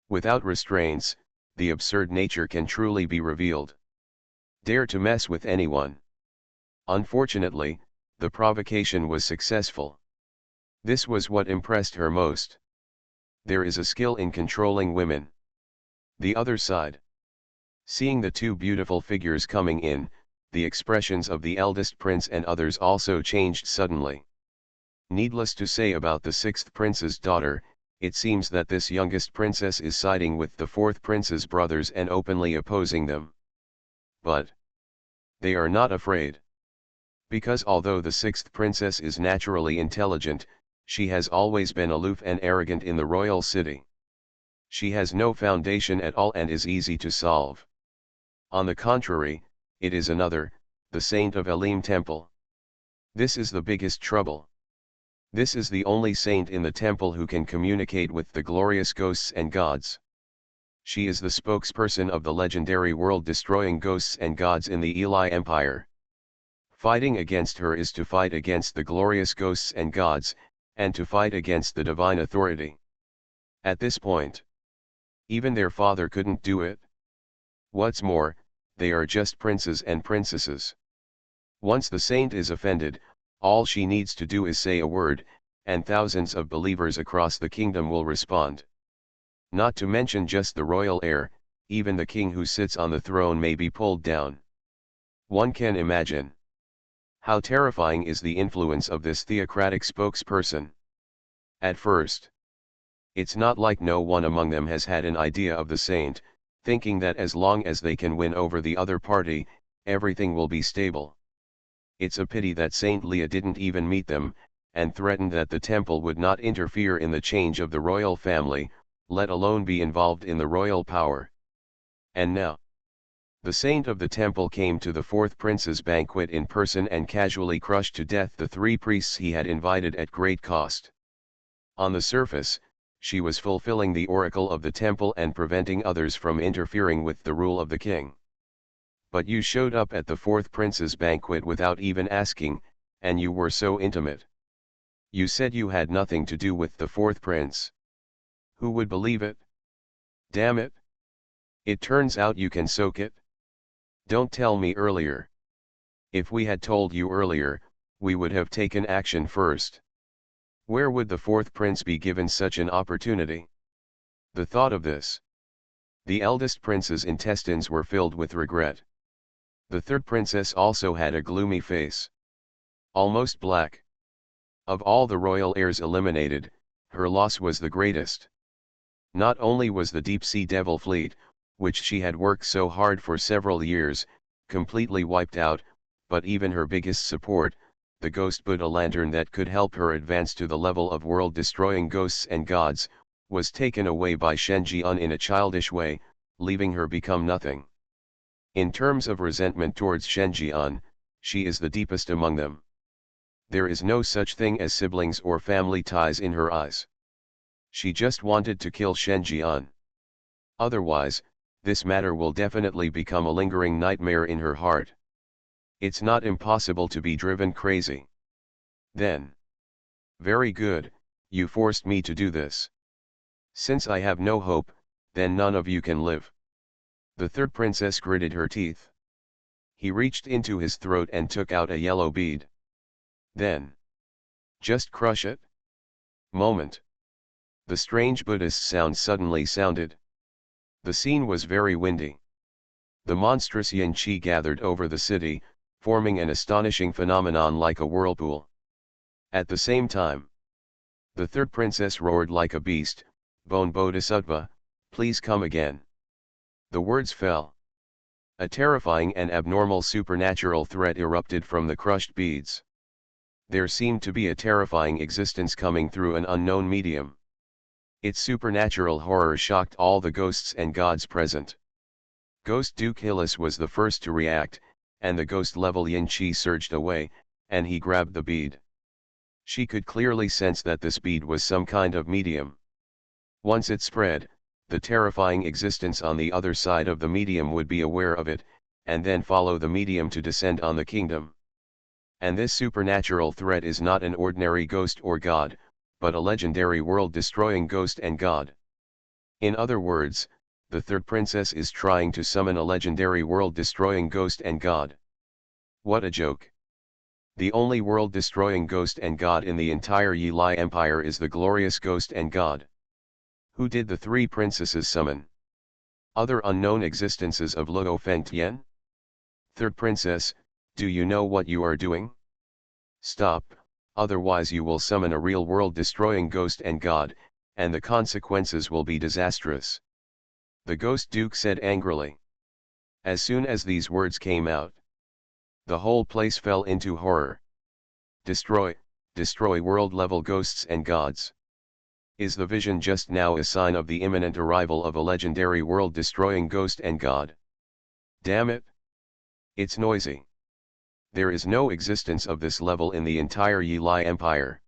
Without restraints, the absurd nature can truly be revealed. Dare to mess with anyone. Unfortunately, the provocation was successful. This was what impressed her most. There is a skill in controlling women. The other side. Seeing the 2 beautiful figures coming in, the expressions of the eldest prince and others also changed suddenly. Needless to say about the 6th prince's daughter, it seems that this youngest princess is siding with the fourth prince's brothers and openly opposing them. But they are not afraid. Because although the sixth princess is naturally intelligent, she has always been aloof and arrogant in the royal city. She has no foundation at all and is easy to solve. On the contrary, it is another, the saint of Elim temple. This is the biggest trouble. This is the only saint in the temple who can communicate with the glorious ghosts and gods. She is the spokesperson of the legendary world-destroying ghosts and gods in the Eli Empire. Fighting against her is to fight against the glorious ghosts and gods, and to fight against the divine authority. At this point, even their father couldn't do it. What's more, they are just princes and princesses. Once the saint is offended, all she needs to do is say a word, and thousands of believers across the kingdom will respond. Not to mention just the royal heir, even the king who sits on the throne may be pulled down. One can imagine how terrifying is the influence of this theocratic spokesperson. At first, it's not like no one among them has had an idea of the saint, thinking that as long as they can win over the other party, everything will be stable. It's a pity that Saint Leah didn't even meet them, and threatened that the temple would not interfere in the change of the royal family, let alone be involved in the royal power. And now, the saint of the temple came to the fourth prince's banquet in person and casually crushed to death the three priests he had invited at great cost. On the surface, she was fulfilling the oracle of the temple and preventing others from interfering with the rule of the king. But you showed up at the fourth prince's banquet without even asking, and you were so intimate. You said you had nothing to do with the fourth prince. Who would believe it? Damn it! It turns out you can soak it. Don't tell me earlier. If we had told you earlier, we would have taken action first. Where would the fourth prince be given such an opportunity? The thought of this. The eldest prince's intestines were filled with regret. The third princess also had a gloomy face. Almost black. Of all the royal heirs eliminated, her loss was the greatest. Not only was the deep-sea devil fleet, which she had worked so hard for several years, completely wiped out, but even her biggest support, the ghost Buddha lantern that could help her advance to the level of world-destroying ghosts and gods, was taken away by Shenji-un in a childish way, leaving her become nothing. In terms of resentment towards Shenji-un, she is the deepest among them. There is no such thing as siblings or family ties in her eyes. She just wanted to kill Shenji-un. Otherwise, this matter will definitely become a lingering nightmare in her heart. It's not impossible to be driven crazy. Then. Very good, you forced me to do this. Since I have no hope, then none of you can live. The third princess gritted her teeth. He reached into his throat and took out a yellow bead. Then. Just crush it? Moment. The strange Buddhist sound suddenly sounded. The scene was very windy. The monstrous yin qi gathered over the city, forming an astonishing phenomenon like a whirlpool. At the same time, the third princess roared like a beast, "Bone Bodhisattva, please come again." The words fell. A terrifying and abnormal supernatural threat erupted from the crushed beads. There seemed to be a terrifying existence coming through an unknown medium. Its supernatural horror shocked all the ghosts and gods present. Ghost Duke Hillis was the first to react, and the ghost-level yin qi surged away, and he grabbed the bead. She could clearly sense that this bead was some kind of medium. Once it spread, the terrifying existence on the other side of the medium would be aware of it, and then follow the medium to descend on the kingdom. And this supernatural threat is not an ordinary ghost or god, but a legendary world-destroying ghost and god. In other words, the third princess is trying to summon a legendary world-destroying ghost and god. What a joke. The only world-destroying ghost and god in the entire Yilai Empire is the glorious ghost and god. Who did the three princesses summon? Other unknown existences of Luo Fengtian? Third princess, do you know what you are doing? Stop, otherwise you will summon a real world-destroying ghost and god, and the consequences will be disastrous," the Ghost Duke said angrily. As soon as these words came out, the whole place fell into horror. Destroy world-level ghosts and gods. Is the vision just now a sign of the imminent arrival of a legendary world-destroying ghost and god? Damn it! It's noisy. There is no existence of this level in the entire Yili Empire.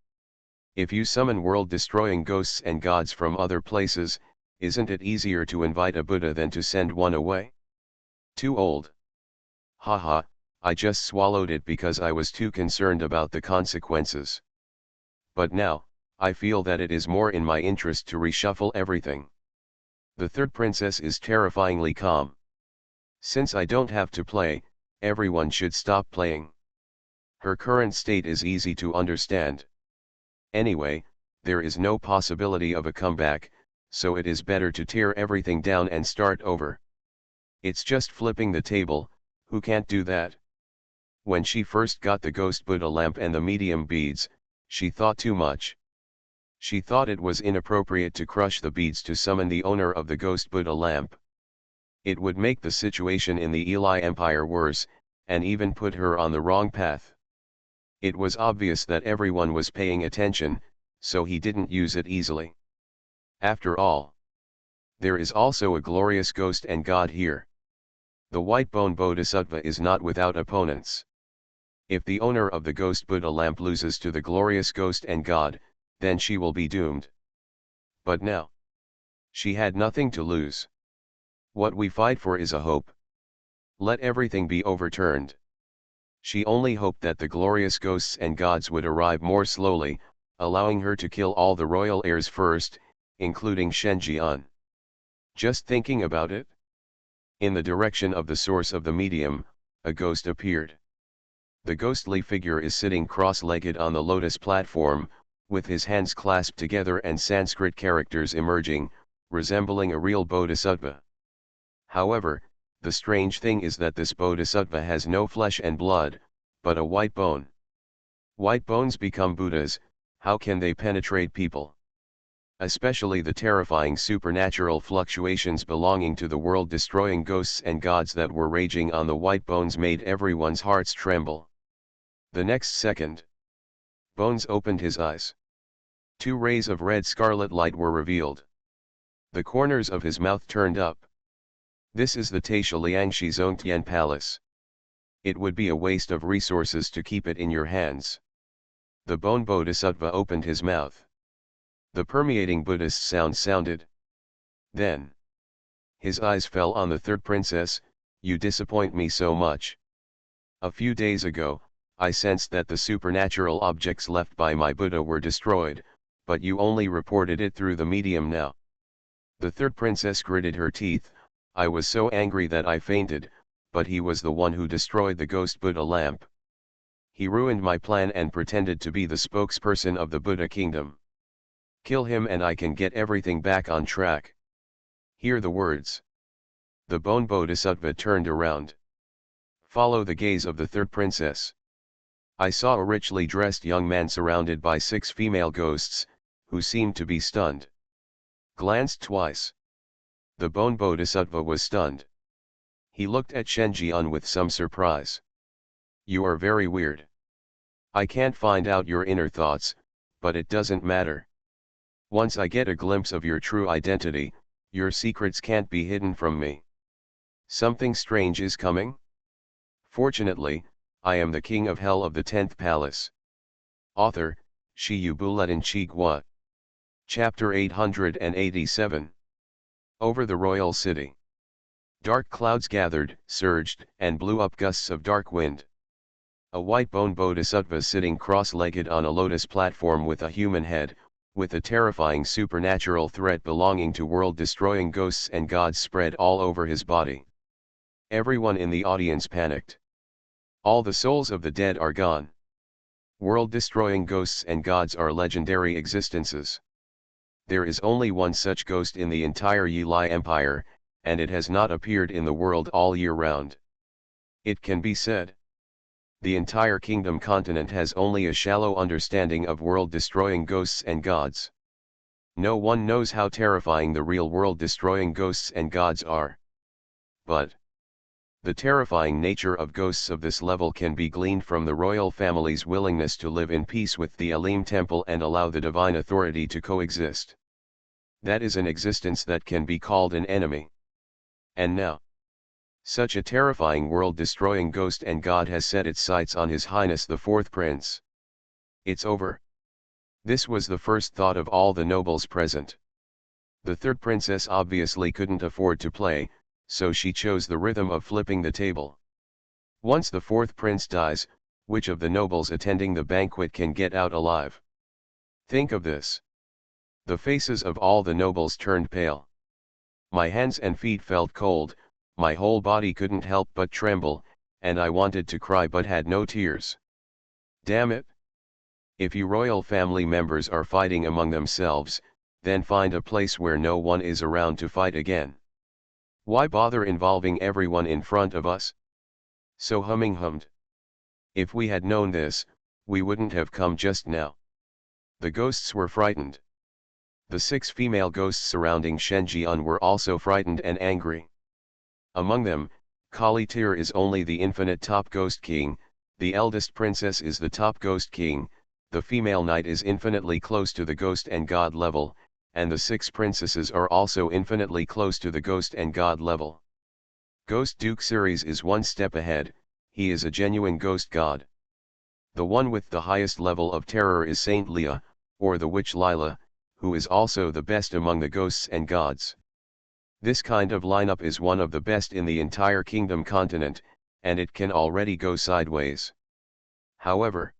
If you summon world-destroying ghosts and gods from other places, isn't it easier to invite a Buddha than to send one away? Too old. Haha, I just swallowed it because I was too concerned about the consequences. But now, I feel that it is more in my interest to reshuffle everything. The third princess is terrifyingly calm. Since I don't have to play, everyone should stop playing. Her current state is easy to understand. Anyway, there is no possibility of a comeback, so it is better to tear everything down and start over. It's just flipping the table, who can't do that? When she first got the Ghost Buddha lamp and the medium beads, she thought too much. She thought it was inappropriate to crush the beads to summon the owner of the Ghost Buddha lamp. It would make the situation in the Yili Empire worse, and even put her on the wrong path. It was obvious that everyone was paying attention, so he didn't use it easily. After all, there is also a glorious ghost and god here. The White Bone Bodhisattva is not without opponents. If the owner of the Ghost Buddha lamp loses to the glorious ghost and god, then she will be doomed. But now, she had nothing to lose. What we fight for is a hope. Let everything be overturned. She only hoped that the glorious ghosts and gods would arrive more slowly, allowing her to kill all the royal heirs first, including Shenjian. Just thinking about it? In the direction of the source of the medium, a ghost appeared. The ghostly figure is sitting cross-legged on the lotus platform, with his hands clasped together and Sanskrit characters emerging, resembling a real bodhisattva. However, the strange thing is that this bodhisattva has no flesh and blood, but a white bone. White bones become Buddhas, how can they penetrate people? Especially the terrifying supernatural fluctuations belonging to the world-destroying ghosts and gods that were raging on the white bones made everyone's hearts tremble. The next second, Bones opened his eyes. 2 rays of red scarlet light were revealed. The corners of his mouth turned up. This is the Taisha Liangshi Zongtian Palace. It would be a waste of resources to keep it in your hands. The Bone Bodhisattva opened his mouth. The permeating Buddhist sound sounded. Then, his eyes fell on the third princess. You disappoint me so much. A few days ago, I sensed that the supernatural objects left by my Buddha were destroyed, but you only reported it through the medium now. The third princess gritted her teeth. I was so angry that I fainted, but he was the one who destroyed the Ghost Buddha lamp. He ruined my plan and pretended to be the spokesperson of the Buddha kingdom. Kill him and I can get everything back on track. Hear the words. The Bone Bodhisattva turned around. Follow the gaze of the third princess. I saw a richly dressed young man surrounded by 6 female ghosts, who seemed to be stunned. Glanced twice. The Bone Bodhisattva was stunned. He looked at Shenjian with some surprise. You are very weird. I can't find out your inner thoughts, but it doesn't matter. Once I get a glimpse of your true identity, your secrets can't be hidden from me. Something strange is coming? Fortunately, I am the king of hell of the 10th palace. Author, Shi Buletin Chigwa. Chapter 887. Over the royal city. Dark clouds gathered, surged, and blew up gusts of dark wind. A white bone bodhisattva sitting cross-legged on a lotus platform with a human head, with a terrifying supernatural threat belonging to world-destroying ghosts and gods spread all over his body. Everyone in the audience panicked. All the souls of the dead are gone. World-destroying ghosts and gods are legendary existences. There is only one such ghost in the entire Yili Empire, and it has not appeared in the world all year round. It can be said. The entire kingdom continent has only a shallow understanding of world-destroying ghosts and gods. No one knows how terrifying the real world destroying ghosts and gods are. But the terrifying nature of ghosts of this level can be gleaned from the royal family's willingness to live in peace with the Elim temple and allow the divine authority to coexist. That is an existence that can be called an enemy. And now, such a terrifying world-destroying ghost and god has set its sights on His Highness the Fourth Prince. It's over. This was the first thought of all the nobles present. The third princess obviously couldn't afford to play, so she chose the rhythm of flipping the table. Once the fourth prince dies, which of the nobles attending the banquet can get out alive? Think of this. The faces of all the nobles turned pale. My hands and feet felt cold, my whole body couldn't help but tremble, and I wanted to cry but had no tears. Damn it! If you royal family members are fighting among themselves, then find a place where no one is around to fight again. Why bother involving everyone in front of us? So hummed. If we had known this, we wouldn't have come just now. The ghosts were frightened. The 6 female ghosts surrounding Shenjian were also frightened and angry. Among them, Kali Tir is only the infinite top ghost king, the eldest princess is the top ghost king, the female knight is infinitely close to the ghost and god level, and the 6 princesses are also infinitely close to the ghost and god level. Ghost Duke Ceres is one step ahead, he is a genuine ghost god. The one with the highest level of terror is Saint Leah, or the witch Lila, who is also the best among the ghosts and gods. This kind of lineup is one of the best in the entire kingdom continent, and it can already go sideways. However,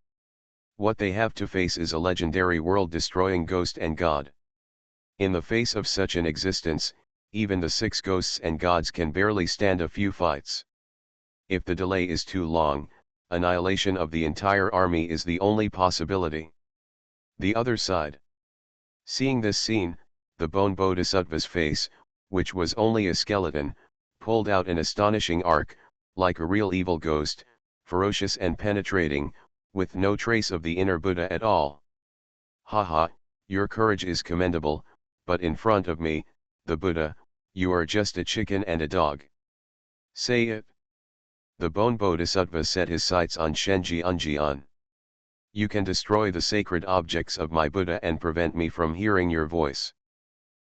what they have to face is a legendary world-destroying ghost and god. In the face of such an existence, even the 6 ghosts and gods can barely stand a few fights. If the delay is too long, annihilation of the entire army is the only possibility. The other side. Seeing this scene, the Bone Bodhisattva's face, which was only a skeleton, pulled out an astonishing arc, like a real evil ghost, ferocious and penetrating, with no trace of the inner Buddha at all. Haha, your courage is commendable, but in front of me, the Buddha, you are just a chicken and a dog. Say it. The Bone Bodhisattva set his sights on Shenjian. You can destroy the sacred objects of my Buddha and prevent me from hearing your voice.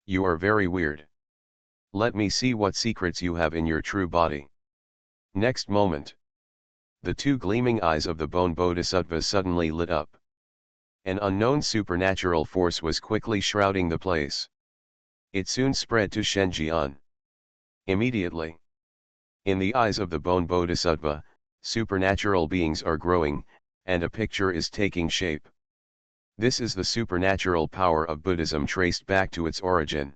You are very weird. Let me see what secrets you have in your true body. Next moment, the 2 gleaming eyes of the Bone Bodhisattva suddenly lit up. An unknown supernatural force was quickly shrouding the place. It soon spread to Shenjian. Immediately, in the eyes of the Bone Bodhisattva, supernatural beings are growing, and a picture is taking shape. This is the supernatural power of Buddhism traced back to its origin.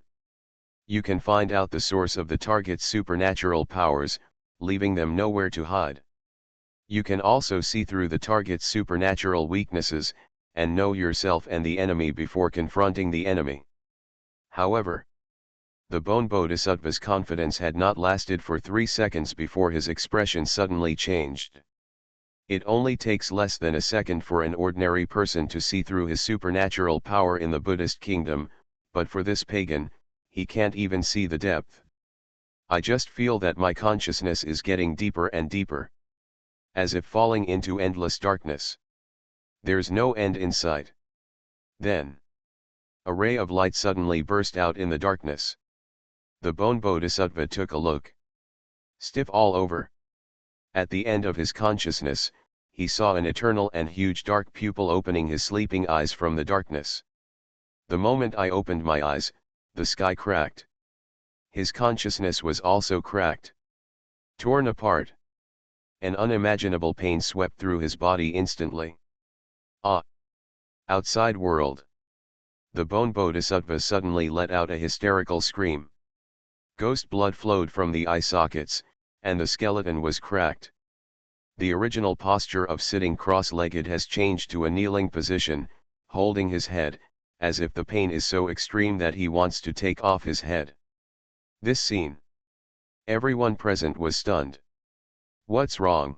You can find out the source of the target's supernatural powers, leaving them nowhere to hide. You can also see through the target's supernatural weaknesses, and know yourself and the enemy before confronting the enemy. However, the Bone Bodhisattva's confidence had not lasted for 3 seconds before his expression suddenly changed. It only takes less than a second for an ordinary person to see through his supernatural power in the Buddhist kingdom, but for this pagan, he can't even see the depth. I just feel that my consciousness is getting deeper and deeper. As if falling into endless darkness. There's no end in sight. Then, a ray of light suddenly burst out in the darkness. The Bone Bodhisattva took a look. Stiff all over. At the end of his consciousness, he saw an eternal and huge dark pupil opening his sleeping eyes from the darkness. The moment I opened my eyes, the sky cracked. His consciousness was also cracked. Torn apart. An unimaginable pain swept through his body instantly. Ah! Outside world. The Bone Bodhisattva suddenly let out a hysterical scream. Ghost blood flowed from the eye sockets, and the skeleton was cracked. The original posture of sitting cross-legged has changed to a kneeling position, holding his head, as if the pain is so extreme that he wants to take off his head. This scene. Everyone present was stunned. What's wrong?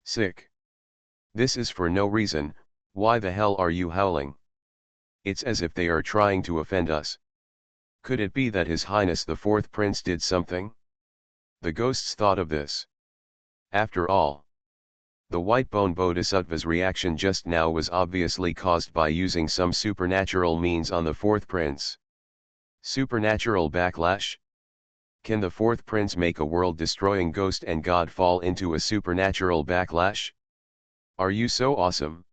Sick. This is for no reason, why the hell are you howling? It's as if they are trying to offend us. Could it be that His Highness the Fourth Prince did something? The ghosts thought of this. After all, the white-bone bodhisattva's reaction just now was obviously caused by using some supernatural means on the fourth prince. Supernatural backlash? Can the fourth prince make a world-destroying ghost and god fall into a supernatural backlash? Are you so awesome?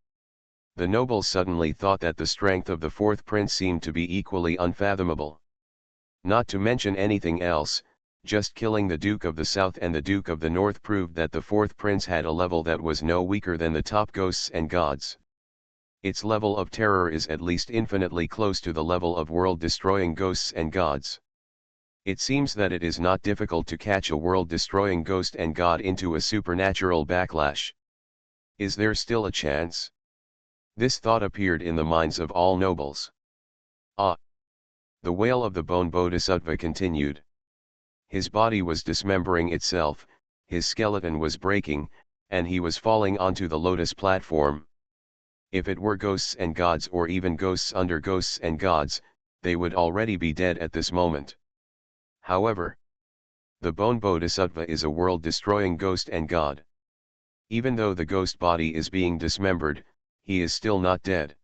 The nobles suddenly thought that the strength of the fourth prince seemed to be equally unfathomable. Not to mention anything else, just killing the Duke of the South and the Duke of the North proved that the fourth prince had a level that was no weaker than the top ghosts and gods. Its level of terror is at least infinitely close to the level of world-destroying ghosts and gods. It seems that it is not difficult to catch a world-destroying ghost and god into a supernatural backlash. Is there still a chance? This thought appeared in the minds of all nobles. Ah! The wail of the bone bodhisattva continued. His body was dismembering itself, his skeleton was breaking, and he was falling onto the lotus platform. If it were ghosts and gods or even ghosts under ghosts and gods, they would already be dead at this moment. However, the bone bodhisattva is a world-destroying ghost and god. Even though the ghost body is being dismembered, he is still not dead.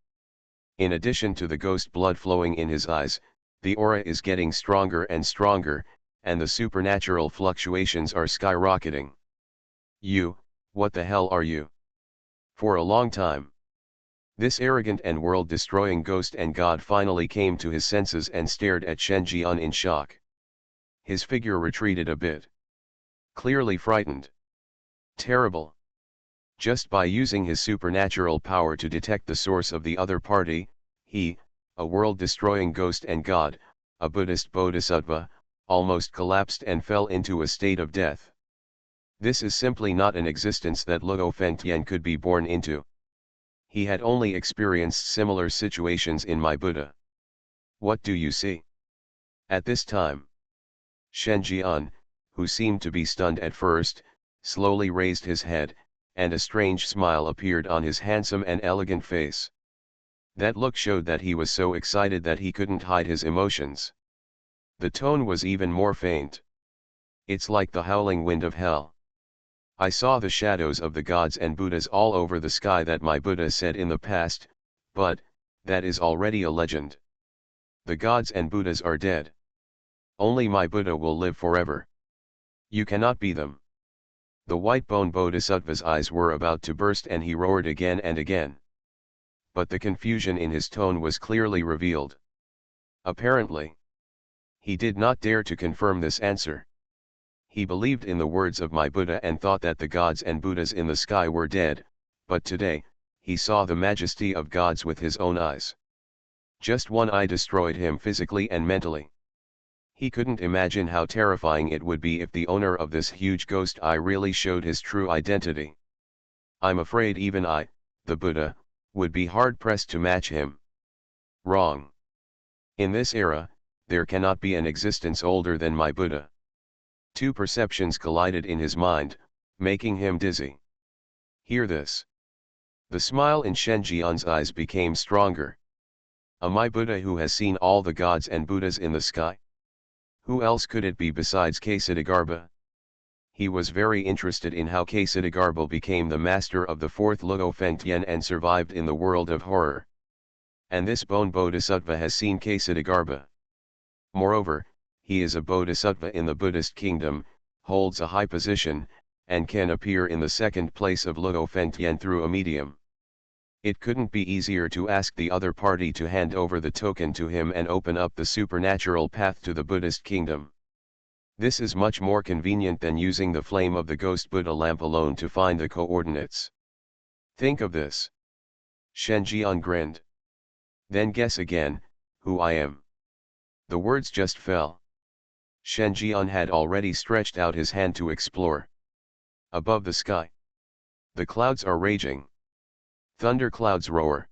In addition to the ghost blood flowing in his eyes, the aura is getting stronger and stronger, and the supernatural fluctuations are skyrocketing. What the hell are you? For a long time, this arrogant and world-destroying ghost and god finally came to his senses and stared at Shen Jian in shock. His figure retreated a bit. Clearly frightened. Terrible. Just by using his supernatural power to detect the source of the other party, he, a world-destroying ghost and god, a Buddhist bodhisattva, almost collapsed and fell into a state of death. This is simply not an existence that Luo Fengtian could be born into. He had only experienced similar situations in my Buddha. What do you see? At this time, Shen Jian, who seemed to be stunned at first, slowly raised his head, and a strange smile appeared on his handsome and elegant face. That look showed that he was so excited that he couldn't hide his emotions. The tone was even more faint. It's like the howling wind of hell. I saw the shadows of the gods and Buddhas all over the sky that my Buddha said in the past, but, that is already a legend. The gods and Buddhas are dead. Only my Buddha will live forever. You cannot be them. The white-bone bodhisattva's eyes were about to burst and he roared again and again. But the confusion in his tone was clearly revealed. Apparently, he did not dare to confirm this answer. He believed in the words of my Buddha and thought that the gods and Buddhas in the sky were dead, but today, he saw the majesty of gods with his own eyes. Just one eye destroyed him physically and mentally. He couldn't imagine how terrifying it would be if the owner of this huge ghost eye really showed his true identity. I'm afraid even I, the Buddha, would be hard-pressed to match him. Wrong. In this era, there cannot be an existence older than my Buddha. Two perceptions collided in his mind, making him dizzy. Hear this. The smile in Shen Jian's eyes became stronger. A my Buddha who has seen all the gods and Buddhas in the sky? Who else could it be besides Ksitigarbha? He was very interested in how Ksitigarbha became the master of the fourth Luo Fengtian and survived in the world of horror. And this bone bodhisattva has seen Ksitigarbha. Moreover, he is a bodhisattva in the Buddhist kingdom, holds a high position, and can appear in the second place of Luo Fengtian through a medium. It couldn't be easier to ask the other party to hand over the token to him and open up the supernatural path to the Buddhist kingdom. This is much more convenient than using the flame of the ghost Buddha lamp alone to find the coordinates. Think of this. Shen Jian grinned. Then guess again, who I am. The words just fell. Shen Jian had already stretched out his hand to explore. Above the sky, the clouds are raging. Thunder clouds roar.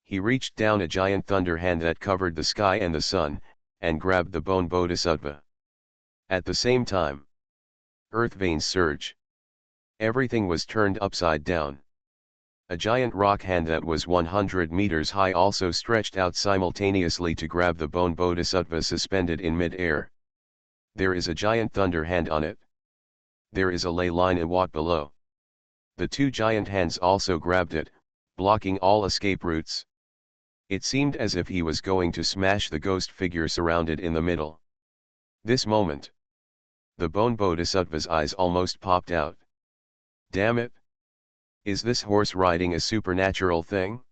He reached down a giant thunder hand that covered the sky and the sun, and grabbed the bone bodhisattva. At the same time, earth veins surge. Everything was turned upside down. A giant rock hand that was 100 meters high also stretched out simultaneously to grab the bone bodhisattva suspended in mid-air. There is a giant thunder hand on it. There is a ley line a watt below. The two giant hands also grabbed it, blocking all escape routes. It seemed as if he was going to smash the ghost figure surrounded in the middle. This moment, the bone bodhisattva's eyes almost popped out. Damn it! Is this horse riding a supernatural thing?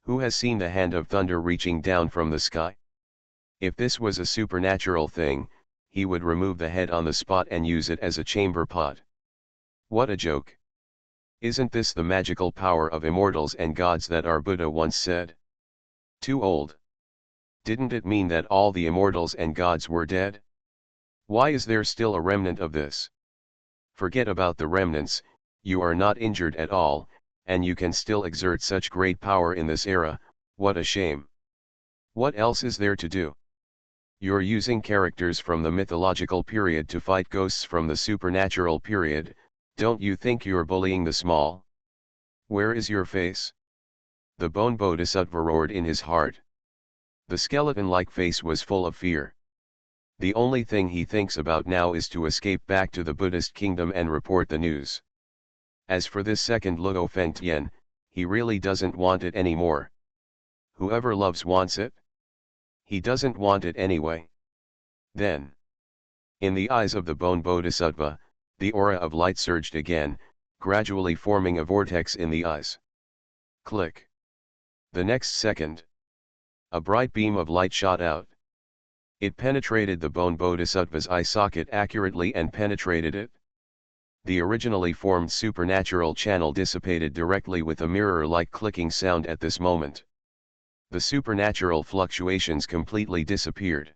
Who has seen the hand of thunder reaching down from the sky? If this was a supernatural thing, he would remove the head on the spot and use it as a chamber pot. What a joke! Isn't this the magical power of immortals and gods that our Buddha once said? Too old. Didn't it mean that all the immortals and gods were dead? Why is there still a remnant of this? Forget about the remnants. You are not injured at all, and you can still exert such great power in this era. What a shame. What else is there to do? You're using characters from the mythological period to fight ghosts from the supernatural period. Don't you think you're bullying the small? Where is your face? The bone bodhisattva roared in his heart. The skeleton-like face was full of fear. The only thing he thinks about now is to escape back to the Buddhist kingdom and report the news. As for this second Luo Fengtian, he really doesn't want it anymore. Whoever loves wants it. He doesn't want it anyway. Then, in the eyes of the bone bodhisattva, the aura of light surged again, gradually forming a vortex in the eyes. Click. The next second, a bright beam of light shot out. It penetrated the bone bodhisattva's eye socket accurately and penetrated it. The originally formed supernatural channel dissipated directly with a mirror-like clicking sound at this moment. The supernatural fluctuations completely disappeared.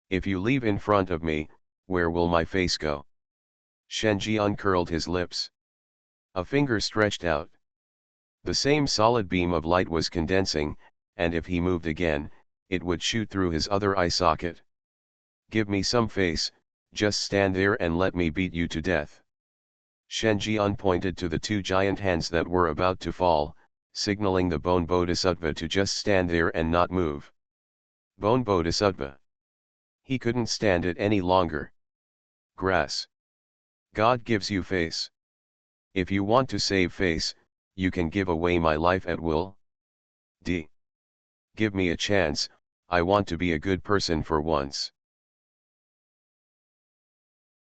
If you leave in front of me, where will my face go? Shenji uncurled his lips. A finger stretched out. The same solid beam of light was condensing, and if he moved again, it would shoot through his other eye socket. Give me some face, just stand there and let me beat you to death. Shenjian pointed to the two giant hands that were about to fall, signaling the bone bodhisattva to just stand there and not move. Bone bodhisattva. He couldn't stand it any longer. Grass. God gives you face. If you want to save face, you can give away my life at will. D. Give me a chance, I want to be a good person for once.